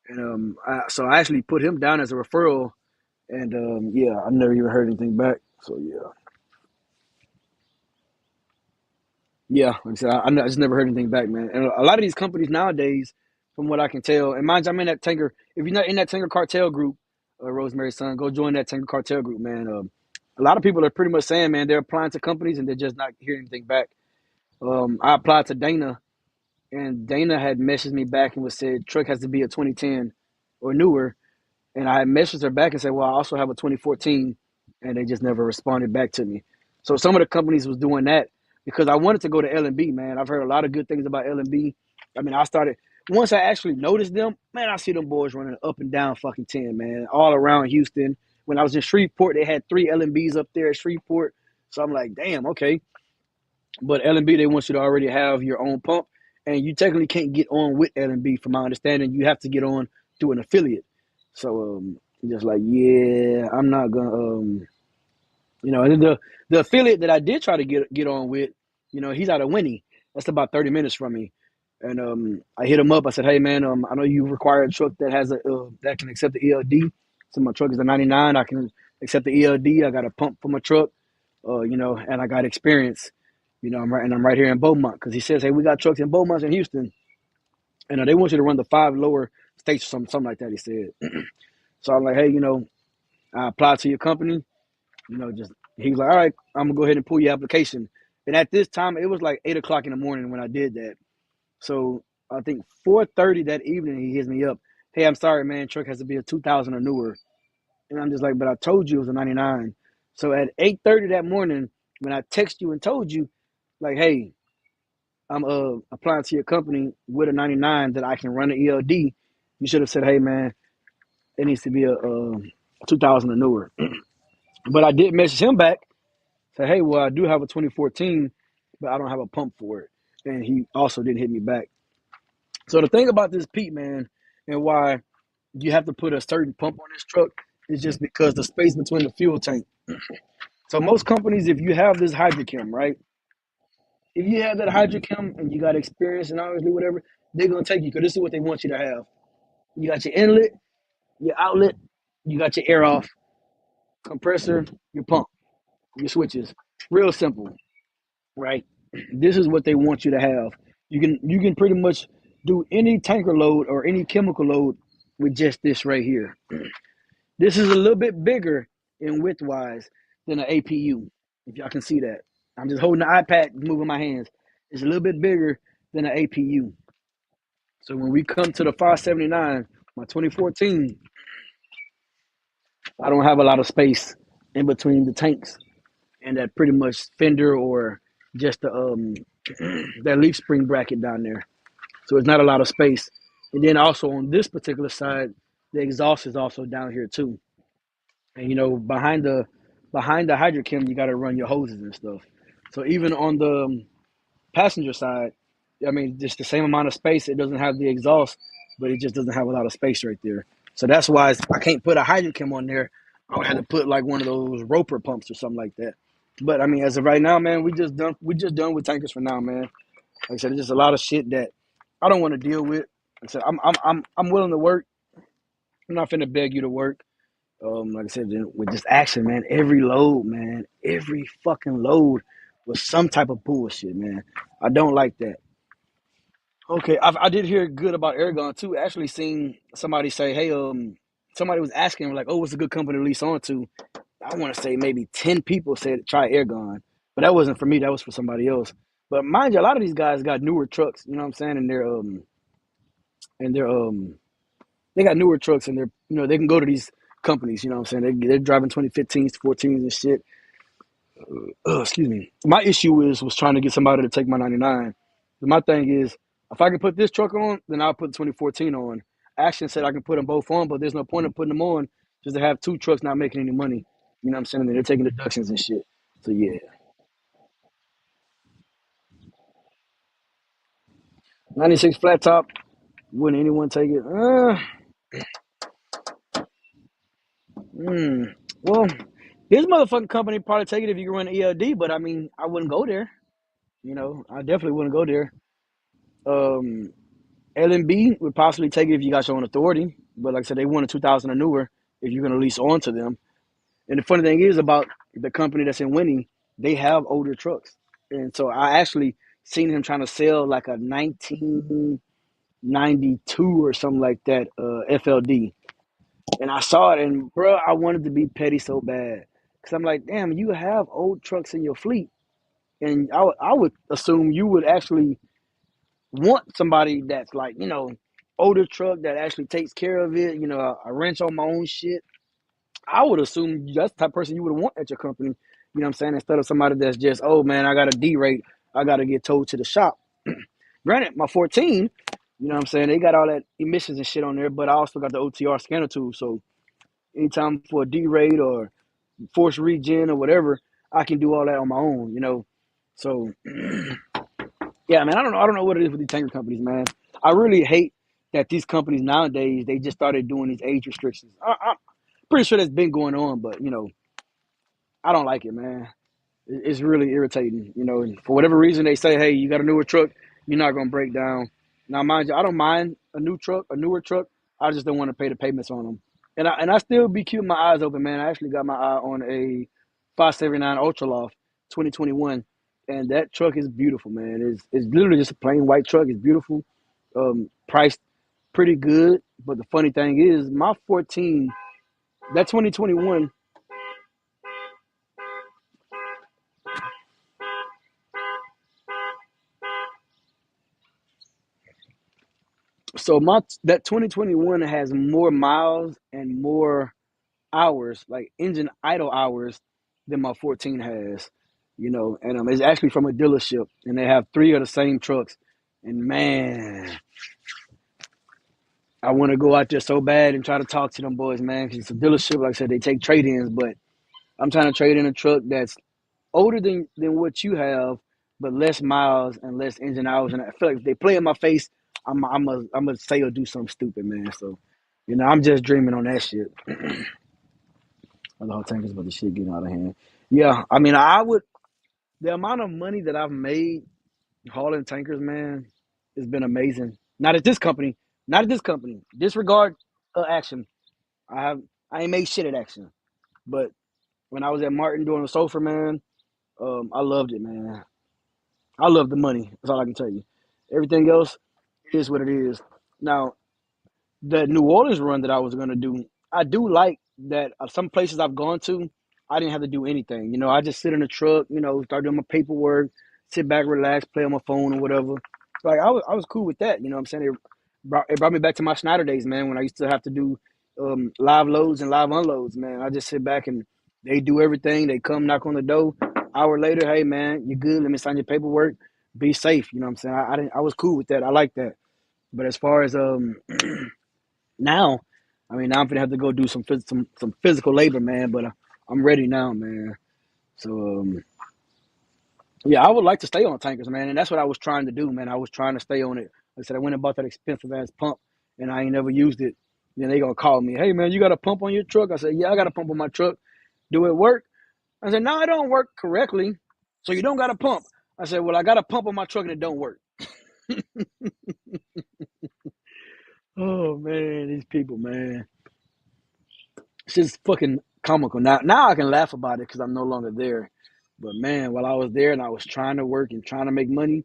And so I actually put him down as a referral. And yeah, I never even heard anything back. So yeah. Yeah, like I said, I just never heard anything back, man. And a lot of these companies nowadays, from what I can tell, and mind you, I'm in that tanker. If you're not in that tanker cartel group, Rosemary's son, go join that tanker cartel group, man. A lot of people are pretty much saying, man, they're applying to companies and they're just not hearing anything back. I applied to Dana, and Dana had messaged me back and was said truck has to be a 2010 or newer. And I messaged her back and said, well, I also have a 2014, and they just never responded back to me. So some of the companies was doing that because I wanted to go to L&B, man. I've heard a lot of good things about L&B. I mean, I started once I actually noticed them, man, I see them boys running up and down fucking 10, man, all around Houston. When I was in Shreveport, they had 3 L&Bs up there at Shreveport. So I'm like, damn, okay. But L&B, they want you to already have your own pump, and you technically can't get on with L&B. From my understanding, you have to get on through an affiliate. So just like, yeah, I'm not gonna and then the affiliate that I did try to get on with, he's out of Winnie. That's about 30 minutes from me. And I hit him up. I said, hey man, I know you require a truck that has a that can accept the ELD. So my truck is a 99. I can accept the ELD. I got a pump for my truck, and I got experience. I'm right here in Beaumont because he says, hey, we got trucks in Beaumont and Houston, and they want you to run the 5 lower states or something like that. He said. So I'm like, hey, I applied to your company. Just he was like, all right, I'm gonna go ahead and pull your application. And at this time, it was like 8 o'clock in the morning when I did that. So I think 4:30 that evening, he hits me up. Hey, I'm sorry, man. Truck has to be a 2000 or newer. And I'm just like, but I told you it was a 99. So at 8:30 that morning, when I text you and told you, like, hey, I'm applying to your company with a 99 that I can run an ELD, you should have said, hey, man, it needs to be a 2000 or newer. But I did message him back, say, hey, well, I do have a 2014, but I don't have a pump for it. And he also didn't hit me back. So the thing about this Pete, man, and why you have to put a certain pump on this truck is just because the space between the fuel tank. So most companies, if you have this hydrochem, right? If you have that hydrochem and you got experience and obviously whatever, they're gonna take you because this is what they want you to have. You got your inlet, your outlet, you got your air off, compressor, your pump, your switches. Real simple, right? This is what they want you to have. You can pretty much do any tanker load or any chemical load with just this right here. This is a little bit bigger in width wise than an APU. If y'all can see that, I'm just holding the iPad, moving my hands. It's a little bit bigger than an APU. So when we come to the 579, my 2014, I don't have a lot of space in between the tanks and that pretty much fender or just the that leaf spring bracket down there. So it's not a lot of space. And then also on this particular side, the exhaust is also down here too. And behind the hydrochem, you got to run your hoses and stuff. So even on the passenger side, I mean, just the same amount of space. It doesn't have the exhaust, but it just doesn't have a lot of space right there. So that's why I can't put a hydrochem on there. I would have to put like one of those roper pumps or something like that. But I mean, as of right now, man, we just done with tankers for now, man. Like I said, it's just a lot of shit that I don't want to deal with. Like I said, I'm willing to work. I'm not finna beg you to work. Like I said, with this action, man, every load, man, every fucking load was some type of bullshit, man. I don't like that. Okay, I did hear good about Aragon too. Actually, seen somebody say, "Hey, somebody was asking like, oh, what's a good company to lease on to?" I want to say maybe 10 people said try Aragon, but that wasn't for me. That was for somebody else. But mind you, a lot of these guys got newer trucks. You know what I'm saying? And they got newer trucks, and they can go to these companies. You know what I'm saying? They're driving 2015s, 14s, and shit. Excuse me. My issue was trying to get somebody to take my 99. My thing is, if I can put this truck on, then I'll put the 2014 on. Action said I can put them both on, but there's no point in putting them on just to have two trucks not making any money. You know what I'm saying? And they're taking deductions and shit. So yeah, 96 flat top. Wouldn't anyone take it? Well, this motherfucking company probably take it if you can run ELD, but I mean, I wouldn't go there. I definitely wouldn't go there. Um, LMB would possibly take it if you got your own authority, but like I said, they want a 2000 or newer if you're going to lease on to them. And the funny thing is about the company that's in Winnie, they have older trucks, and so I actually seen him trying to sell like a 1992 or something like that FLD, and I saw it, and bro, I wanted to be petty so bad because I'm like, damn, you have old trucks in your fleet, and I would assume you would actually want somebody that's like, older truck that actually takes care of it. I wrench on my own shit. I would assume that's the type of person you would want at your company. You know what I'm saying? Instead of somebody that's just, oh man, I got a D rate, I got to get towed to the shop. Granted, my 14, you know what I'm saying? They got all that emissions and shit on there, but I also got the OTR scanner tool. So anytime for a D rate or force regen or whatever, I can do all that on my own. So yeah, man, I don't know what it is with these tanker companies, man. I really hate that these companies nowadays they just started doing these age restrictions. I'm pretty sure that's been going on, but I don't like it, man. It's really irritating. For whatever reason they say, hey, you got a newer truck, you're not gonna break down. Now, mind you, I don't mind a new truck, a newer truck. I just don't want to pay the payments on them. And I still be keeping my eyes open, man. I actually got my eye on a 579 Ultra Loft 2021, and that truck is beautiful, man. It's literally just a plain white truck. It's beautiful, priced pretty good. But the funny thing is, my 14, that 2021. So my that 2021 has more miles and more hours, like engine idle hours, than my 14 has. And it's actually from a dealership, and they have three of the same trucks. And man, I want to go out there so bad and try to talk to them boys, man, because it's a dealership. Like I said, they take trade-ins, but I'm trying to trade in a truck that's older than what you have, but less miles and less engine hours. And I feel like if they play in my face, I'm gonna say or do something stupid, man. So, I'm just dreaming on that shit. The whole tank is about the shit getting out of hand. Yeah, I mean, I would. The amount of money that I've made hauling tankers, man, has been amazing. Not at this company. Not at this company. Disregard action. I have. I ain't made shit at action. But when I was at Martin doing the sofa, man, I loved it, man. I love the money. That's all I can tell you. Everything else is what it is. Now, the New Orleans run that I was gonna do, I do like that. Some places I've gone to, I didn't have to do anything. I just sit in the truck, start doing my paperwork, sit back, relax, play on my phone or whatever. Like I was cool with that. You know what I'm saying? It brought me back to my Schneider days, man, when I used to have to do live loads and live unloads, man. I just sit back and they do everything. They come knock on the door. Hour later, hey man, you good? Let me sign your paperwork. Be safe. You know what I'm saying? I didn't. I was cool with that. I like that. But as far as now, I mean, now I'm gonna have to go do some physical labor, man. But I'm ready now, man. So yeah, I would like to stay on tankers, man, and that's what I was trying to do, man. I was trying to stay on it. Like I said, I went and bought that expensive ass pump, and I ain't never used it. Then they gonna call me, hey man, you got a pump on your truck? I said, yeah, I got a pump on my truck. Do it work? I said, no, it don't work correctly. So you don't got a pump? I said, well, I got a pump on my truck and it don't work. Oh man, these people, man, it's just fucking comical. Now I can laugh about it because I'm no longer there. But man, while I was there and I was trying to work and trying to make money,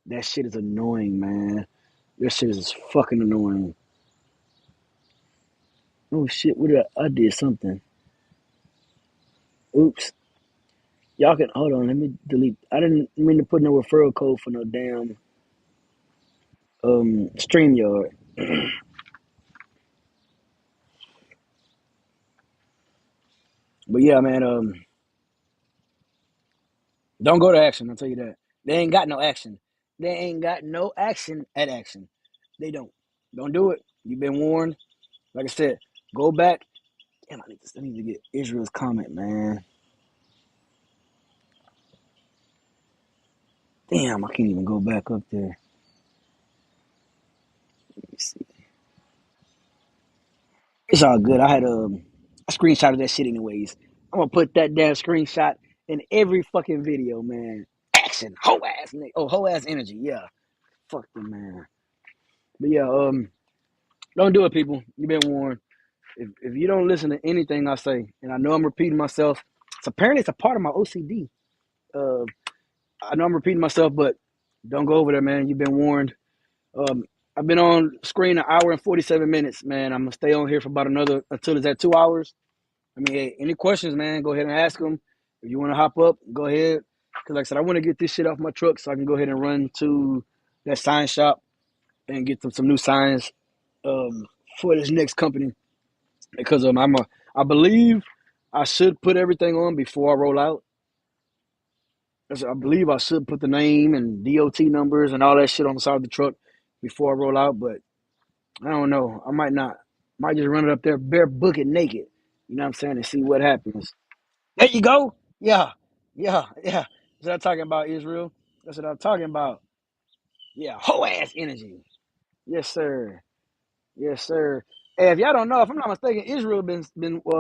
that shit is annoying, man. That shit is fucking annoying. Oh shit, what did I did something. Oops. Y'all can hold on, let me delete. I didn't mean to put no referral code for no damn StreamYard. But yeah, man, don't go to action, I'll tell you that. They ain't got no action. They ain't got no action at action. They don't. Don't do it. You've been warned. Like I said, go back. Damn, I need to get Israel's comment, man. Damn, I can't even go back up there. Let me see. It's all good. I had a screenshot of that shit anyways. I'm gonna put that damn screenshot in every fucking video, man. Action, hoe ass, hoe ass energy. Yeah, fuck them, man. But yeah, don't do it, people. You've been warned. If you don't listen to anything I say, and I know I'm repeating myself, it's apparently it's a part of my OCD. Uh, I know I'm repeating myself, but don't go over there, man. You've been warned. Um, I've been on screen an hour and 47 minutes, man. I'm gonna stay on here for about another until it's at 2 hours. I mean, hey, any questions, man? Go ahead and ask them. If you want to hop up, go ahead. Cause like I said, I want to get this shit off my truck so I can go ahead and run to that sign shop and get some new signs um, for this next company. Because I believe I should put everything on before I roll out. I believe I should put the name and DOT numbers and all that shit on the side of the truck before I roll out. But I don't know. I might not. Might just run it up there bare bucket naked. You know what I'm saying? And see what happens. There you go. Yeah. Yeah. Yeah. That's what I'm talking about, Israel. That's what I'm talking about. Yeah. Whole ass energy. Yes, sir. Yes, sir. Hey, if y'all don't know, if I'm not mistaken, Israel been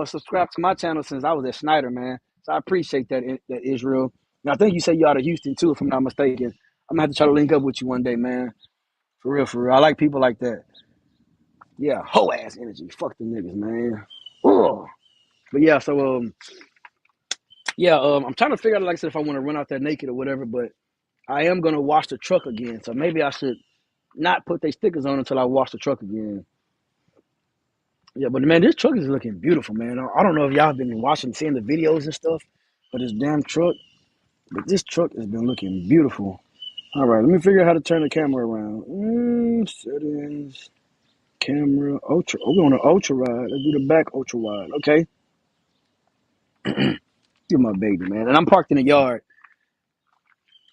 subscribed to my channel since I was at Snyder, man. So I appreciate that Israel. And I think you said you out of Houston too, if I'm not mistaken. I'm gonna have to try to link up with you one day, man. For real, for real. I like people like that. Yeah, whole ass energy. Fuck them niggas, man. Ugh. But yeah, so yeah, I'm trying to figure out, like I said, if I want to run out there naked or whatever. But I am gonna wash the truck again, so maybe I should not put their stickers on until I wash the truck again. Yeah, but man, this truck is looking beautiful, man. I don't know if y'all been watching, seeing the videos and stuff, but this damn truck, but this truck has been looking beautiful. All right, let me figure out how to turn the camera around. Settings, camera, ultra. Oh, we're on an ultra wide. Let's do the back ultra wide. Okay, you're my baby, man. And I'm parked in the yard.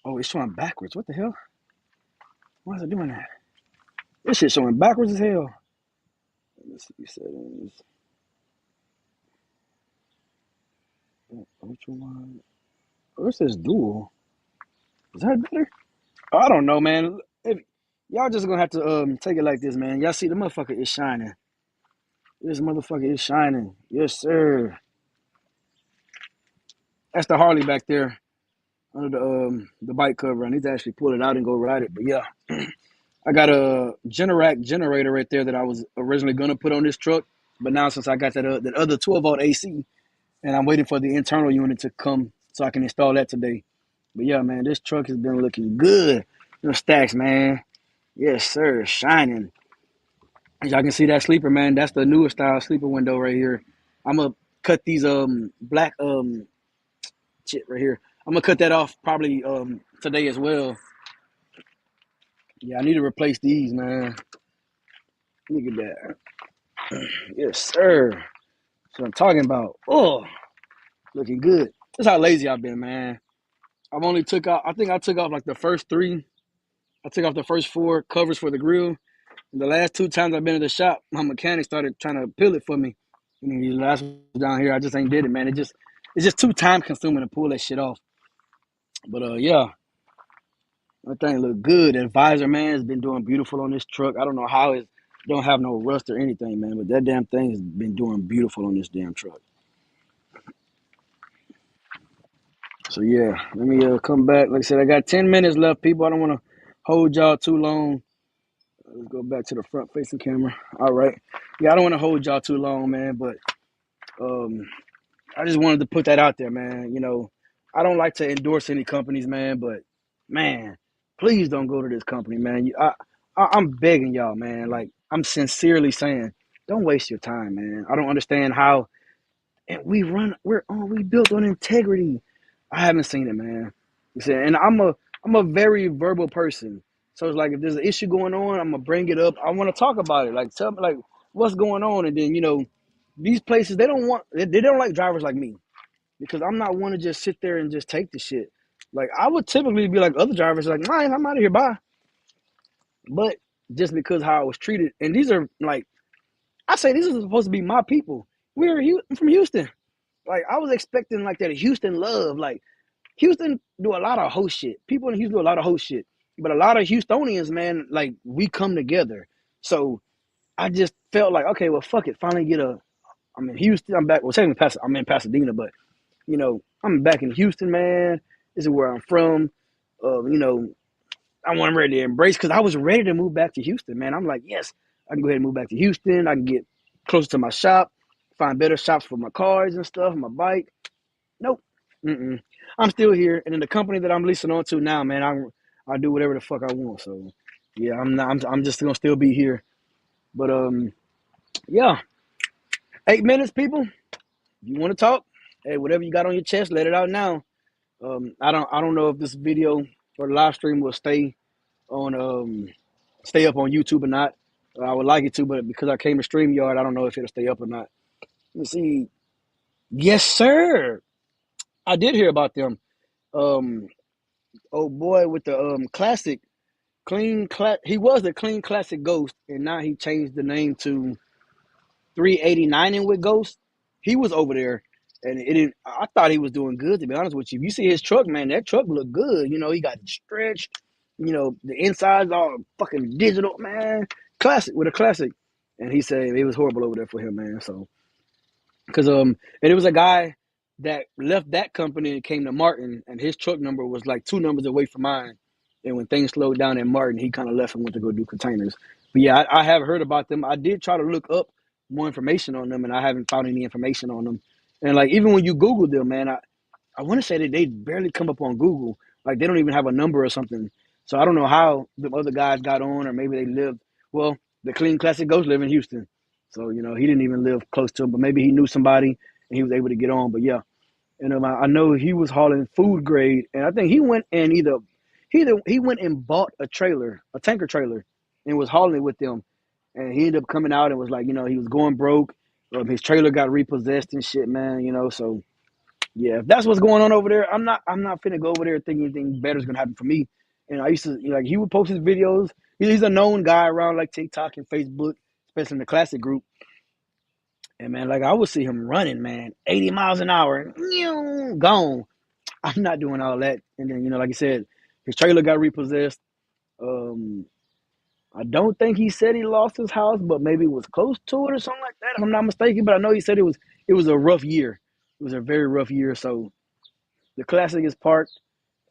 Oh, it's showing backwards. What the hell? Why is it doing that? This shit's showing backwards as hell. Let's see settings. Ultra wide. Oh, it says dual. Is that better? I don't know, man. If, y'all just gonna have to take it like this, man. Y'all see the motherfucker is shining. This motherfucker is shining. Yes, sir. That's the Harley back there under the bike cover. I need to actually pull it out and go ride it. But yeah, I got a Generac generator right there that I was originally gonna put on this truck, but now since I got that other 12-volt AC, and I'm waiting for the internal unit to come so I can install that today. But yeah, man, this truck has been looking good. Them stacks, man. Yes, sir. Shining. As y'all can see that sleeper, man, that's the newest style sleeper window right here. I'm gonna cut these black shit right here. I'm gonna cut that off probably today as well. Yeah, I need to replace these, man. Look at that. Yes, sir. That's what I'm talking about. Oh, looking good. That's how lazy I've been, man. I've only took out. I think I took off like the first three. I took off the first four covers for the grill. And the last two times I've been at the shop, my mechanic started trying to peel it for me. And the last one down here, I just ain't did it, man. It's just too time consuming to pull that shit off. But yeah, that thing look good. The advisor man has been doing beautiful on this truck. I don't know how it don't have no rust or anything, man. But that damn thing has been doing beautiful on this damn truck. So yeah, let me come back. Like I said, I got 10 minutes left, people. I don't want to hold y'all too long. Let's go back to the front facing camera. All right. Yeah, I don't want to hold y'all too long, man. But um, I just wanted to put that out there, man. I don't like to endorse any companies, man. But man, please don't go to this company, man. I'm begging y'all, man. Like I'm sincerely saying, don't waste your time, man. I don't understand how. And we built on integrity. I haven't seen it, man. You see, and I'm a very verbal person. So it's like if there's an issue going on, I'm gonna bring it up. I want to talk about it. Like tell me like what's going on, and then these places they don't like drivers like me because I'm not one to just sit there and just take the shit. Like I would typically be like other drivers, like, man, I'm out of here, bye. But just because how I was treated, and these are like I say, these are supposed to be my people. I'm from Houston. Like I was expecting like that Houston love. Like Houston do a lot of host shit. People in Houston do a lot of host shit. But a lot of Houstonians, man, like we come together. So I just felt like, okay, well, fuck it. Finally I'm in Houston. I'm back. Well, technically, I'm in Pasadena, but I'm back in Houston, man. This is where I'm from. Uh, you know, I'm ready to embrace because I was ready to move back to Houston, man. I'm like, yes, I can go ahead and move back to Houston. I can get closer to my shop, find better shops for my cars and stuff, my bike. Nope. Mm-mm. I'm still here, and in the company that I'm leasing on to now, man, I do whatever the fuck I want. So, yeah, I'm not. I'm just gonna still be here. But yeah, 8 minutes, people. If you want to talk, hey, whatever you got on your chest, let it out now. I don't know if this video or live stream will stay up on YouTube or not. I would like it to, but because I came to StreamYard, I don't know if it'll stay up or not. Let's see. Yes, sir. I did hear about them. Um, oh boy, with the classic he was the clean classic Ghost, and now he changed the name to 389 and with Ghost. He was over there, and it didn't. I thought he was doing good, to be honest with you. If you see his truck, man, that truck looked good. He got it stretched. The inside's all fucking digital, man. Classic with a classic. And he said it was horrible over there for him, man. So because and it was a guy that left that company and came to Martin, and his truck number was like two numbers away from mine. And when things slowed down at Martin, he kind of left and went to go do containers. But yeah, I have heard about them. I did try to look up more information on them, and I haven't found any information on them. And like even when you Google them, man, I want to say that they barely come up on Google. Like they don't even have a number or something. So I don't know how the other guys got on, or maybe they lived. Well, the Clean Classic Ghost live in Houston, so he didn't even live close to him. But maybe he knew somebody and he was able to get on. But yeah, and I know he was hauling food grade, and I think he went and either he went and bought a trailer, a tanker trailer, and was hauling it with them. And he ended up coming out and was like, he was going broke. His trailer got repossessed and shit, man. So yeah, if that's what's going on over there, I'm not finna go over there thinking anything better is gonna happen for me. And I used to like he would post his videos. He's a known guy around like TikTok and Facebook, especially in the classic group. And man, like I would see him running, man, 80 miles an hour, gone. I'm not doing all that. And then like I said, his trailer got repossessed. Um, I don't think he said he lost his house, but maybe it was close to it or something like that, if I'm not mistaken. But I know he said it was a rough year. It was a very rough year. So the classic is parked.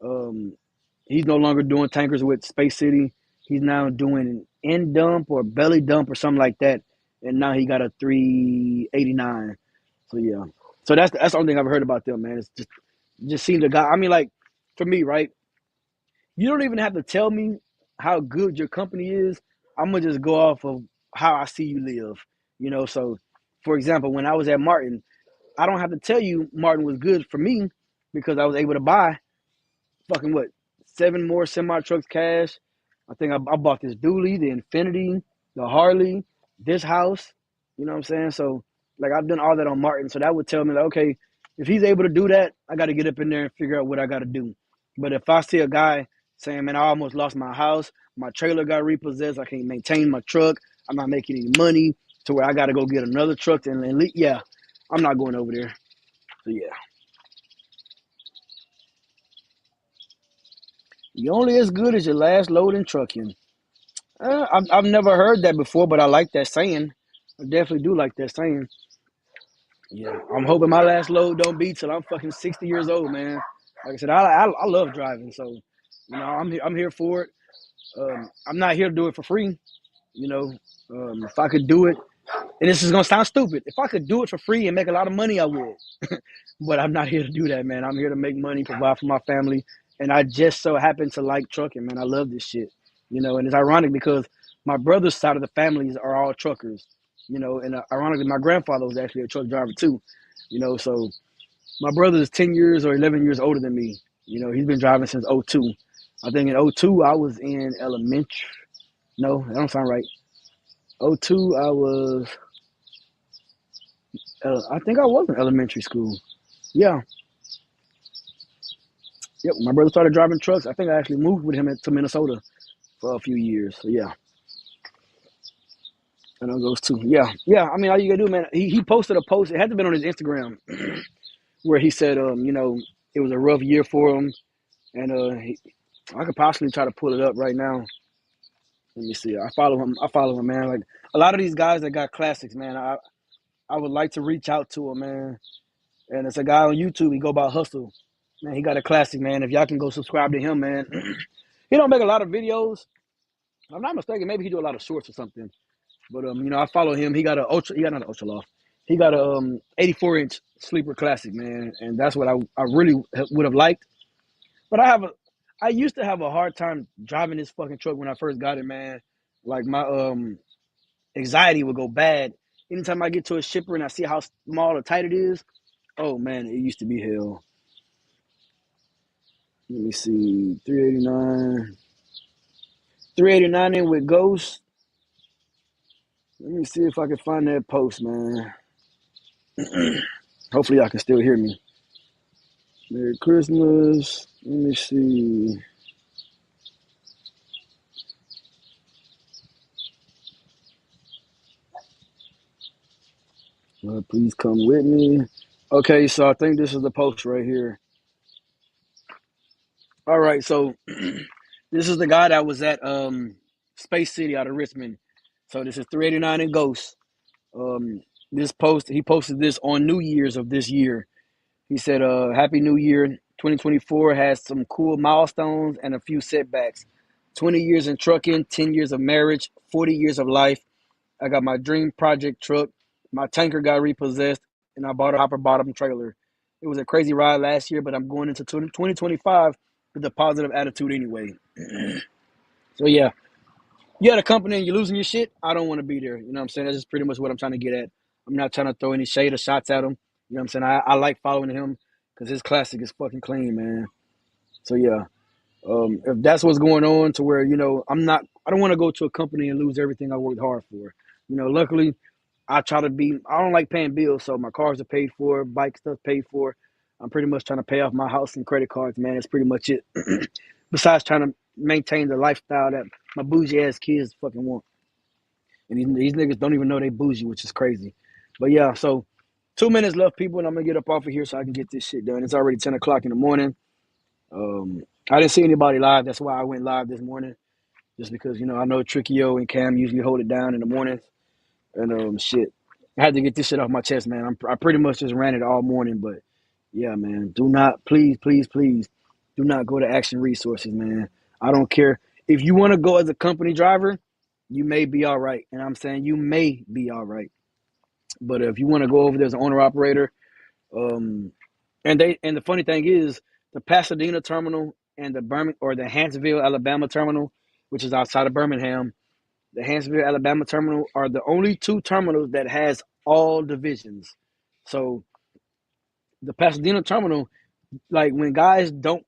Um, he's no longer doing tankers with Space City. He's now doing end dump or belly dump or something like that. And now he got a 389. So yeah. So that's the only thing I've heard about them, man. It's just seeing the guy. I mean, like for me, right? You don't even have to tell me how good your company is. I'm gonna just go off of how I see you live. So for example, when I was at Martin, I don't have to tell you Martin was good for me because I was able to buy fucking what 7 more semi trucks cash. I think I bought this dually, the Infinity, the Harley, this house. You know what I'm saying? So like I've done all that on Martin, so that would tell me like, okay, if he's able to do that, I got to get up in there and figure out what I got to do. But if I see a guy saying, "Man, I almost lost my house, my trailer got repossessed, I can't maintain my truck, I'm not making any money, to where I got to go get another truck and yeah, I'm not going over there." So yeah, you're only as good as your last load in trucking. I've never heard that before, but I like that saying. I definitely do like that saying. Yeah, I'm hoping my last load don't be till I'm fucking 60 years old, man. Like I said, I love driving, so I'm here for it. I'm not here to do it for free. You know, if I could do it, and this is gonna sound stupid, if I could do it for free and make a lot of money, I would. But I'm not here to do that, man. I'm here to make money, provide for my family, and I just so happen to like trucking, man. I love this shit, and it's ironic because my brother's side of the families are all truckers, and ironically, my grandfather was actually a truck driver too, so my brother is 10 years or 11 years older than me. He's been driving since '02. I think in '02 I was in elementary. No, that don't sound right. '02 I was, I think I was in elementary school. Yeah, yep. My brother started driving trucks. I think I actually moved with him to Minnesota for a few years. So yeah, and on those two. Yeah, yeah. I mean, all you gotta do, man. He posted a post. It had to been on his Instagram where he said, it was a rough year for him, and I could possibly try to pull it up right now. Let me see. I follow him. Man. Like a lot of these guys that got classics, man. I would like to reach out to him, man. And it's a guy on YouTube. He go by Hustle. Man, he got a classic, man. If y'all can go subscribe to him, man. He don't make a lot of videos. If I'm not mistaken. Maybe he do a lot of shorts or something. But I follow him. He got a ultra. He got not an ultra loft. He got a 84-inch sleeper classic, man. And that's what I really would have liked. But I used to have a hard time driving this fucking truck when I first got it, man. Like my anxiety would go bad anytime I get to a shipper and I see how small or tight it is. Oh man, it used to be hell. Let me see, 389, 389 in with Ghost. Let me see if I can find that post, man. Hopefully, y'all can still hear me. Merry Christmas. Let me see. Please come with me. Okay, so I think this is the post right here. All right, so this is the guy that was at Space City out of Richmond. So this is 389 in Ghost. Um, he posted this on New Year's of this year. He said, Happy New Year. 2024 has some cool milestones and a few setbacks. 20 years in trucking, 10 years of marriage, 40 years of life. I got my dream project truck. My tanker got repossessed, and I bought a hopper bottom trailer. It was a crazy ride last year, but I'm going into 2025 with a positive attitude anyway. So, yeah, you had a company and you're losing your shit. I don't want to be there. You know what I'm saying? That's just pretty much what I'm trying to get at. I'm not trying to throw any shade or shots at him. You know what I'm saying? I like following him because his classic is fucking clean, man. So, yeah. If that's what's going on to where, I don't want to go to a company and lose everything I worked hard for. Luckily, I don't like paying bills, so my cars are paid for, bike stuff paid for. I'm pretty much trying to pay off my house and credit cards, man. That's pretty much it. Besides trying to maintain the lifestyle that my bougie ass kids fucking want. And these niggas don't even know they bougie, which is crazy. But yeah, so 2 minutes left, people, and I'm gonna get up off of here so I can get this shit done. It's already 10 o'clock in the morning. I didn't see anybody live. That's why I went live this morning. Just because, I know Trickio and Cam usually hold it down in the morning. And shit. I had to get this shit off my chest, man. I pretty much just ran it all morning, but yeah, man. Do not, please, please, please, do not go to Action Resources, man. I don't care. If you want to go as a company driver, you may be all right. And I'm saying you may be all right. But if you want to go over there as an owner operator, um, and the funny thing is, the Pasadena terminal and the Huntsville, Alabama terminal, which is outside of Birmingham, the Huntsville, Alabama terminal are the only two terminals that has all divisions. So the Pasadena terminal, like when guys don't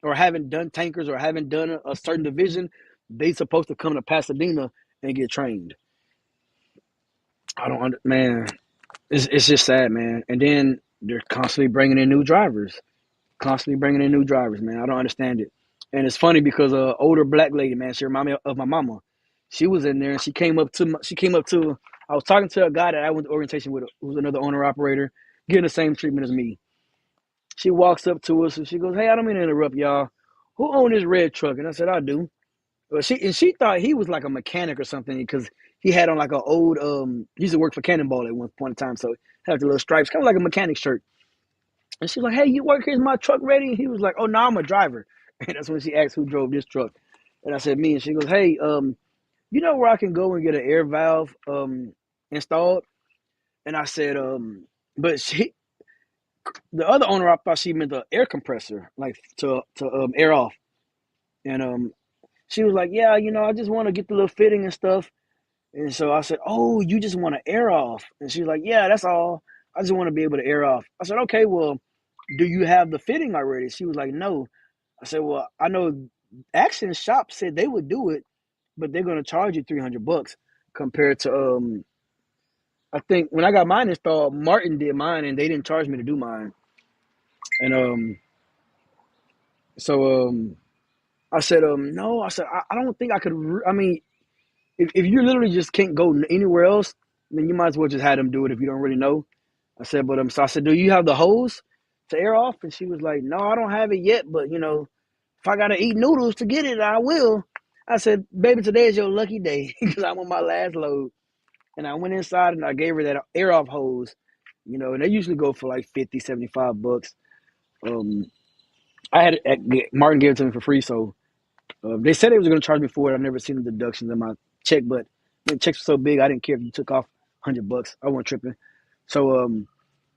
or haven't done tankers or haven't done a certain division, they supposed to come to Pasadena and get trained. I don't man. It's just sad, man. And then they're constantly bringing in new drivers, constantly bringing in new drivers, man. I don't understand it. And it's funny because a older black lady, man, she reminded me of my mama. She was in there and she came up to. I was talking to a guy that I went to orientation with, who was another owner operator, getting the same treatment as me. She walks up to us and she goes, "Hey, I don't mean to interrupt y'all. Who owned this red truck?" And I said, "I do." Well, she thought he was like a mechanic or something because he had on like an old he used to work for Cannonball at one point in time, so he had the little stripes, kind of like a mechanic shirt. And she's like, "Hey, you work here? Is my truck ready?" And he was like, "Oh no, I'm a driver." And that's when she asked who drove this truck. And I said, "Me." And she goes, "Hey, you know where I can go and get an air valve installed?" And I said, but the other owner, I thought she meant the air compressor, like to air off. And she was like, "Yeah, I just want to get the little fitting and stuff." And so I said, "Oh, you just want to air off?" And she was like, "Yeah, that's all. I just want to be able to air off." I said, "Okay, well, do you have the fitting already?" She was like, "No." I said, "Well, I know Action Shop said they would do it, but they're gonna charge you $300 compared to I think when I got mine installed, Martin did mine and they didn't charge me to do mine." And so I said, "No." I said, I don't think I could. I mean, if you literally just can't go anywhere else, then you might as well just have them do it if you don't really know." I said, but so I said, "Do you have the hose to air off?" And she was like, "No, I don't have it yet, but if I gotta eat noodles to get it, I will." I said, "Baby, today is your lucky day because I'm on my last load." And I went inside and I gave her that air off hose, and they usually go for like 50, $75. Um, I had Martin gave it to me for free, so they said they was going to charge me for it. I've never seen the deductions in my check, but the checks were so big, I didn't care if you took off $100. I wasn't tripping. So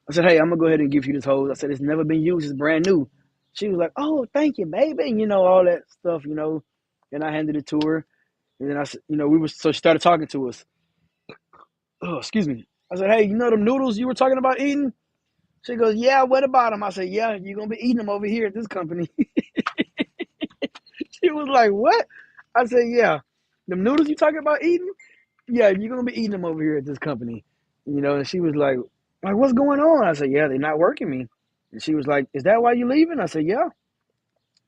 I said, "Hey, I'm gonna go ahead and give you this hose." I said, "It's never been used. It's brand new." She was like, "Oh, thank you, baby," and all that stuff. And I handed it to her, and then I said, so she started talking to us. Oh, excuse me. I said, "Hey, them noodles you were talking about eating?" She goes, "Yeah, what about them?" I said, "Yeah, you're gonna be eating them over here at this company." She was like, "What?" I said, "Yeah, them noodles you talking about eating? Yeah, you're gonna be eating them over here at this company." And she was like, "What's going on?" I said, "Yeah, they're not working me." And she was like, "Is that why you leaving?" I said, "Yeah.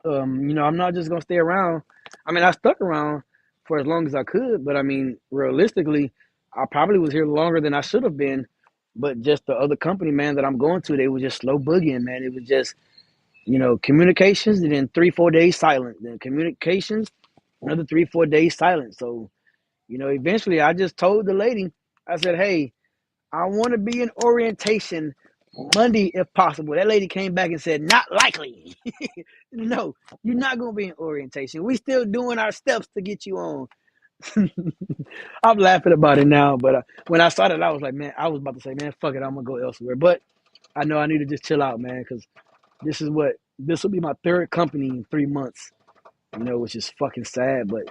I'm not just gonna stay around." I mean, I stuck around for as long as I could, but I mean, realistically, I probably was here longer than I should have been. But just the other company, man, that I'm going to, they were just slow boogieing, man. It was just, communications, and then 3, 4 days silent. Then communications, another 3, 4 days silent. So, eventually I just told the lady, I said, "Hey, I want to be in orientation Monday if possible." That lady came back and said, "Not likely." No, you're not going to be in orientation. We still doing our steps to get you on. I'm laughing about it now, but when I started, I was like, man, I was about to say, man, fuck it, I'm going to go elsewhere. But I know I need to just chill out, man, because this will be my third company in 3 months, which is fucking sad. But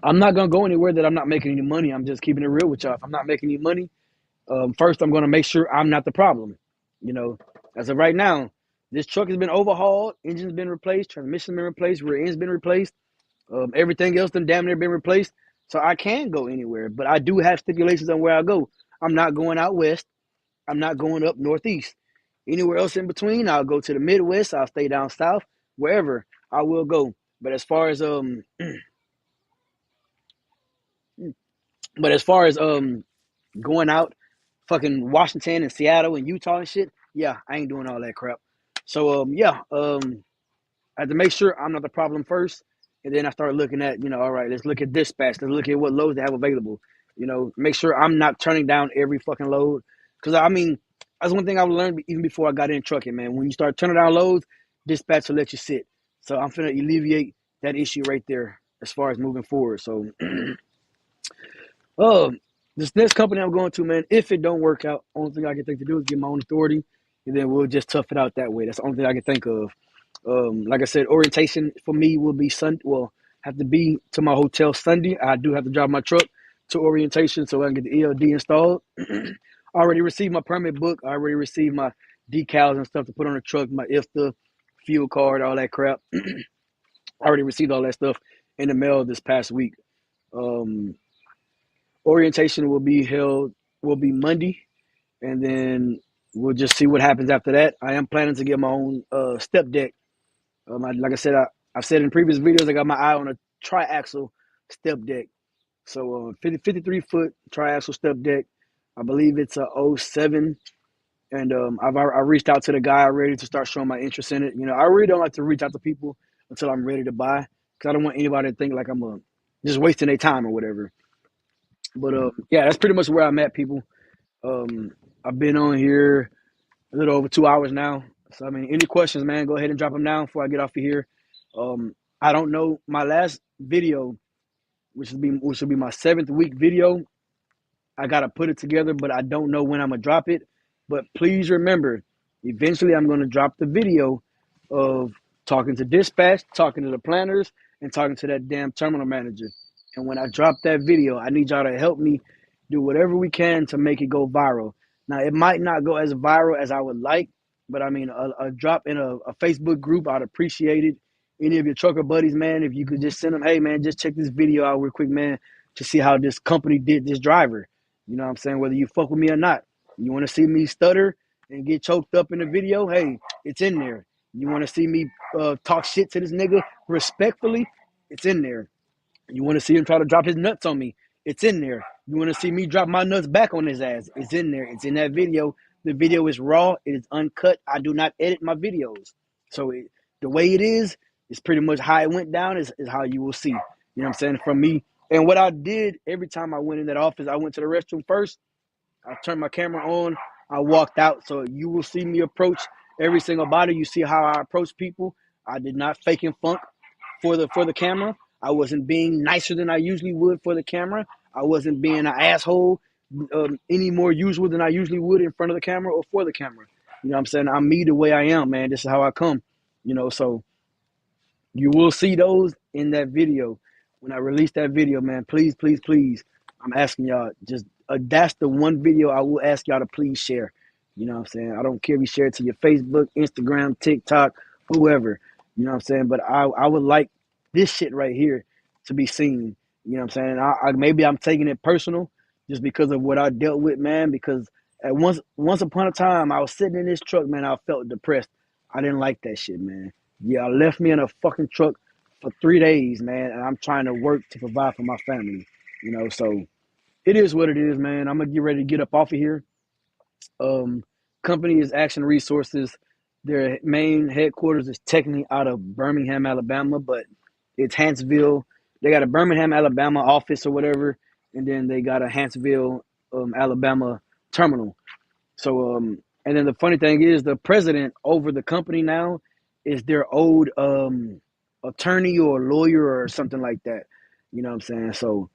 I'm not going to go anywhere that I'm not making any money. I'm just keeping it real with y'all. If I'm not making any money, first, I'm going to make sure I'm not the problem. You know, as of right now, this truck has been overhauled, engine's been replaced, transmission been replaced, rear end's been replaced, everything else done damn near been replaced. So I can go anywhere, but I do have stipulations on where I go. I'm not going out west. I'm not going up northeast. Anywhere else in between, I'll go to the Midwest. I'll stay down south, wherever I will go. But as far as going out, fucking Washington and Seattle and Utah and shit. Yeah, I ain't doing all that crap. So yeah, I had to make sure I'm not the problem first, and then I started looking at all right, let's look at dispatch, let's look at what loads they have available. Make sure I'm not turning down every fucking load, because I mean that's one thing I learned even before I got in trucking, man. When you start turning down loads, dispatch will let you sit. So I'm finna alleviate that issue right there as far as moving forward. So Um, this next company I'm going to, man, if it don't work out, only thing I can think to do is get my own authority, and then we'll just tough it out that way. That's the only thing I can think of. Like I said, orientation for me will be Sunday. Well, have to be to my hotel Sunday. I do have to drive my truck to orientation so I can get the ELD installed. I already received my permit book. I already received my decals and stuff to put on the truck, my IFTA, fuel card, all that crap. I already received all that stuff in the mail this past week. Um, Orientation will be Monday, and then we'll just see what happens after that. I am planning to get my own step deck. Like I said, I've said in previous videos, I got my eye on a triaxle step deck. So 53 foot triaxle step deck. I believe it's a '07, and I reached out to the guy already to start showing my interest in it. You know, I really don't like to reach out to people until I'm ready to buy, because I don't want anybody to think like I'm just wasting their time or whatever. But yeah, that's pretty much where I'm at, people. Um, I've been on here a little over 2 hours now. So I mean, any questions, man, go ahead and drop them down before I get off of here. I don't know my last video, which will be my 7th week video. I gotta put it together, but I don't know when I'm gonna drop it. But please remember, eventually I'm gonna drop the video of talking to dispatch, talking to the planners, and talking to that damn terminal manager. And when I drop that video, I need y'all to help me do whatever we can to make it go viral. Now it might not go as viral as I would like, but I mean a drop in a Facebook group, I'd appreciate it. Any of your trucker buddies, man, if you could just send them, hey man, just check this video out real quick, man, to see how this company did this driver. You know what I'm saying? Whether you fuck with me or not. You want to see me stutter and get choked up in the video? Hey, it's in there. You want to see me talk shit to this nigga respectfully? It's in there. You want to see him try to drop his nuts on me? It's in there. You want to see me drop my nuts back on his ass? It's in there. It's in that video. The video is raw. It is uncut. I do not edit my videos. So the way it is pretty much how it went down is how you will see. You know what I'm saying? From me. And what I did every time I went in that office, I went to the restroom first. I turned my camera on. I walked out. So you will see me approach every single body. You see how I approach people. I did not fake and funk for the camera. I wasn't being nicer than I usually would for the camera. I wasn't being an asshole any more usual than I usually would in front of the camera or for the camera. You know what I'm saying? I'm me the way I am, man. This is how I come. You know, so you will see those in that video. When I release that video, man, please, please, please, I'm asking y'all, just that's the one video I will ask y'all to please share. You know what I'm saying? I don't care if you share it to your Facebook, Instagram, TikTok, whoever. You know what I'm saying? But I would like this shit right here to be seen. You know what I'm saying? Maybe I'm taking it personal just because of what I dealt with, man. Because at once upon a time, I was sitting in this truck, man. I felt depressed. I didn't like that shit, man. Yeah, left me in a fucking truck for 3 days, man, and I'm trying to work to provide for my family. You know, so it is what it is, man. I'm gonna get ready to get up off of here. Um, Company is Action Resources. Their main headquarters is technically out of Birmingham, Alabama, but it's Huntsville. They got a Birmingham, Alabama office or whatever, and then they got a Huntsville, Alabama terminal. So, and then the funny thing is, the president over the company now is their old attorney or lawyer or something like that. You know what I'm saying? So,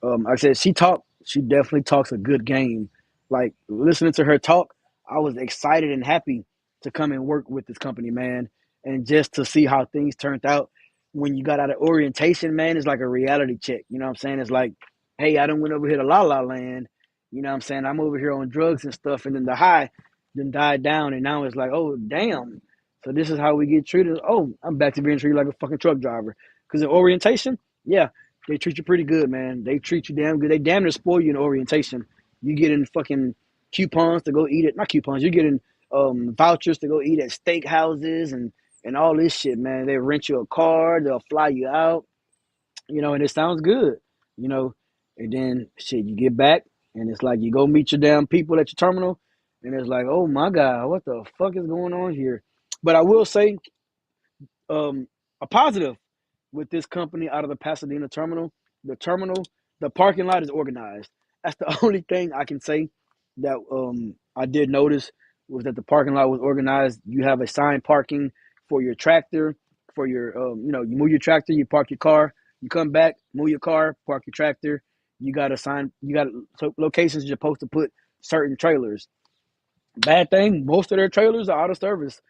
like I said, she definitely talks a good game. Like listening to her talk, I was excited and happy to come and work with this company, man, and just to see how things turned out. When you got out of orientation, man, it's like a reality check. You know what I'm saying? It's like, hey, I done went over here to La La Land. You know what I'm saying? I'm over here on drugs and stuff, and then the high then died down, and now it's like, oh damn. So this is how we get treated. Oh, I'm back to being treated like a fucking truck driver. Because in orientation, yeah, they treat you pretty good, man. They treat you damn good. They damn near spoil you in orientation. You get in fucking coupons to go eat it. Not coupons. You get in vouchers to go eat at steak houses and all this shit, man. They rent you a car. They'll fly you out, you know, and it sounds good, you know. And then shit, you get back, and it's like you go meet your damn people at your terminal, and it's like, oh my god, what the fuck is going on here? But I will say, a positive with this company out of the Pasadena terminal. The terminal, the parking lot is organized. That's the only thing I can say that I did notice was that the parking lot was organized. You have assigned parking for your tractor, for your you know, you move your tractor, you park your car, you come back, move your car, park your tractor. You got locations you're supposed to put certain trailers. Bad thing, most of their trailers are out of service.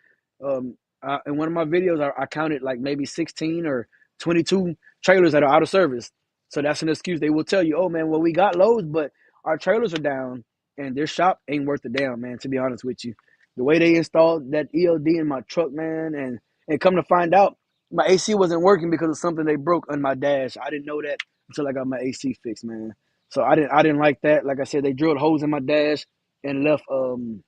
In one of my videos, I counted like maybe 16 or 22 trailers that are out of service. So that's an excuse. They will tell you, oh man, well, we got loads, but our trailers are down and their shop ain't worth a damn, man, to be honest with you. The way they installed that ELD in my truck, man, and come to find out, my AC wasn't working because of something they broke on my dash. I didn't know that until I got my AC fixed, man. So I didn't like that. Like I said, they drilled holes in my dash and left the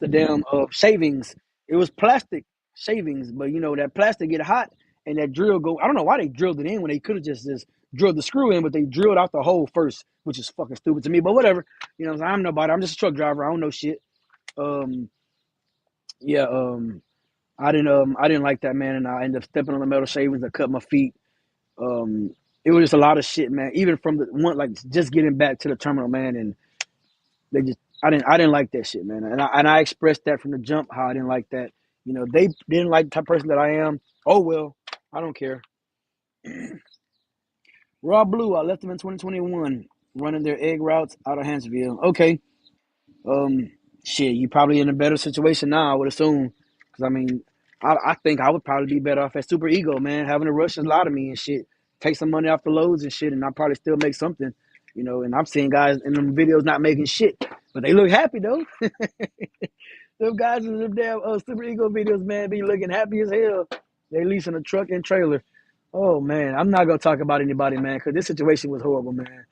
damn shavings. It was plastic shavings, but you know that plastic get hot and that drill go. I don't know why they drilled it in when they could have just drilled the screw in, but they drilled out the hole first, which is fucking stupid to me. But whatever, you know, what I'm saying? I'm nobody. I'm just a truck driver. I don't know shit. Um, yeah. I didn't like that, man, and I ended up stepping on the metal shavings. I cut my feet. Um, it was just a lot of shit, man. Even from the one, like just getting back to the terminal, man, and they just I didn't like that shit, man. And I expressed that from the jump how I didn't like that. You know, they didn't like the type of person that I am. Oh well, I don't care. Raw Blue, I left them in 2021, running their egg routes out of Hansville. Okay. Um, shit, you probably in a better situation now, I would assume. Because I mean, I think I would probably be better off at Super Ego, man, having the Russians lie to me and shit, take some money off the loads and shit, and I probably still make something, you know. And I'm seeing guys in them videos not making shit, but they look happy though. Them guys in them damn Super Ego videos, man, be looking happy as hell. They leasing a truck and trailer. Oh man, I'm not gonna talk about anybody, man, because this situation was horrible, man.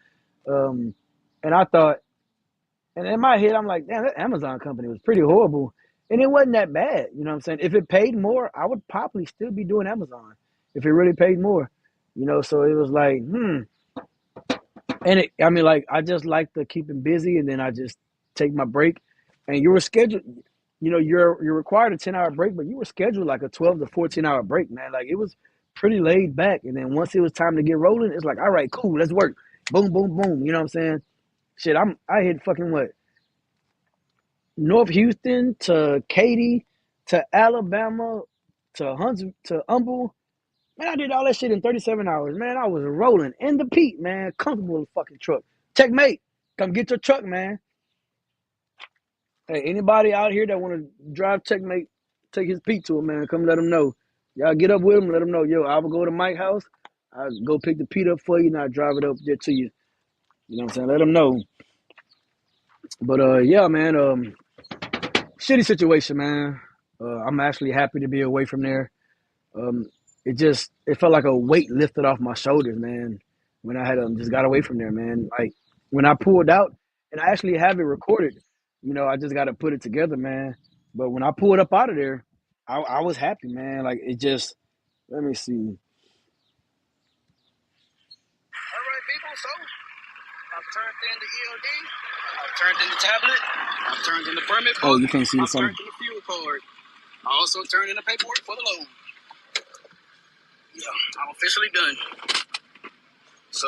Um, and I thought. And in my head, I'm like, damn, that Amazon company was pretty horrible. And it wasn't that bad. You know what I'm saying? If it paid more, I would probably still be doing Amazon if it really paid more. You know, so it was like, And I mean, like, I just like to keep him busy and then I just take my break. And you were scheduled, you know, you're required a 10-hour break, but you were scheduled like a 12 to 14-hour break, man. Like, it was pretty laid back. And then once it was time to get rolling, it's like, all right, cool, let's work. Boom, boom, boom. You know what I'm saying? Shit, I hit fucking what? North Houston to Katy to Alabama to Hunts to Humble. Man, I did all that shit in 37 hours. Man, I was rolling in the Pete, man. Comfortable fucking truck. Checkmate. Come get your truck, man. Hey, anybody out here that want to drive Checkmate, take his Pete to him, man. Come let him know. Y'all get up with him, let him know. Yo, I will go to Mike's house. I'll go pick the Pete up for you, and I'll drive it up there to you. You know what I'm saying? Let him know. But yeah, man. Shitty situation, man. I'm actually happy to be away from there. Um, it felt like a weight lifted off my shoulders, man. When I had just got away from there, man. Like when I pulled out, and I actually have it recorded. You know, I just got to put it together, man. But when I pulled up out of there, I was happy, man. Like it just. Let me see. All right, people. So I've turned in the ELD. I've turned in the tablet. I've turned in the permit. Oh, you can't see the phone. I've turned in the fuel card. I also turned in the paperwork for the loan. Yeah, I'm officially done. So,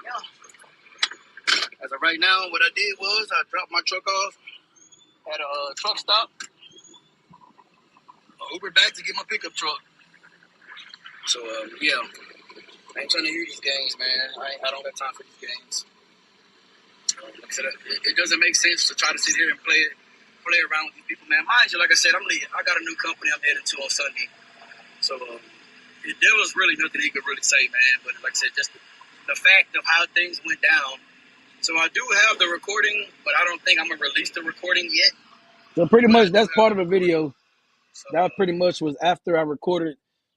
yeah. As of right now, what I did was I dropped my truck off at a truck stop. I Ubered back to get my pickup truck. So, yeah. I ain't trying to hear these games, man. I don't have time for these games. Like I said, it doesn't make sense to try to sit here and play around with these people, man. Mind you, like I said, I got a new company I'm heading to on Sunday. So, there was really nothing he could really say, man. But like I said, just the fact of how things went down. So I do have the recording, but I don't think I'm going to release the recording yet. So pretty much that's part of the video. So, that pretty much was after I recorded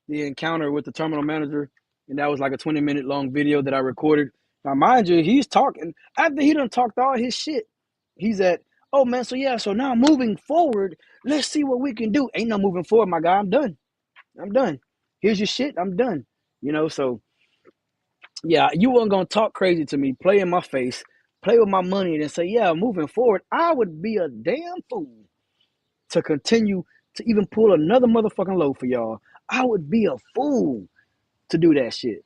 the encounter with the terminal manager. And that was like a 20-minute long video that I recorded. Now, mind you, he's talking. After he done talked all his shit, he's at, oh, man, so yeah, so now moving forward, let's see what we can do. Ain't no moving forward, my guy. I'm done. Here's your shit. I'm done. You know, so yeah, you weren't gonna talk crazy to me, play in my face, play with my money, and then say, yeah, moving forward, I would be a damn fool to continue to even pull another motherfucking load for y'all. I would be a fool to do that shit.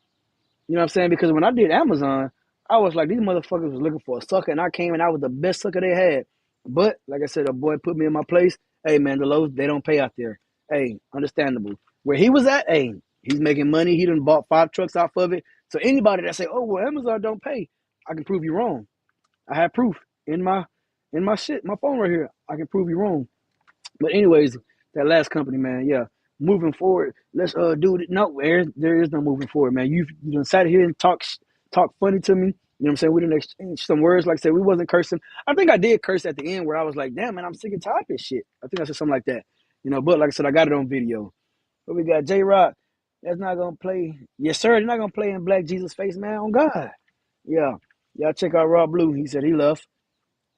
You know what I'm saying? Because when I did Amazon, I was like, these motherfuckers was looking for a sucker, and I came and I was the best sucker they had. But like I said, a boy put me in my place. Hey man, the loads, they don't pay out there. Hey, understandable. Where he was at, hey, he's making money. He done bought 5 trucks off of it. So anybody that say, oh well, Amazon don't pay, I can prove you wrong. I have proof in my shit, my phone right here. I can prove you wrong. But anyways, that last company, man, yeah. Moving forward, let's do it. No, there is no moving forward, man. You done sat here and talk funny to me. You know what I'm saying? We didn't exchange some words. Like I said, we wasn't cursing. I think I did curse at the end where I was like, damn, man, I'm sick and tired of this shit. I think I said something like that. You know, but like I said, I got it on video. But we got J-Rock. That's not gonna play. Yes, sir. They're not gonna play in Black Jesus face, man. On God. Yeah. Y'all check out Rob Blue. He said he left.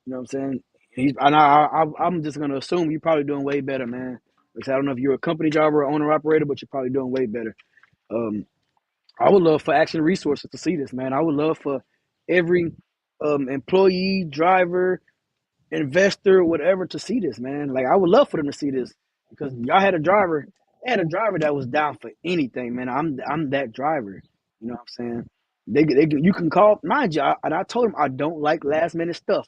You know what I'm saying? I'm just gonna assume you're probably doing way better, man. Because I don't know if you're a company driver or owner operator, but you're probably doing way better. Um, I would love for Action Resources to see this, man. I would love for every employee, driver, investor, whatever, to see this, man. Like I would love for them to see this because y'all had a driver. They had a driver that was down for anything, man. I'm that driver. You know what I'm saying? You can call, mind you, and I told them I don't like last minute stuff.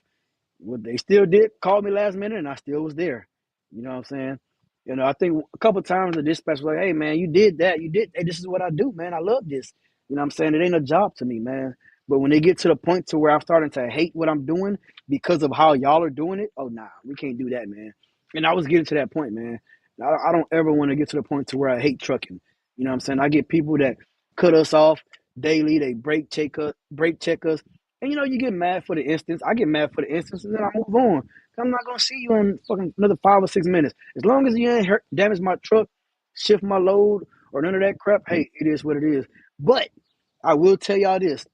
Well, they still did call me last minute, and I still was there. You know what I'm saying? You know, I think a couple of times the dispatch was like, "Hey, man, you did that. You did. Hey, this is what I do, man. I love this." You know what I'm saying? It ain't a job to me, man. But when they get to the point to where I'm starting to hate what I'm doing because of how y'all are doing it, oh nah, we can't do that, man. And I was getting to that point, man. I don't ever want to get to the point to where I hate trucking. You know what I'm saying? I get people that cut us off daily. They break check us, and you know, you get mad for the instance. I get mad for the instance, and then I move on. I'm not gonna see you in fucking another 5 or 6 minutes. As long as you ain't damage my truck, shift my load, or none of that crap. Hey, it is what it is. But I will tell y'all this: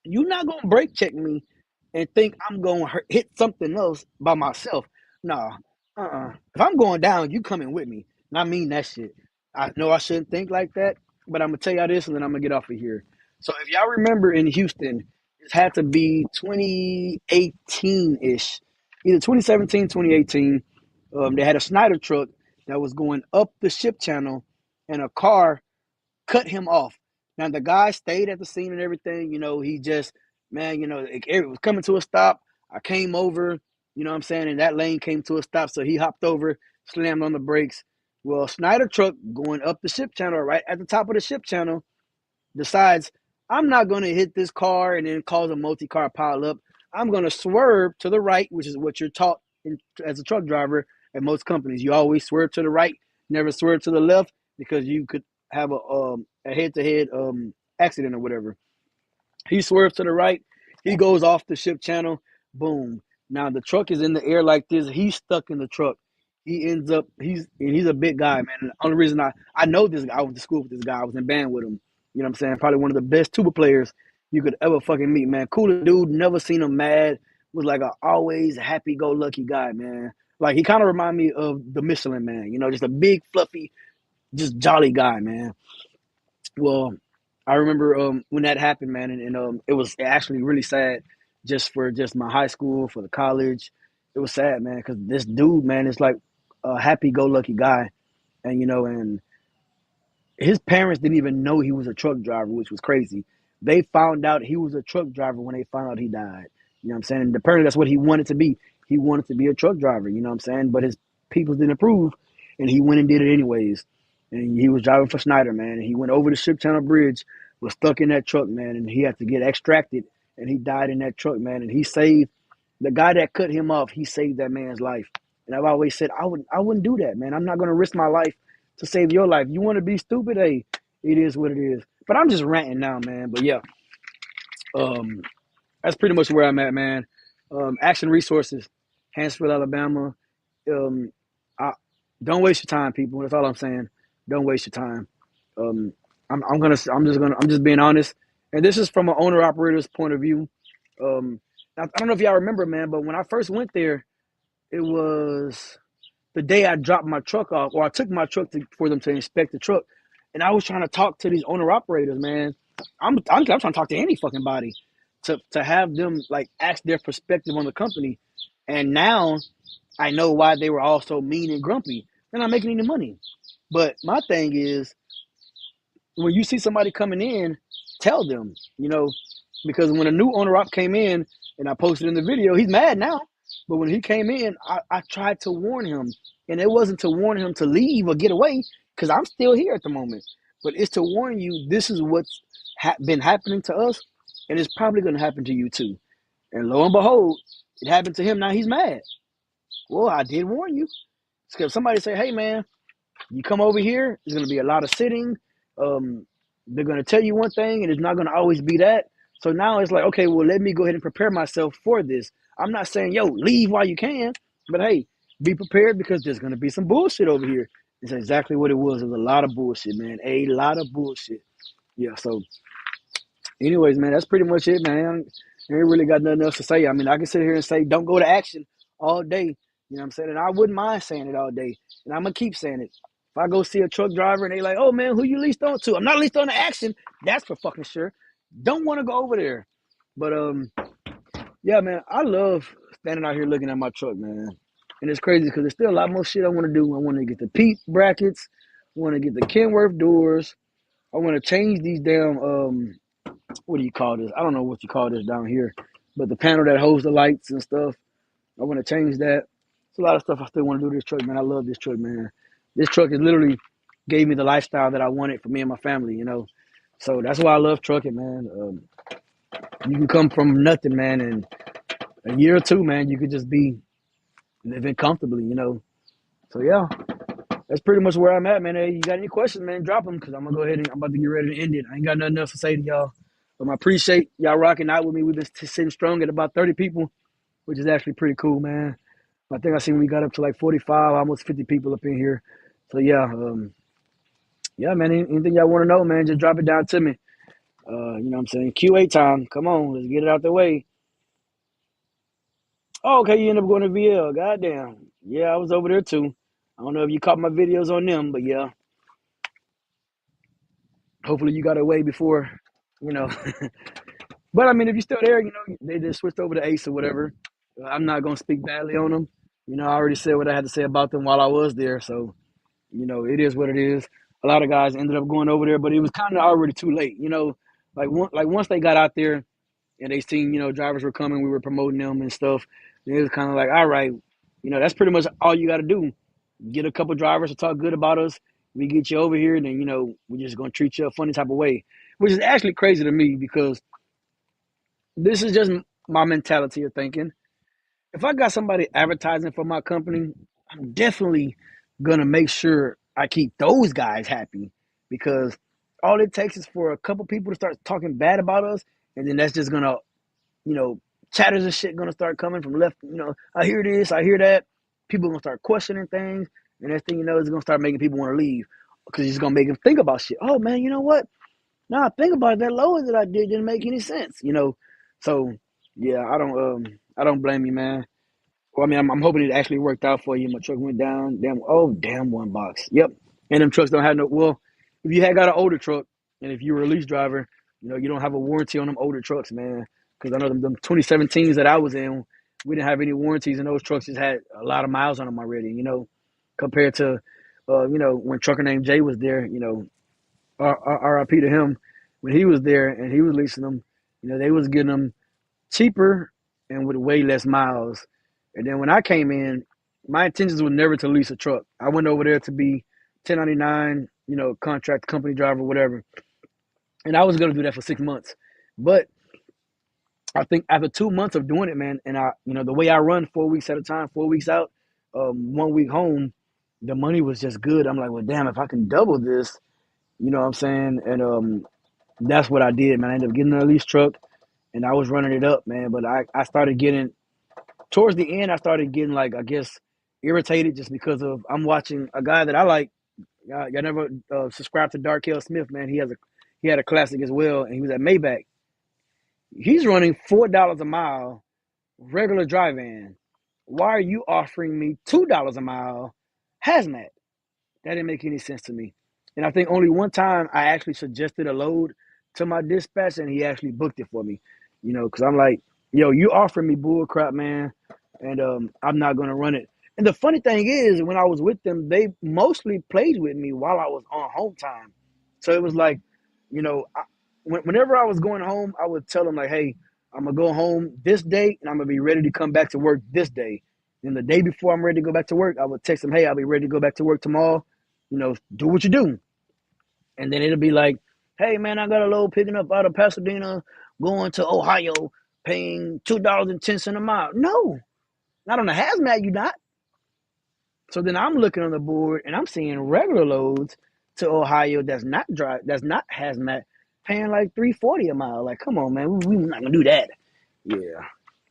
you're not gonna brake check me and think I'm gonna hit something else by myself. Nah, If I'm going down, you coming with me. And I mean that shit. I know I shouldn't think like that, but I'm gonna tell y'all this, and then I'm gonna get off of here. So if y'all remember in Houston, it had to be 2018 ish, either 2017, 2018. They had a Snyder truck that was going up the ship channel, and a car cut him off. Now the guy stayed at the scene and everything. You know, he just, man, you know, it was coming to a stop. I came over, you know what I'm saying, and that lane came to a stop. So he hopped over, slammed on the brakes. Well, Snyder truck going up the ship channel, right at the top of the ship channel, decides I'm not going to hit this car and then cause a multi-car pileup. I'm going to swerve to the right, which is what you're taught as a truck driver at most companies. You always swerve to the right, never swerve to the left because you could have a head-to-head accident or whatever. He swerves to the right. He goes off the ship channel. Boom. Now the truck is in the air like this. He's stuck in the truck. He ends up he's a big guy, man. And the only reason I know this guy, I went to school with this guy. I was in band with him. You know what I'm saying? Probably one of the best tuba players you could ever fucking meet, man. Coolest dude. Never seen him mad. Was like a always happy-go-lucky guy, man. Like he kind of reminded me of the Michelin Man. You know, just a big, fluffy, just jolly guy, man. Well, I remember when that happened, man, and it was actually really sad, just for just my high school, for the college. It was sad, man, because this dude, man, is like a happy-go-lucky guy, and and his parents didn't even know he was a truck driver, which was crazy. They found out he was a truck driver when they found out he died. You know what I'm saying? And apparently that's what he wanted to be. He wanted to be a truck driver, you know what I'm saying? But his people didn't approve, and he went and did it anyways. And he was driving for Snyder, man. And he went over the Ship Channel Bridge, was stuck in that truck, man, and he had to get extracted, and he died in that truck, man. And he saved the guy that cut him off. He saved that man's life. And I've always said I wouldn't do that, man. I'm not gonna risk my life to save your life. You want to be stupid? Hey, it is what it is. But I'm just ranting now, man. But yeah, um, that's pretty much where I'm at, man. Action Resources, Hansfield, Alabama. Um, I, don't waste your time, people. That's all I'm saying. Don't waste your time. Um, I'm just being honest. And this is from an owner operator's point of view. I don't know if y'all remember, man, but when I first went there, it was the day I dropped my truck off, or I took my truck for them to inspect the truck, and I was trying to talk to these owner operators, man. I'm trying to talk to any fucking body to have them like ask their perspective on the company, and now I know why they were all so mean and grumpy. They're not making any money. But my thing is, when you see somebody coming in, tell them, because when a new owner op came in, and I posted in the video, he's mad now. But when he came in, I tried to warn him, and it wasn't to warn him to leave or get away, because I'm still here at the moment. But it's to warn you, this is what's been happening to us, and it's probably going to happen to you too. And lo and behold, it happened to him. Now he's mad. Well, I did warn you. Because somebody say, hey, man, you come over here, there's going to be a lot of sitting. They're going to tell you one thing, and it's not going to always be that. So now it's like, okay, well, let me go ahead and prepare myself for this. I'm not saying, yo, leave while you can, but hey, be prepared because there's going to be some bullshit over here. It's exactly what it was. It was a lot of bullshit, man. A lot of bullshit. Yeah. So, anyways, man, that's pretty much it, man. I ain't really got nothing else to say. I mean, I can sit here and say, don't go to action all day. You know what I'm saying? And I wouldn't mind saying it all day. And I'm going to keep saying it. If I go see a truck driver and they like, oh, man, who you leased on to? I'm not leased on to action. That's for fucking sure. Don't want to go over there. But, yeah, man, I love standing out here looking at my truck, man. And it's crazy because there's still a lot more shit I want to do. I want to get the peak brackets. I want to get the Kenworth doors. I want to change these damn what do you call this? I don't know what you call this down here, but the panel that holds the lights and stuff. I want to change that. It's a lot of stuff I still want to do to this truck, man. I love this truck, man. This truck has literally gave me the lifestyle that I wanted for me and my family, you know. So that's why I love trucking, man. You can come from nothing, man, and a year or two, man, you could just be living comfortably, you know. So yeah, that's pretty much where I'm at, man. Hey, you got any questions, man? Drop them because I'm gonna go ahead and I'm about to get ready to end it. I ain't got nothing else to say to y'all. But I appreciate y'all rocking out with me. We've been sitting strong at about 30 people, which is actually pretty cool, man. I think I seen we got up to like 45, almost 50 people up in here. So yeah, yeah, man. Anything y'all want to know, man, just drop it down to me. You know what I'm saying? QA time. Come on, let's get it out the way. Oh, okay, you end up going to VL. Goddamn. Yeah, I was over there too. I don't know if you caught my videos on them, but yeah, hopefully you got away before, you know. But I mean, if you're still there, you know, they just switched over to Ace or whatever. I'm not gonna speak badly on them. You know, I already said what I had to say about them while I was there, so you know, it is what it is. A lot of guys ended up going over there, but it was kind of already too late. You know, like once they got out there and they seen, you know, drivers were coming, we were promoting them and stuff. And it was kind of like, all right, you know, that's pretty much all you got to do. Get a couple drivers to talk good about us. We get you over here, and then you know we're just gonna treat you a funny type of way, which is actually crazy to me because this is just my mentality of thinking. If I got somebody advertising for my company, I'm definitely gonna make sure I keep those guys happy because all it takes is for a couple people to start talking bad about us, and then that's just gonna, you know, chatters and shit gonna start coming from left. You know, I hear this, I hear that. People gonna start questioning things, and next thing you know, it's gonna start making people want to leave because it's gonna make them think about shit. Oh man, you know what? Now I think about it, that lower that I did didn't make any sense. You know, so yeah, I don't blame you, man. Well, I mean, I'm hoping it actually worked out for you. My truck went down. Damn, oh damn, one box. Yep, and them trucks don't have no. Well, if you had got an older truck, and if you were a lease driver, you know you don't have a warranty on them older trucks, man. Because I know them 2017s that I was in, we didn't have any warranties, and those trucks just had a lot of miles on them already. You know, compared to, you know, when trucker named Jay was there. You know, RIP to him, when he was there and he was leasing them. You know, they was getting them cheaper and with way less miles. And then when I came in, my intentions were never to lease a truck. I went over there to be 1099, you know, contract company driver, whatever. And I was gonna do that for 6 months. But I think after 2 months of doing it, man, and you know, the way I run 4 weeks at a time, 4 weeks out, 1 week home, the money was just good. I'm like, well, damn, if I can double this, you know what I'm saying? And that's what I did, man. I ended up getting a lease truck and I was running it up, man. But I started getting towards the end, I started getting like I guess irritated just because of I'm watching a guy that I like. Y'all never subscribed to Darkel Smith, man. He had a classic as well, and he was at Maybach. He's running $4 a mile regular drive-in. Why are you offering me $2 a mile hazmat? That didn't make any sense to me. And I think only one time I actually suggested a load to my dispatch, and he actually booked it for me. You know, because I'm like, yo, you offering me bull crap, man, and I'm not gonna run it. And the funny thing is, when I was with them, they mostly played with me while I was on home time. So it was like, you know, whenever I was going home, I would tell them like, hey, I'm gonna go home this day, and I'm gonna be ready to come back to work this day. And the day before I'm ready to go back to work, I would text them, hey, I'll be ready to go back to work tomorrow. You know, do what you do. And then it'll be like, hey man, I got a load picking up out of Pasadena, going to Ohio, paying $2.10 a mile. No, not on a hazmat, you not. So then I'm looking on the board and I'm seeing regular loads to Ohio that's not hazmat, paying like 340 a mile. Like, come on, man, we not gonna do that. Yeah.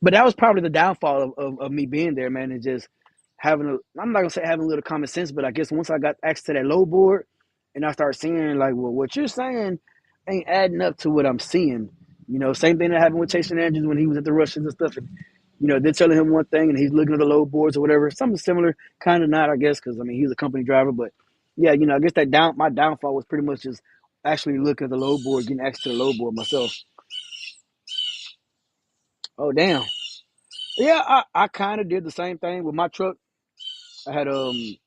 But that was probably the downfall of me being there, man. It's just having a, I'm not gonna say having a little common sense, but I guess once I got access to that load board and I started seeing like, well, what you're saying ain't adding up to what I'm seeing. Same thing that happened with Chasing Andrews when he was at the Russians and stuff. And, they're telling him one thing and he's looking at the load boards or whatever. Something similar, kind of not, I guess, because I mean he's a company driver. But yeah, I guess my downfall was pretty much just actually looking at the load board, getting access to the load board myself. Oh damn. Yeah, I kind of did the same thing with my truck. I had the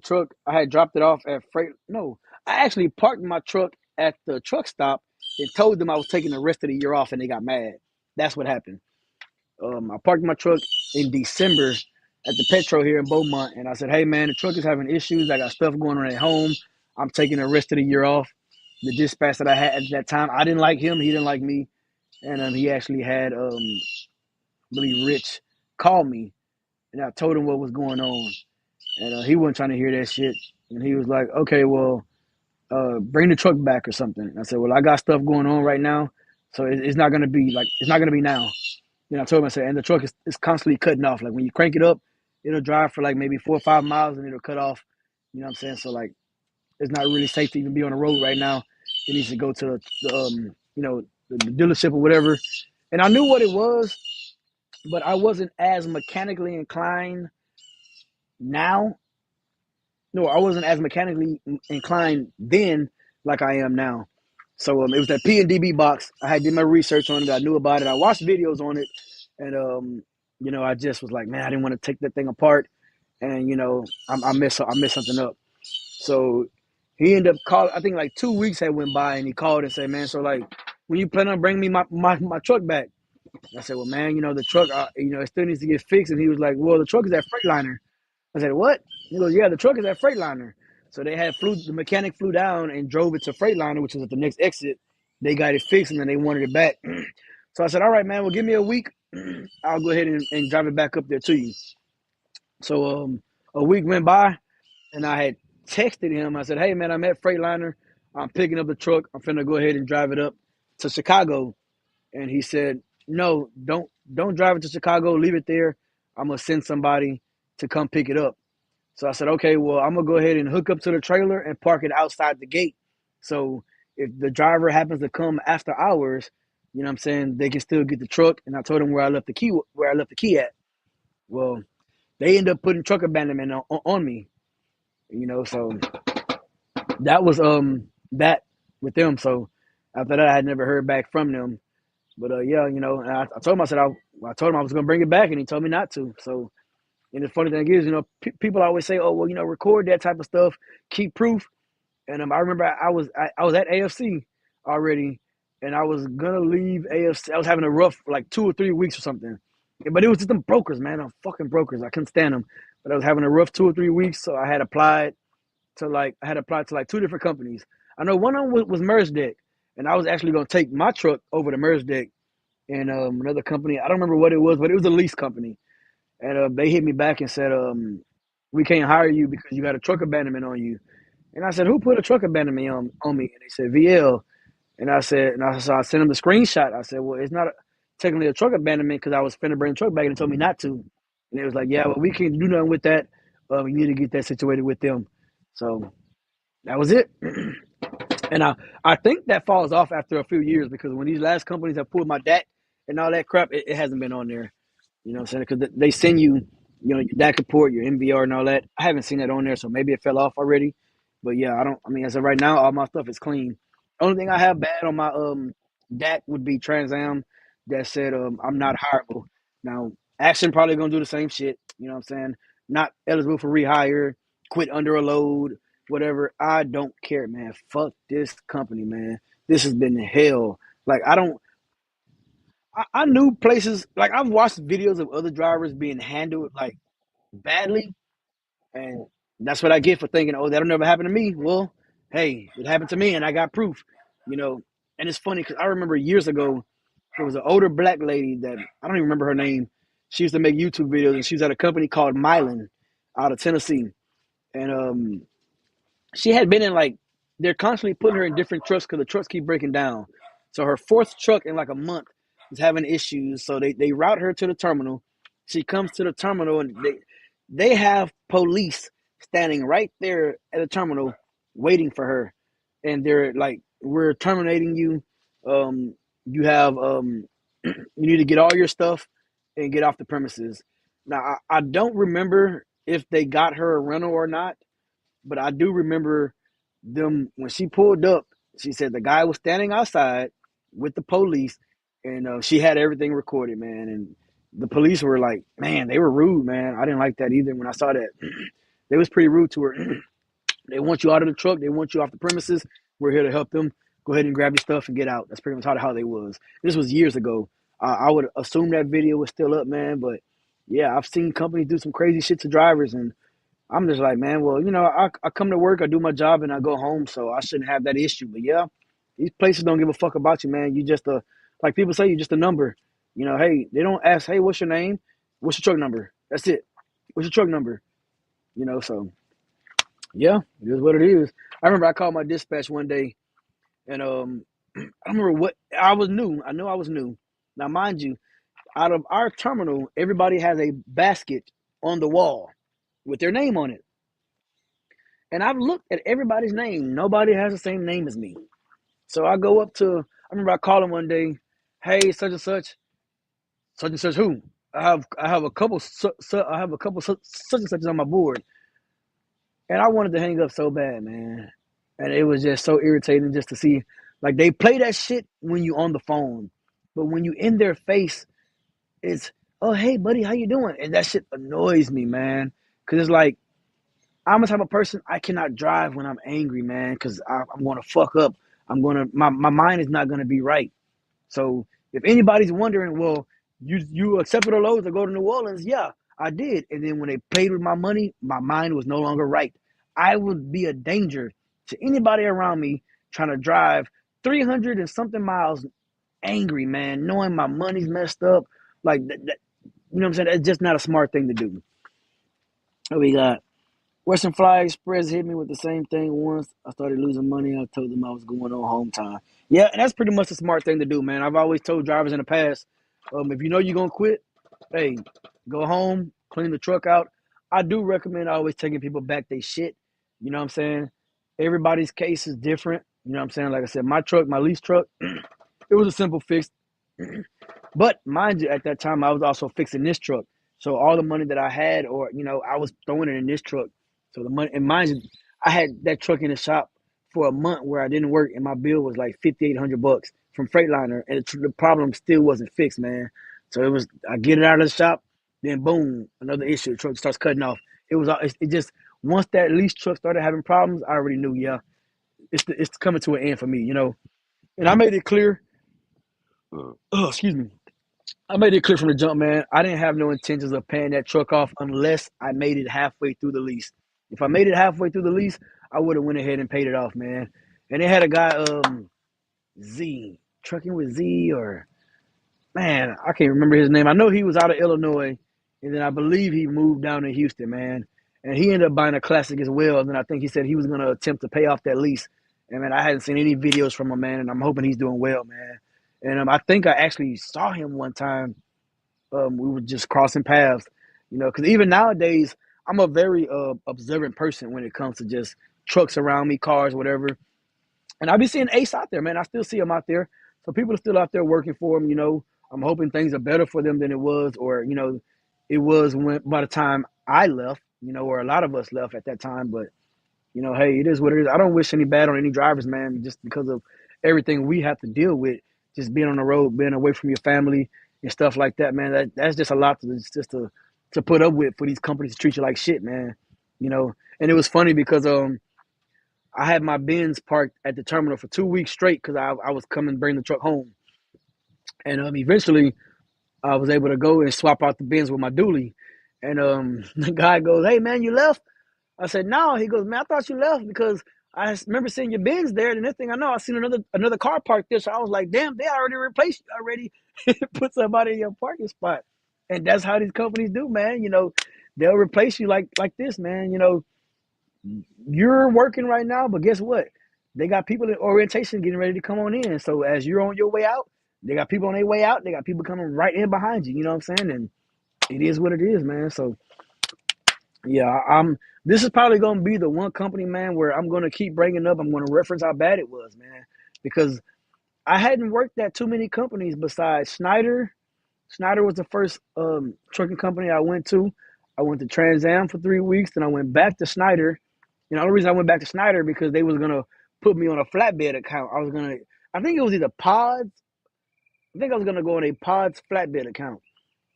truck. I had dropped it off at freight. No, I actually parked my truck at the truck stop and told them I was taking the rest of the year off, and they got mad. That's what happened. I parked my truck in December at the Petro here in Beaumont, and I said, "Hey man, the truck is having issues. I got stuff going on at home. I'm taking the rest of the year off." The dispatch that I had at that time, I didn't like him. He didn't like me, and he actually had really Rich call me, and I told him what was going on, and he wasn't trying to hear that shit. And he was like, "Okay, well, bring the truck back or something." And I said, "Well, I got stuff going on right now, so it's not gonna be like it's not gonna be now." I told him, I said, and the truck is constantly cutting off. Like when you crank it up, it'll drive for like maybe 4 or 5 miles and it'll cut off. You know what I'm saying? So like, it's not really safe to even be on the road right now. It needs to go to the dealership or whatever. And I knew what it was, but I wasn't as mechanically inclined now. No, I wasn't as mechanically inclined then like I am now. So it was that P&DB box. I had did my research on it. I knew about it. I watched videos on it, and I just was like, man, I didn't want to take that thing apart, and I messed something up. So he ended up calling. I think like 2 weeks had went by, and he called and said, man, so like, when you plan on bringing me my truck back? I said, well, man, the truck, it still needs to get fixed. And he was like, well, the truck is at Freightliner. I said, what? He goes, yeah, the truck is at Freightliner. So the mechanic flew down and drove it to Freightliner, which was at the next exit. They got it fixed and then they wanted it back. So I said, all right, man, well, give me a week. I'll go ahead and drive it back up there to you. So a week went by and I had texted him. I said, hey, man, I'm at Freightliner. I'm picking up the truck. I'm finna go ahead and drive it up to Chicago. And he said, no, don't drive it to Chicago. Leave it there. I'm going to send somebody to come pick it up. So I said, okay, well, I'm going to go ahead and hook up to the trailer and park it outside the gate. So if the driver happens to come after hours, you know what I'm saying, they can still get the truck. And I told them where I left the key at. Well, they end up putting truck abandonment on me, so that was that with them. So after that, I had never heard back from them. But yeah, and I told him, I told him I was going to bring it back, and he told me not to. So, and the funny thing is, people always say, oh, well, record that type of stuff, keep proof. And I remember I was at AFC already, and I was gonna leave AFC. I was having a rough like 2 or 3 weeks or something, but it was just them brokers, man. I'm fucking brokers. I couldn't stand them. But I was having a rough 2 or 3 weeks, so I had applied to like two different companies. I know one of them was Mergedeck, and I was actually gonna take my truck over to Mergedeck and another company. I don't remember what it was, but it was a lease company. And they hit me back and said, we can't hire you because you got a truck abandonment on you. And I said, who put a truck abandonment on me? And they said, VL. So I sent them the screenshot. I said, well, it's not technically a truck abandonment because I was finna bring the truck back and they told me not to. And it was like, yeah, well, we can't do nothing with that. You need to get that situated with them. So that was it. And I think that falls off after a few years because when these last companies have pulled my DAC and all that crap, it hasn't been on there. You know what I'm saying? Because they send you, your DAC report, your MVR and all that. I haven't seen that on there, so maybe it fell off already. But yeah, I mean, as of right now, all my stuff is clean. Only thing I have bad on my DAC would be Trans Am that said I'm not hireable. Now, Action probably gonna do the same shit. You know what I'm saying? Not eligible for rehire, quit under a load, whatever. I don't care, man. Fuck this company, man. This has been hell. Like I knew places like I've watched videos of other drivers being handled like badly, and that's what I get for thinking, oh, that'll never happen to me. Well, hey, it happened to me, and I got proof, you know. And it's funny because I remember years ago there was an older black lady that I don't even remember her name. She used to make YouTube videos, and she was at a company called Mylan out of Tennessee, and she had been in like they're constantly putting her in different trucks because the trucks keep breaking down. So her fourth truck in like a month is having issues. So they route her to the terminal. She comes to the terminal and They have police standing right there at the terminal waiting for her, and they're like, "We're terminating you. You have you need to get all your stuff and get off the premises." Now, I don't remember if they got her a rental or not, but I do remember them when she pulled up. She said the guy was standing outside with the police, and she had everything recorded, man. And the police were like, man, they were rude, man. I didn't like that either. When I saw that, they was pretty rude to her. They want you out of the truck. They want you off the premises. We're here to help them. Go ahead and grab your stuff and get out. That's pretty much how they was. This was years ago. I would assume that video was still up, man. But yeah, I've seen companies do some crazy shit to drivers, and I'm just like, man, well, I come to work, I do my job, and I go home, so I shouldn't have that issue. But yeah, these places don't give a fuck about you, man. You just like people say, you're just a number. Hey, they don't ask, hey, what's your name? What's your truck number? That's it. What's your truck number? So yeah, it is what it is. I remember I called my dispatch one day, and I don't remember what I was new. I know I was new. Now, mind you, out of our terminal, everybody has a basket on the wall with their name on it. And I've looked at everybody's name. Nobody has the same name as me. So I go up to, I remember I called him one day, hey, such and such who? I have a couple such and such on my board. And I wanted to hang up so bad, man. And it was just so irritating just to see, like, they play that shit when you on the phone. But when you in their face, it's, oh, hey, buddy, how you doing? And that shit annoys me, man. Because it's like, I'm the type of person I cannot drive when I'm angry, man, because I'm going to fuck up. My mind is not going to be right. So if anybody's wondering, well, you accepted a load to go to New Orleans? Yeah, I did. And then when they paid with my money, my mind was no longer right. I would be a danger to anybody around me trying to drive 300 and something miles angry, man, knowing my money's messed up. Like, you know what I'm saying? That's just not a smart thing to do. What we got? Western Fly Express hit me with the same thing once. I started losing money. I told them I was going on home time. Yeah, and that's pretty much the smart thing to do, man. I've always told drivers in the past, if you know you're going to quit, hey, go home, clean the truck out. I do recommend always taking people back their shit. You know what I'm saying? Everybody's case is different. You know what I'm saying? Like I said, my truck, my lease truck, it was a simple fix. But mind you, at that time, I was also fixing this truck. So all the money that I had, or I was throwing it in this truck. So the money, and mind you, I had that truck in the shop for a month where I didn't work, and my bill was like $5,800 from Freightliner, and the problem still wasn't fixed, man. So it was, I get it out of the shop, then boom, another issue. The truck starts cutting off. It just once that lease truck started having problems, I already knew, yeah, it's coming to an end for me. And I made it clear. Oh, excuse me. I made it clear from the jump, man. I didn't have no intentions of paying that truck off unless I made it halfway through the lease. If I made it halfway through the lease, I would have went ahead and paid it off, man. And they had a guy, Z, trucking with Z, or man, I can't remember his name. I know he was out of Illinois, and then I believe he moved down to Houston, man. And he ended up buying a classic as well. And then I think he said he was gonna attempt to pay off that lease. And man, I hadn't seen any videos from him, man. And I'm hoping he's doing well, man. And I think I actually saw him one time. We were just crossing paths, because even nowadays, I'm a very observant person when it comes to just trucks around me, cars, whatever. And I be seeing Ace out there, man. I still see him out there. So people are still out there working for him. I'm hoping things are better for them than it was, or it was when by the time I left, or a lot of us left at that time. But hey, it is what it is. I don't wish any bad on any drivers, man, just because of everything we have to deal with, just being on the road, being away from your family and stuff like that, man. That's just a lot to put up with for these companies to treat you like shit, man. And it was funny because I had my Benz parked at the terminal for 2 weeks straight because I was coming to bring the truck home, and eventually I was able to go and swap out the Benz with my dually, and the guy goes, "Hey man, you left?" I said, no. He goes, man, I thought you left because I remember seeing your Benz there. And the next thing I know, I seen another car parked there. So I was like, damn, they already replaced you already. Put somebody in your parking spot. And that's how these companies do, man. They'll replace you like this, man. You're working right now, but guess what? They got people in orientation getting ready to come on in. So as you're on your way out, they got people on their way out. They got people coming right in behind you. You know what I'm saying? And it is what it is, man. So Yeah, I'm. This is probably gonna be the one company, man, where I'm gonna keep bringing up. I'm gonna reference how bad it was, man, because I hadn't worked at too many companies besides Schneider. Schneider was the first trucking company I went to. I went to Trans Am for 3 weeks, then I went back to Schneider. You know, the only reason I went back to Schneider because they was gonna put me on a flatbed account. I think it was either Pods. I think I was gonna go on a Pods flatbed account,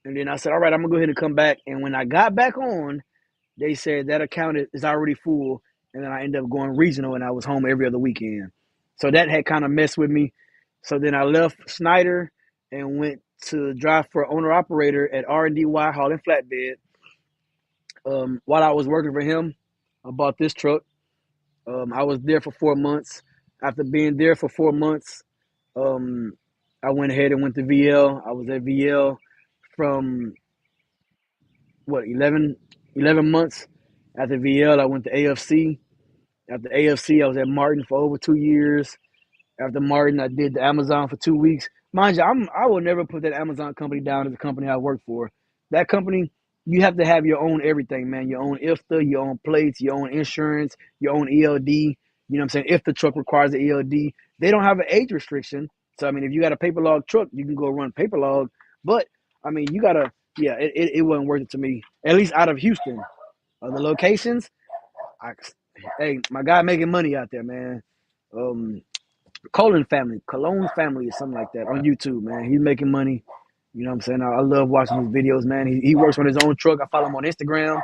and then I said, all right, I'm gonna go ahead and come back. And when I got back on, they said that account is already full, and then I ended up going regional, and I was home every other weekend. So that had kind of messed with me. So then I left Snyder and went to drive for owner operator at R&DY hauling flatbed. While I was working for him, I bought this truck. I was there for 4 months. After being there for 4 months, um, I went ahead and went to VL. I was at VL from what 11 months. After VL, I went to AFC. After AFC, I was at Martin for over 2 years. After Martin, I did the Amazon for 2 weeks. Mind you, I will never put that Amazon company down as a company I work for. That company, you have to have your own everything, man. Your own IFTA, your own plates, your own insurance, your own ELD. You know what I'm saying? If the truck requires an ELD, they don't have an age restriction. So I mean, if you got a paper log truck, you can go run paper log. But I mean, you gotta, yeah, it wasn't worth it to me. At least out of Houston, the locations, I, hey, my guy making money out there, man. Um, Cologne family, or something like that on YouTube, man. He's making money. You know what I'm saying? I love watching his videos, man. He works on his own truck. I follow him on Instagram.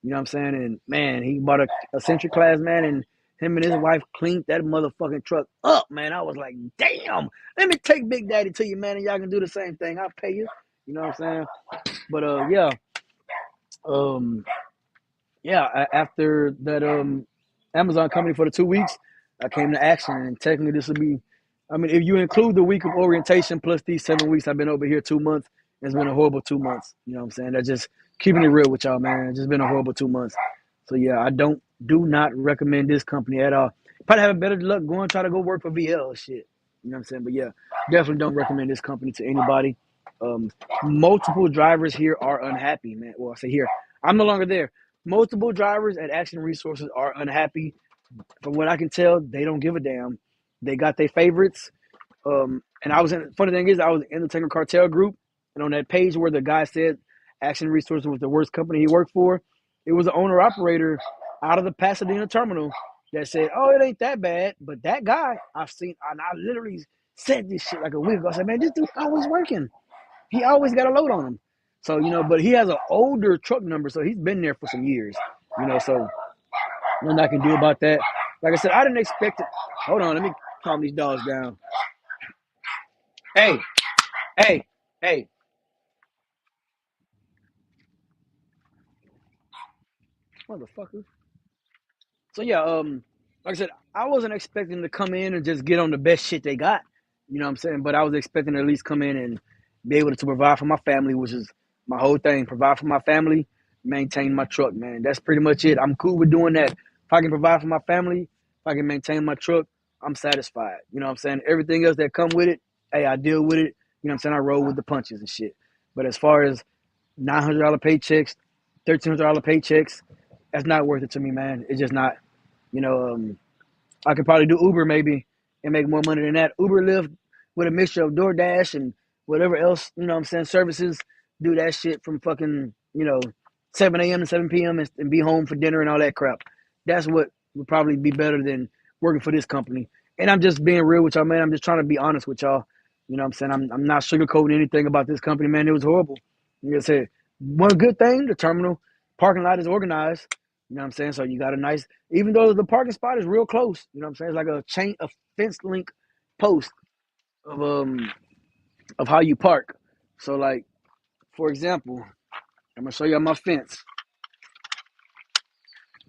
You know what I'm saying? And man, he bought a Century Class, man, and him and his wife cleaned that motherfucking truck up, man. I was like, damn, let me take Big Daddy to you, man, and y'all can do the same thing. I'll pay you. You know what I'm saying? But yeah, um, yeah, after that Amazon company for the 2 weeks, I came to Action, and technically this would be, I mean, if you include the week of orientation plus these 7 weeks I've been over here 2 months, it's been a horrible 2 months. You know what I'm saying? That's just keeping it real with y'all, man. It's just been a horrible 2 months. So yeah, I do not recommend this company at all. Probably have a better luck going try to go work for VL shit. You know what I'm saying? But yeah, definitely don't recommend this company to anybody. Um, Multiple drivers here are unhappy, man. Well, I say here, I'm no longer there. Multiple drivers at Action Resources are unhappy. From what I can tell, they don't give a damn. They got their favorites. And I was in. Funny thing is, I was in the Tanker Cartel group, and on that page where the guy said Action Resources was the worst company he worked for, it was an owner operator out of the Pasadena terminal that said, "Oh, it ain't that bad." But that guy, I've seen, and I literally said this shit like a week ago. I said, "Man, this dude always working. He always got a load on him." So but he has an older truck number, so he's been there for some years. So nothing I can do about that. Like I said, I didn't expect it. Hold on, let me calm these dogs down. Hey, hey, hey, motherfucker. So yeah, like I said, I wasn't expecting to come in and just get on the best shit they got. You know what I'm saying? But I was expecting to at least come in and be able to provide for my family, which is my whole thing. Provide for my family, maintain my truck, man. That's pretty much it. I'm cool with doing that. If I can provide for my family, if I can maintain my truck, I'm satisfied. You know what I'm saying? Everything else that come with it, hey, I deal with it. You know what I'm saying? I roll with the punches and shit. But as far as $900 paychecks, $1,300 paychecks, that's not worth it to me, man. It's just not. You know, I could probably do Uber maybe and make more money than that. Uber Lyft with a mixture of DoorDash and whatever else, you know what I'm saying, services, do that shit from fucking, 7 a.m. to 7 p.m. and be home for dinner and all that crap. That's what would probably be better than working for this company. And I'm just being real with y'all, man. I'm just trying to be honest with y'all. You know what I'm saying? I'm not sugarcoating anything about this company, man. It was horrible. Like I said, one good thing, the terminal parking lot is organized. You know what I'm saying? So you got a nice, even though the parking spot is real close, you know what I'm saying? It's like a fence link post of how you park. So like, for example, I'm gonna show you my fence.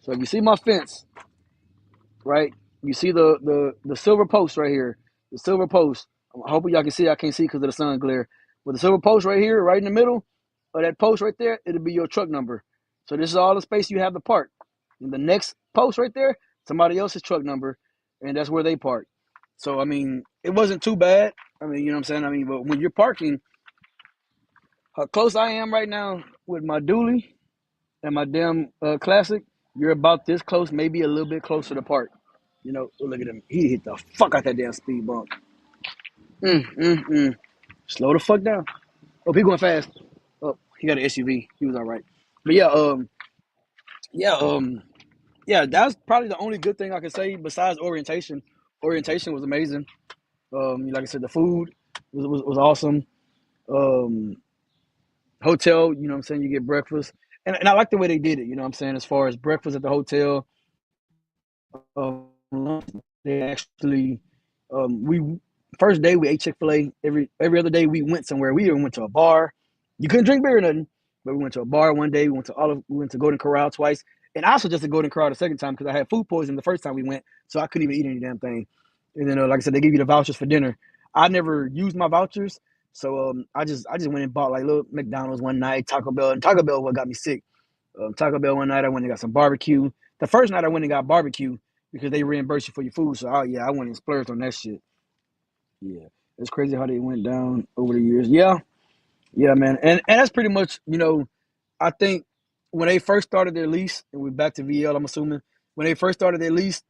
So if you see my fence, right? You see the silver post right here. The silver post. I'm hoping y'all can see. I can't see because of the sun glare. But the silver post right here, right in the middle of that post right there, it'll be your truck number. So this is all the space you have to park. And the next post right there, somebody else's truck number, and that's where they park. So I mean, it wasn't too bad. I mean, you know what I'm saying? I mean, but when you're parking, how close I am right now with my dually, and my damn classic, you're about this close, maybe a little bit closer to park. You know, oh, look at him. He hit the fuck out that damn speed bump. Mm. Slow the fuck down. Oh, he going fast. Oh, he got an SUV. He was all right. But yeah, yeah. That's probably the only good thing I can say besides orientation. Orientation was amazing. Like I said, the food was awesome. Um, Hotel, you know what I'm saying? You get breakfast. And I like the way they did it, you know what I'm saying? As far as breakfast at the hotel, lunch, they actually, we first day we ate Chick-fil-A. Every other day we went somewhere. We even went to a bar. You couldn't drink beer or nothing, but we went to a bar one day. We went to Golden Corral twice, and I also just to Golden Corral the second time because I had food poisoning the first time we went, so I couldn't even eat any damn thing. And then, like I said, they give you the vouchers for dinner. I never used my vouchers, so I just went and bought like little McDonald's one night, Taco Bell, and Taco Bell what got me sick. Taco Bell one night I went and got some barbecue. The first night I went and got barbecue because they reimburse you for your food. So yeah, I went and splurged on that shit. Yeah, it's crazy how they went down over the years. Yeah, yeah, man, and that's pretty much I think when they first started their lease, and we're back to VL. I'm assuming when they first started their lease,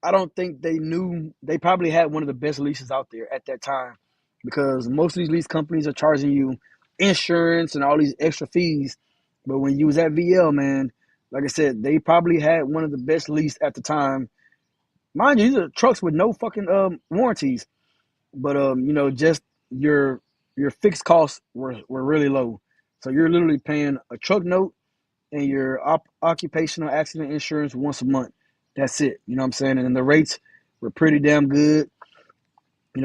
I don't think they knew they probably had one of the best leases out there at that time because most of these lease companies are charging you insurance and all these extra fees. But when you was at VL, man, like I said, they probably had one of the best lease at the time. Mind you, these are trucks with no fucking warranties. But just your your fixed costs were really low. So you're literally paying a truck note and your occupational accident insurance once a month. That's it. You know what I'm saying? And then the rates were pretty damn good.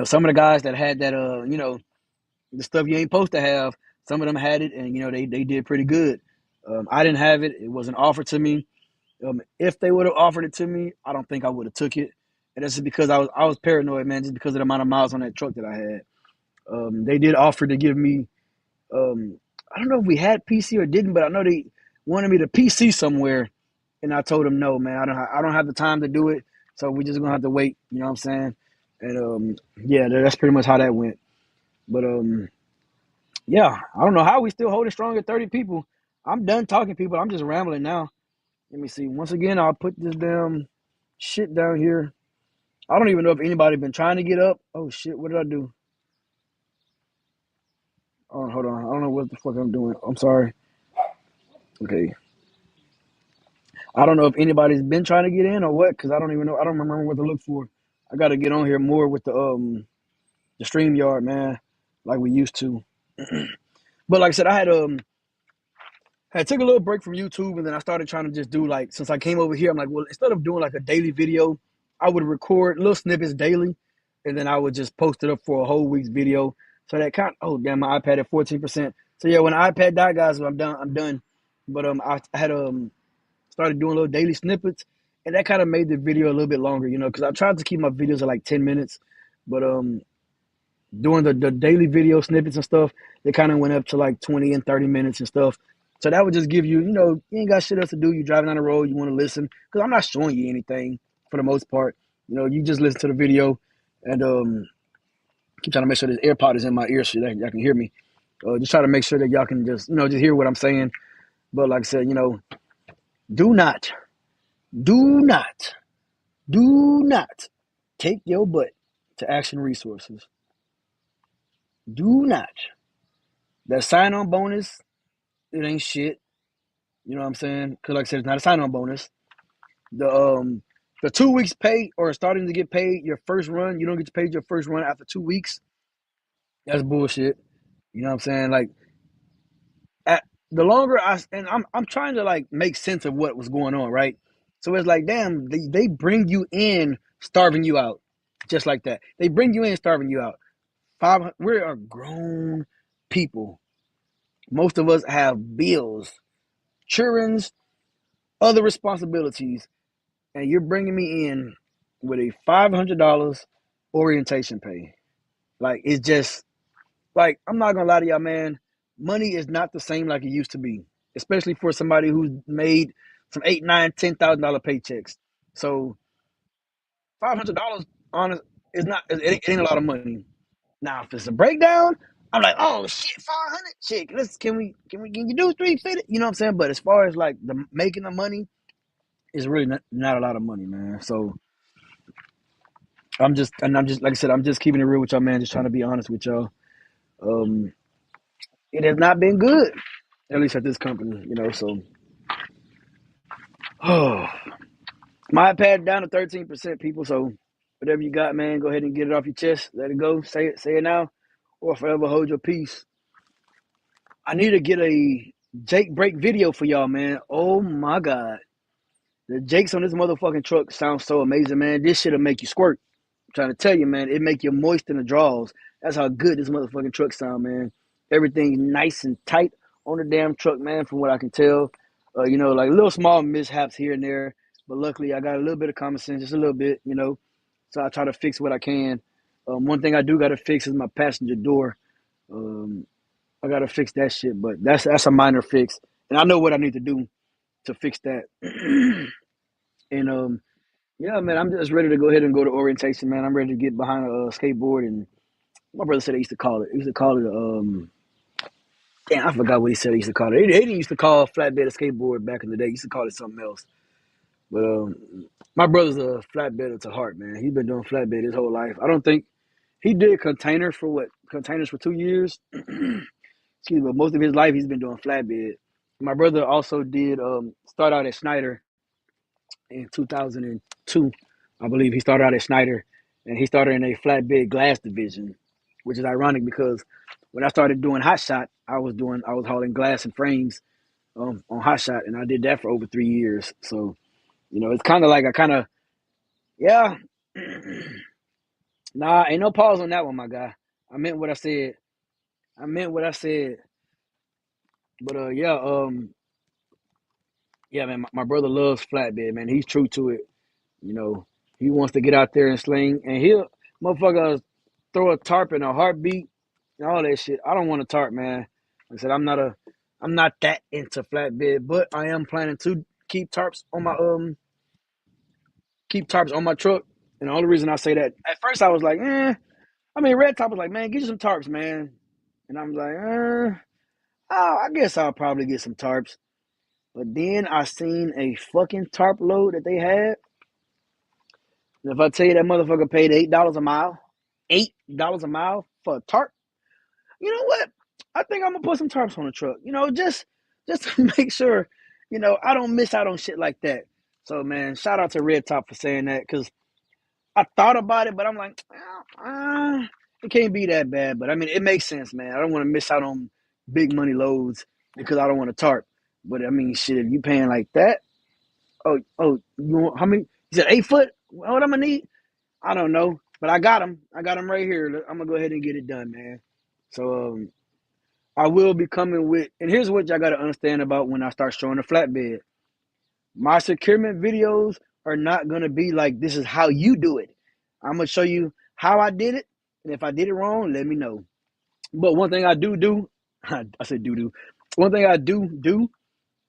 Some of the guys that had that, the stuff you ain't supposed to have, some of them had it, and they did pretty good. I didn't have it; it wasn't offered to me. If they would have offered it to me, I don't think I would have took it. And that's just because I was paranoid, man, just because of the amount of miles on that truck that I had. They did offer to give me. I don't know if we had PC or didn't, but I know they wanted me to PC somewhere, and I told them no, man. I don't have the time to do it, so we just gonna have to wait. You know what I'm saying? And yeah, that's pretty much how that went. But yeah, I don't know how we still holding strong at 30 people. I'm done talking, people. I'm just rambling now. Let me see. Once again, I'll put this damn shit down here. I don't even know if anybody been trying to get up. Oh shit, what did I do? Oh, hold on. I don't know what the fuck I'm doing. I'm sorry. Okay. I don't know if anybody's been trying to get in or what, because I don't even know. I don't remember what to look for. I got to get on here more with the StreamYard, man, like we used to. But like I said, I took a little break from YouTube, and then I started trying to just do like since I came over here, I'm like, well, instead of doing like a daily video, I would record little snippets daily, and then I would just post it up for a whole week's video. So that kind of, oh damn, my iPad at 14%. So yeah, when the iPad died, guys, I'm done. I'm done. But I had started doing little daily snippets, and that kind of made the video a little bit longer, because I tried to keep my videos at like 10 minutes, but doing the daily video snippets and stuff, they kind of went up to like 20 and 30 minutes and stuff. So that would just give you, you ain't got shit else to do. You driving down the road, you want to listen, because I'm not showing you anything for the most part. You just listen to the video, and keep trying to make sure this AirPod is in my ear so that y'all can hear me. Just try to make sure that y'all can just hear what I'm saying. But like I said, do not, do not, do not take your butt to Action Resources. Do not. That sign-on bonus, it ain't shit. You know what I'm saying? Because like I said, it's not a sign-on bonus. The the 2 weeks pay or starting to get paid your first run, you don't get paid your first run after 2 weeks. That's bullshit. You know what I'm saying? Like at the longer I'm trying to like make sense of what was going on, right? So it's like, damn, they bring you in starving you out. Just like that. They bring you in starving you out. We're grown people. Most of us have bills, children's, other responsibilities, and you're bringing me in with a $500 orientation pay. Like it's just like I'm not gonna lie to y'all, man. Money is not the same like it used to be, especially for somebody who's made some eight, nine, $10,000 paychecks. So $500 on is not it ain't a lot of money. Now if it's a breakdown, I'm like, oh shit, 500. Shit, can you do 350? You know what I'm saying? But as far as like the making the money, it's really not a lot of money, man. So I'm just like I said, I'm just keeping it real with y'all, man. Just trying to be honest with y'all. Um, it has not been good, at least at this company, you know. So, oh, my iPad down to 13%, people. So, whatever you got, man, go ahead and get it off your chest. Let it go. Say it now, or forever hold your peace. I need to get a Jake break video for y'all, man. Oh my god, the Jakes on this motherfucking truck sound so amazing, man. This shit'll make you squirt. Trying to tell you, man, it make you moist in the draws. That's how good this motherfucking truck sound, man. Everything's nice and tight on the damn truck, man. From what I can tell, you know, like little small mishaps here and there, but luckily I got a little bit of common sense, just a little bit, you know. So I try to fix what I can. One thing I do got to fix is my passenger door. Um, I got to fix that shit, but that's a minor fix, and I know what I need to do to fix that. And yeah, man, I'm just ready to go ahead and go to orientation, man. I'm ready to get behind a skateboard, and my brother said they used to call it. He used to call it damn, I forgot what he said. He used to call it. They didn't used to call flatbed a skateboard back in the day. He used to call it something else. But my brother's a flatbedder to heart, man. He's been doing flatbed his whole life. I don't think he did containers for 2 years. Excuse me, but most of his life he's been doing flatbed. My brother also did start out at Snyder in 2002. I believe he started out at Snyder, and he started in a flatbed glass division, which is ironic because when I started doing hot shot, I was hauling glass and frames on hot shot, and I did that for over 3 years. So you know, it's kind of like yeah. Nah, ain't no pause on that one, my guy. I meant what I said. I meant what I said. But yeah, man, my brother loves flatbed, man. He's true to it. You know, he wants to get out there and sling, and he'll motherfucker throw a tarp in a heartbeat and all that shit. I don't want a tarp, man. Like I said, I'm not that into flatbed, but I am planning to keep tarps on my truck. And the only reason I say that, at first I was like, I mean, Red Top was like, man, get you some tarps, man. And I'm like, oh, I guess I'll probably get some tarps. But then I seen a fucking tarp load that they had. And if I tell you that motherfucker paid $8 a mile, $8 a mile for a tarp, you know what? I think I'm gonna put some tarps on the truck. You know, just to make sure, you know, I don't miss out on shit like that. So man, shout out to Red Top for saying that because I thought about it, but I'm like, it can't be that bad. But I mean, it makes sense, man. I don't want to miss out on big money loads because I don't want to tarp. But I mean, shit, if you paying like that, you want how many? You said 8 foot. What I'm gonna need? I don't know, but I got them. I got them right here. I'm gonna go ahead and get it done, man. So I will be coming with, and here's what y'all gotta understand about when I start showing the flatbed. My securement videos are not gonna be like this is how you do it. I'm gonna show you how I did it, and if I did it wrong, let me know. But one thing I do, I said do. One thing I do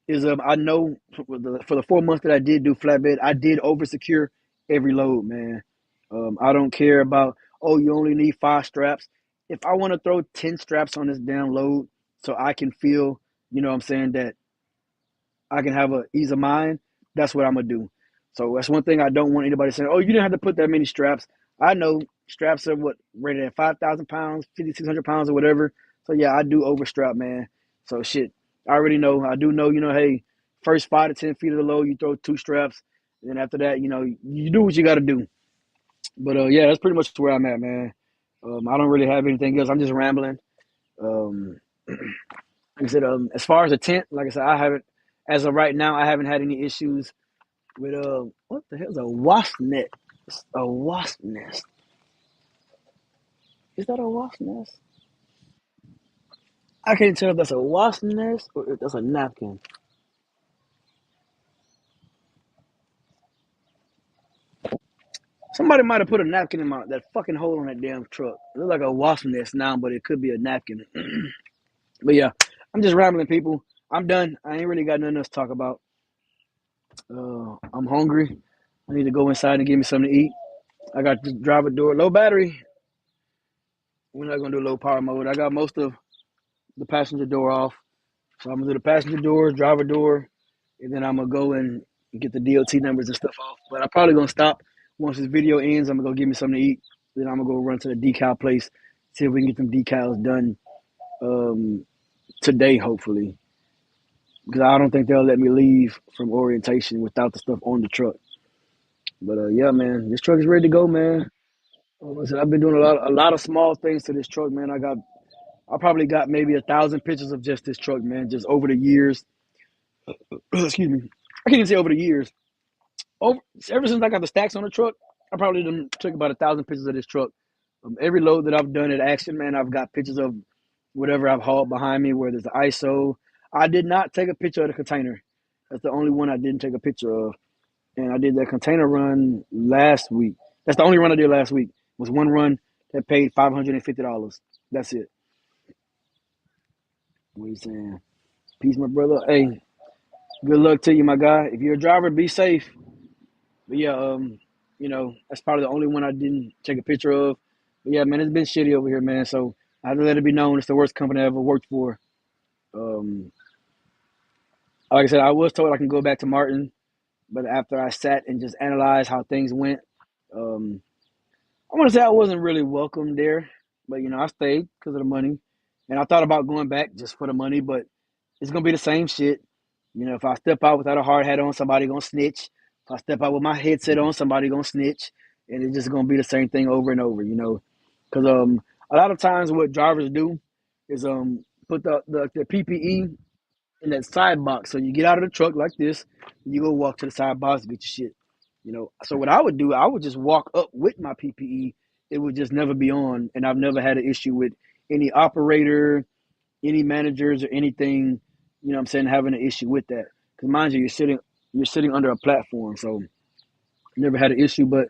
is I know for the 4 months that I did do flatbed, I did over secure every load, man. I don't care about you only need 5 straps. If I want to throw 10 straps on this damn load, so I can feel, you know, what I'm saying that I can have a ease of mind. That's what I'm gonna do. So that's one thing I don't want anybody saying. Oh, you didn't have to put that many straps. I know straps are what rated at 5,000 pounds, 5,600 pounds, or whatever. So yeah, I do overstrap, man. So shit, I already know. I do know. You know, hey, first 5 to 10 feet of the load, you throw 2 straps, and then after that, you know, you do what you got to do. But yeah, that's pretty much where I'm at, man. I don't really have anything else. I'm just rambling. Um, like I said, as far as a tent, like I said, I haven't, as of right now, I haven't had any issues with what the hell is a wasp net? A wasp nest? Is that a wasp nest? I can't tell if that's a wasp nest or if that's a napkin. Somebody might have put a napkin in that fucking hole on that damn truck. It looks like a wasp nest now, but it could be a napkin. But yeah, I'm just rambling, people. I'm done. I ain't really got nothing else to talk about. I'm hungry. I need to go inside and get me something to eat. I got the driver door low battery. We're not gonna do low power mode. I got most of the passenger door off. So I'm gonna do the passenger door, driver door, and then I'm gonna go and get the DOT numbers and stuff off. But I'm probably gonna stop once this video ends. I'm gonna go get me something to eat. Then I'm gonna go run to the decal place, see if we can get them decals done today, hopefully. Because I don't think they'll let me leave from orientation without the stuff on the truck. But yeah, man, this truck is ready to go, man. Like I said, I've been doing a lot of small things to this truck, man. I probably got maybe 1,000 pictures of just this truck, man, just over the years. Excuse me. I can't even say over the years. Over ever since I got the stacks on the truck, I probably done took about 1,000 pictures of this truck. Every load that I've done at Action, man, I've got pictures of whatever I've hauled behind me, whether it's the ISO. I did not take a picture of the container. That's the only one I didn't take a picture of. And I did that container run last week. That's the only run I did last week. It was one run that paid $550. That's it. What are you saying? Peace, my brother. Hey, good luck to you, my guy. If you're a driver, be safe. But yeah, that's probably the only one I didn't take a picture of. But yeah, man, it's been shitty over here, man. So I had to let it be known it's the worst company I ever worked for. Um, like I said, I was told I can go back to Martin, but after I sat and just analyzed how things went, um, I want to say I wasn't really welcome there. But I stayed because of the money, and I thought about going back just for the money, but it's gonna be the same shit. If I step out without a hard hat on, somebody gonna snitch. If I step out with my headset on, somebody gonna snitch, and it's just gonna be the same thing over and over. Because a lot of times what drivers do is put the PPE in that side box. So you get out of the truck like this, and you go walk to the side box to get your shit. So what I would do, I would just walk up with my PPE. It would just never be on, and I've never had an issue with any operator, any managers, or anything. What I'm saying, having an issue with that. Because mind you, you're sitting under a platform, so never had an issue. But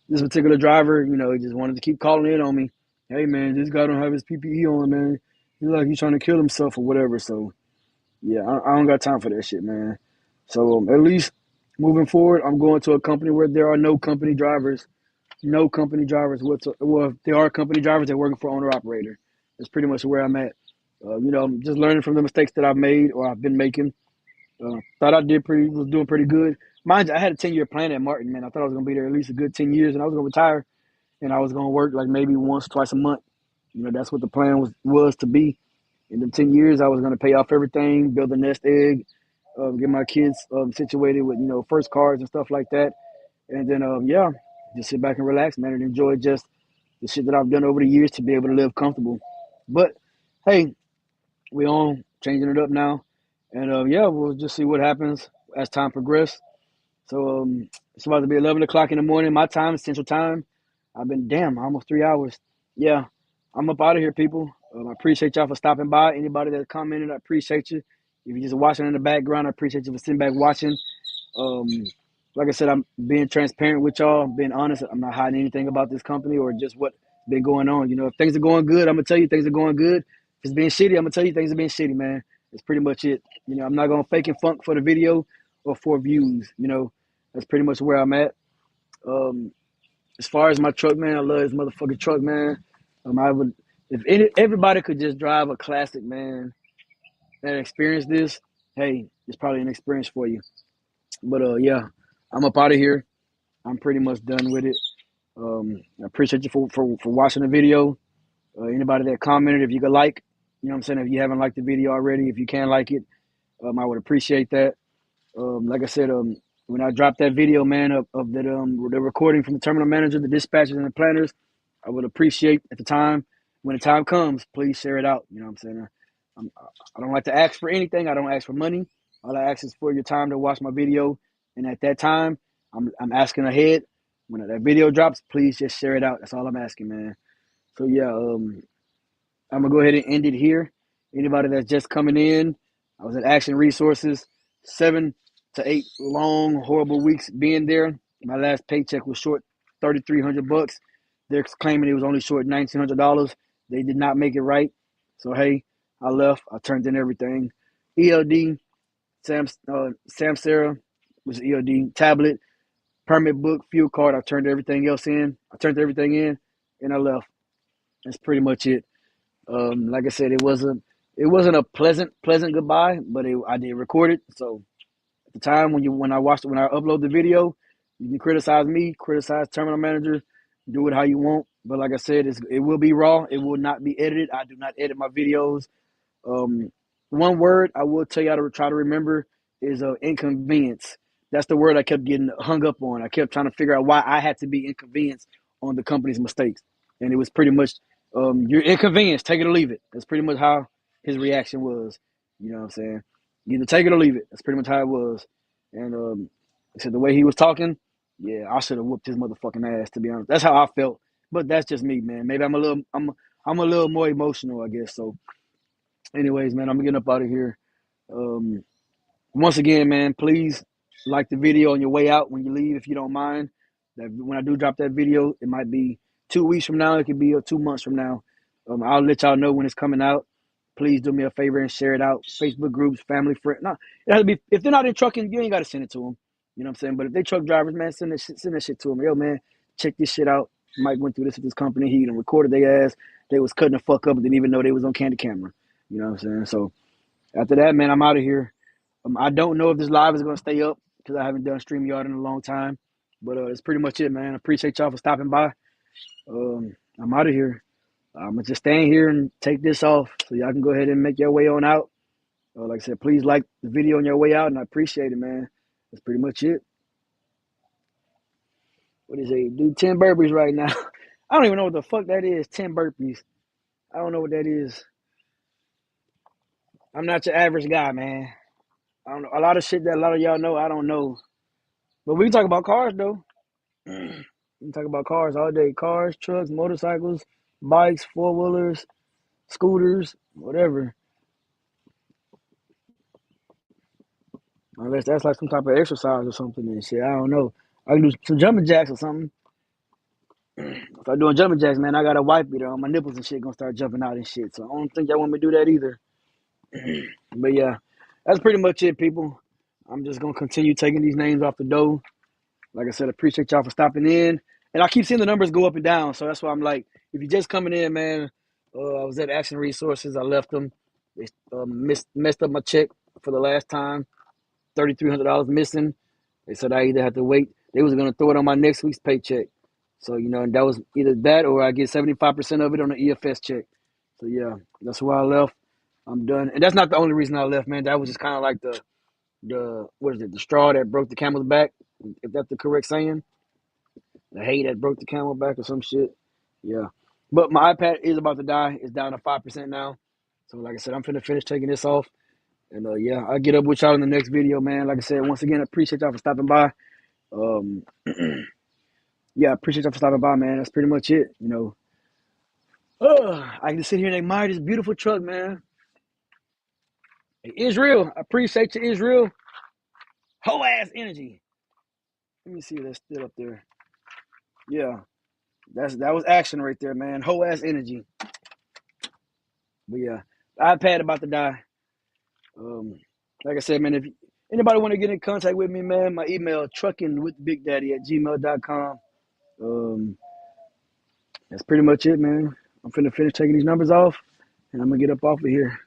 this particular driver, he just wanted to keep calling in on me. Hey man, this guy don't have his PPE on, man. He's like he's trying to kill himself or whatever. So yeah, I don't got time for that shit, man. So at least moving forward, I'm going to a company where there are no company drivers. No company drivers. Well, if there are company drivers, they're working for owner operator. That's pretty much where I'm at. I'm just learning from the mistakes that I've made or I've been making. Thought I was doing pretty good. Mind you, I had a 10-year plan at Martin, man. I thought I was gonna be there at least a good 10 years, and I was gonna retire, and I was gonna work like maybe once, twice a month. That's what the plan was to be. In the 10 years, I was gonna pay off everything, build a nest egg, get my kids situated with first cars and stuff like that, and then yeah, just sit back and relax, man, and enjoy just the shit that I've done over the years to be able to live comfortable. But hey, we on changing it up now, and yeah, we'll just see what happens as time progresses. So it's about to be 11 o'clock in the morning, my time, Central Time. I've been almost 3 hours. Yeah, I'm up out of here, people. I appreciate y'all for stopping by. Anybody that commented, I appreciate you. If you're just watching in the background, I appreciate you for sitting back watching. Um, like I said, I'm being transparent with y'all, being honest. I'm not hiding anything about this company or just what's been going on. If things are going good, I'm gonna tell you things are going good. If it's being shitty, I'm gonna tell you things are being shitty, man. That's pretty much it. I'm not gonna fake and funk for the video or for views. That's pretty much where I'm at. Um, as far as my truck, man, I love this motherfucking truck, man. I would, if everybody could just drive a classic, man, and experience this, hey, it's probably an experience for you. But yeah, I'm up out of here. I'm pretty much done with it. I appreciate you for watching the video. Anybody that commented, if you could like, what I'm saying, if you haven't liked the video already, if you can like it, I would appreciate that. Like I said, when I dropped that video, man, of that the recording from the terminal manager, the dispatchers, and the planners, I would appreciate at the time. When the time comes, please share it out. You know what I'm saying? I'm, I don't like to ask for anything. I don't ask for money. All I ask is for your time to watch my video. And at that time, I'm asking ahead. When that video drops, please just share it out. That's all I'm asking, man. So yeah, I'm gonna go ahead and end it here. Anybody that's just coming in, I was at Action Resources, 7 to 8 long, horrible weeks being there. My last paycheck was short $3,300. They're claiming it was only short $1,900. They did not make it right. So hey, I left. I turned in everything. ELD, Samsara was ELD tablet, permit book, fuel card. I turned everything else in. I turned everything in, and I left. That's pretty much it. Like I said, it wasn't a pleasant goodbye, but I did record it. So at the time when I upload the video, you can criticize me, criticize terminal manager, do it how you want. But like I said, it will be raw. It will not be edited. I do not edit my videos. Um, One word I will tell y'all to try to remember is inconvenience. That's the word I kept getting hung up on. I kept trying to figure out why I had to be inconvenienced on the company's mistakes, and it was pretty much you're inconvenienced. Take it or leave it. That's pretty much how his reaction was. You know what I'm saying? Either take it or leave it. That's pretty much how it was. And I said the way he was talking, yeah, I should have whooped his motherfucking ass. To be honest, that's how I felt. But that's just me, man. Maybe I'm a little more emotional, I guess. So anyways, man, I'm getting up out of here. Um, Once again, man, please like the video on your way out when you leave, if you don't mind. That when I do drop that video, it might be 2 weeks from now. It could be 2 months from now. I'll let y'all know when it's coming out. Please do me a favor and share it out. Facebook groups, family, friends. No, it has to be. If they're not in trucking, you ain't got to send it to them. You know what I'm saying? But if they truck drivers, man, send that shit to them. Yo, man, check this shit out. Mike went through this with this company. He even recorded their ass. They was cutting the fuck up and didn't even know they was on candid camera. You know what I'm saying? So after that, man, I'm out of here. I don't know if this live is going to stay up because I haven't done StreamYard in a long time. But it's pretty much it, man. I appreciate y'all for stopping by. I'm out of here. I'm going to just stand here and take this off so y'all can go ahead and make your way on out. Like I said, please like the video on your way out, and I appreciate it, man. That's pretty much it. What is it? Do 10 burpees right now. I don't even know what the fuck that is, 10 burpees. I don't know what that is. I'm not your average guy, man. I don't know. A lot of shit that a lot of y'all know, I don't know. But we can talk about cars, though. We can talk about cars all day. Cars, trucks, motorcycles, bikes, four-wheelers, scooters, whatever. Unless that's like some type of exercise or something and shit. I don't know. I can do some jumping jacks or something. If I doing jumping jacks, man, I got a wipe beater on my nipples and shit gonna start jumping out and shit. So I don't think y'all want me to do that either. But yeah, that's pretty much it, people. I'm just gonna continue taking these names off the dough. Like I said, appreciate y'all for stopping in. And I keep seeing the numbers go up and down. So that's why I'm like, if you're just coming in, man, I was at Action Resources. I left them. They messed up my check for the last time. $3,300 missing. They said I either had to wait. They was going to throw it on my next week's paycheck. So, and that was either that or I get 75% of it on the EFS check. So, yeah, that's why I left. I'm done. And that's not the only reason I left, man. That was just kind of like what is it, the straw that broke the camel's back, if that's the correct saying. The hay that broke the camel back or some shit. Yeah. But my iPad is about to die. It's down to 5% now. So, like I said, I'm finna finish taking this off. And, yeah, I'll get up with y'all in the next video, man. Like I said, once again, I appreciate y'all for stopping by. Yeah, I appreciate y'all for stopping by, man. That's pretty much it, I can sit here and admire this beautiful truck, man. Hey, Israel, I appreciate you, Israel. Whole ass energy. Let me see if that's still up there. Yeah, that was action right there, man. Whole ass energy. But yeah, iPad about to die. Like I said, man, if anybody want to get in contact with me, man, my email truckingwithbigdaddy@gmail.com. That's pretty much it, man. I'm finna finish taking these numbers off, and I'm gonna get up off of here.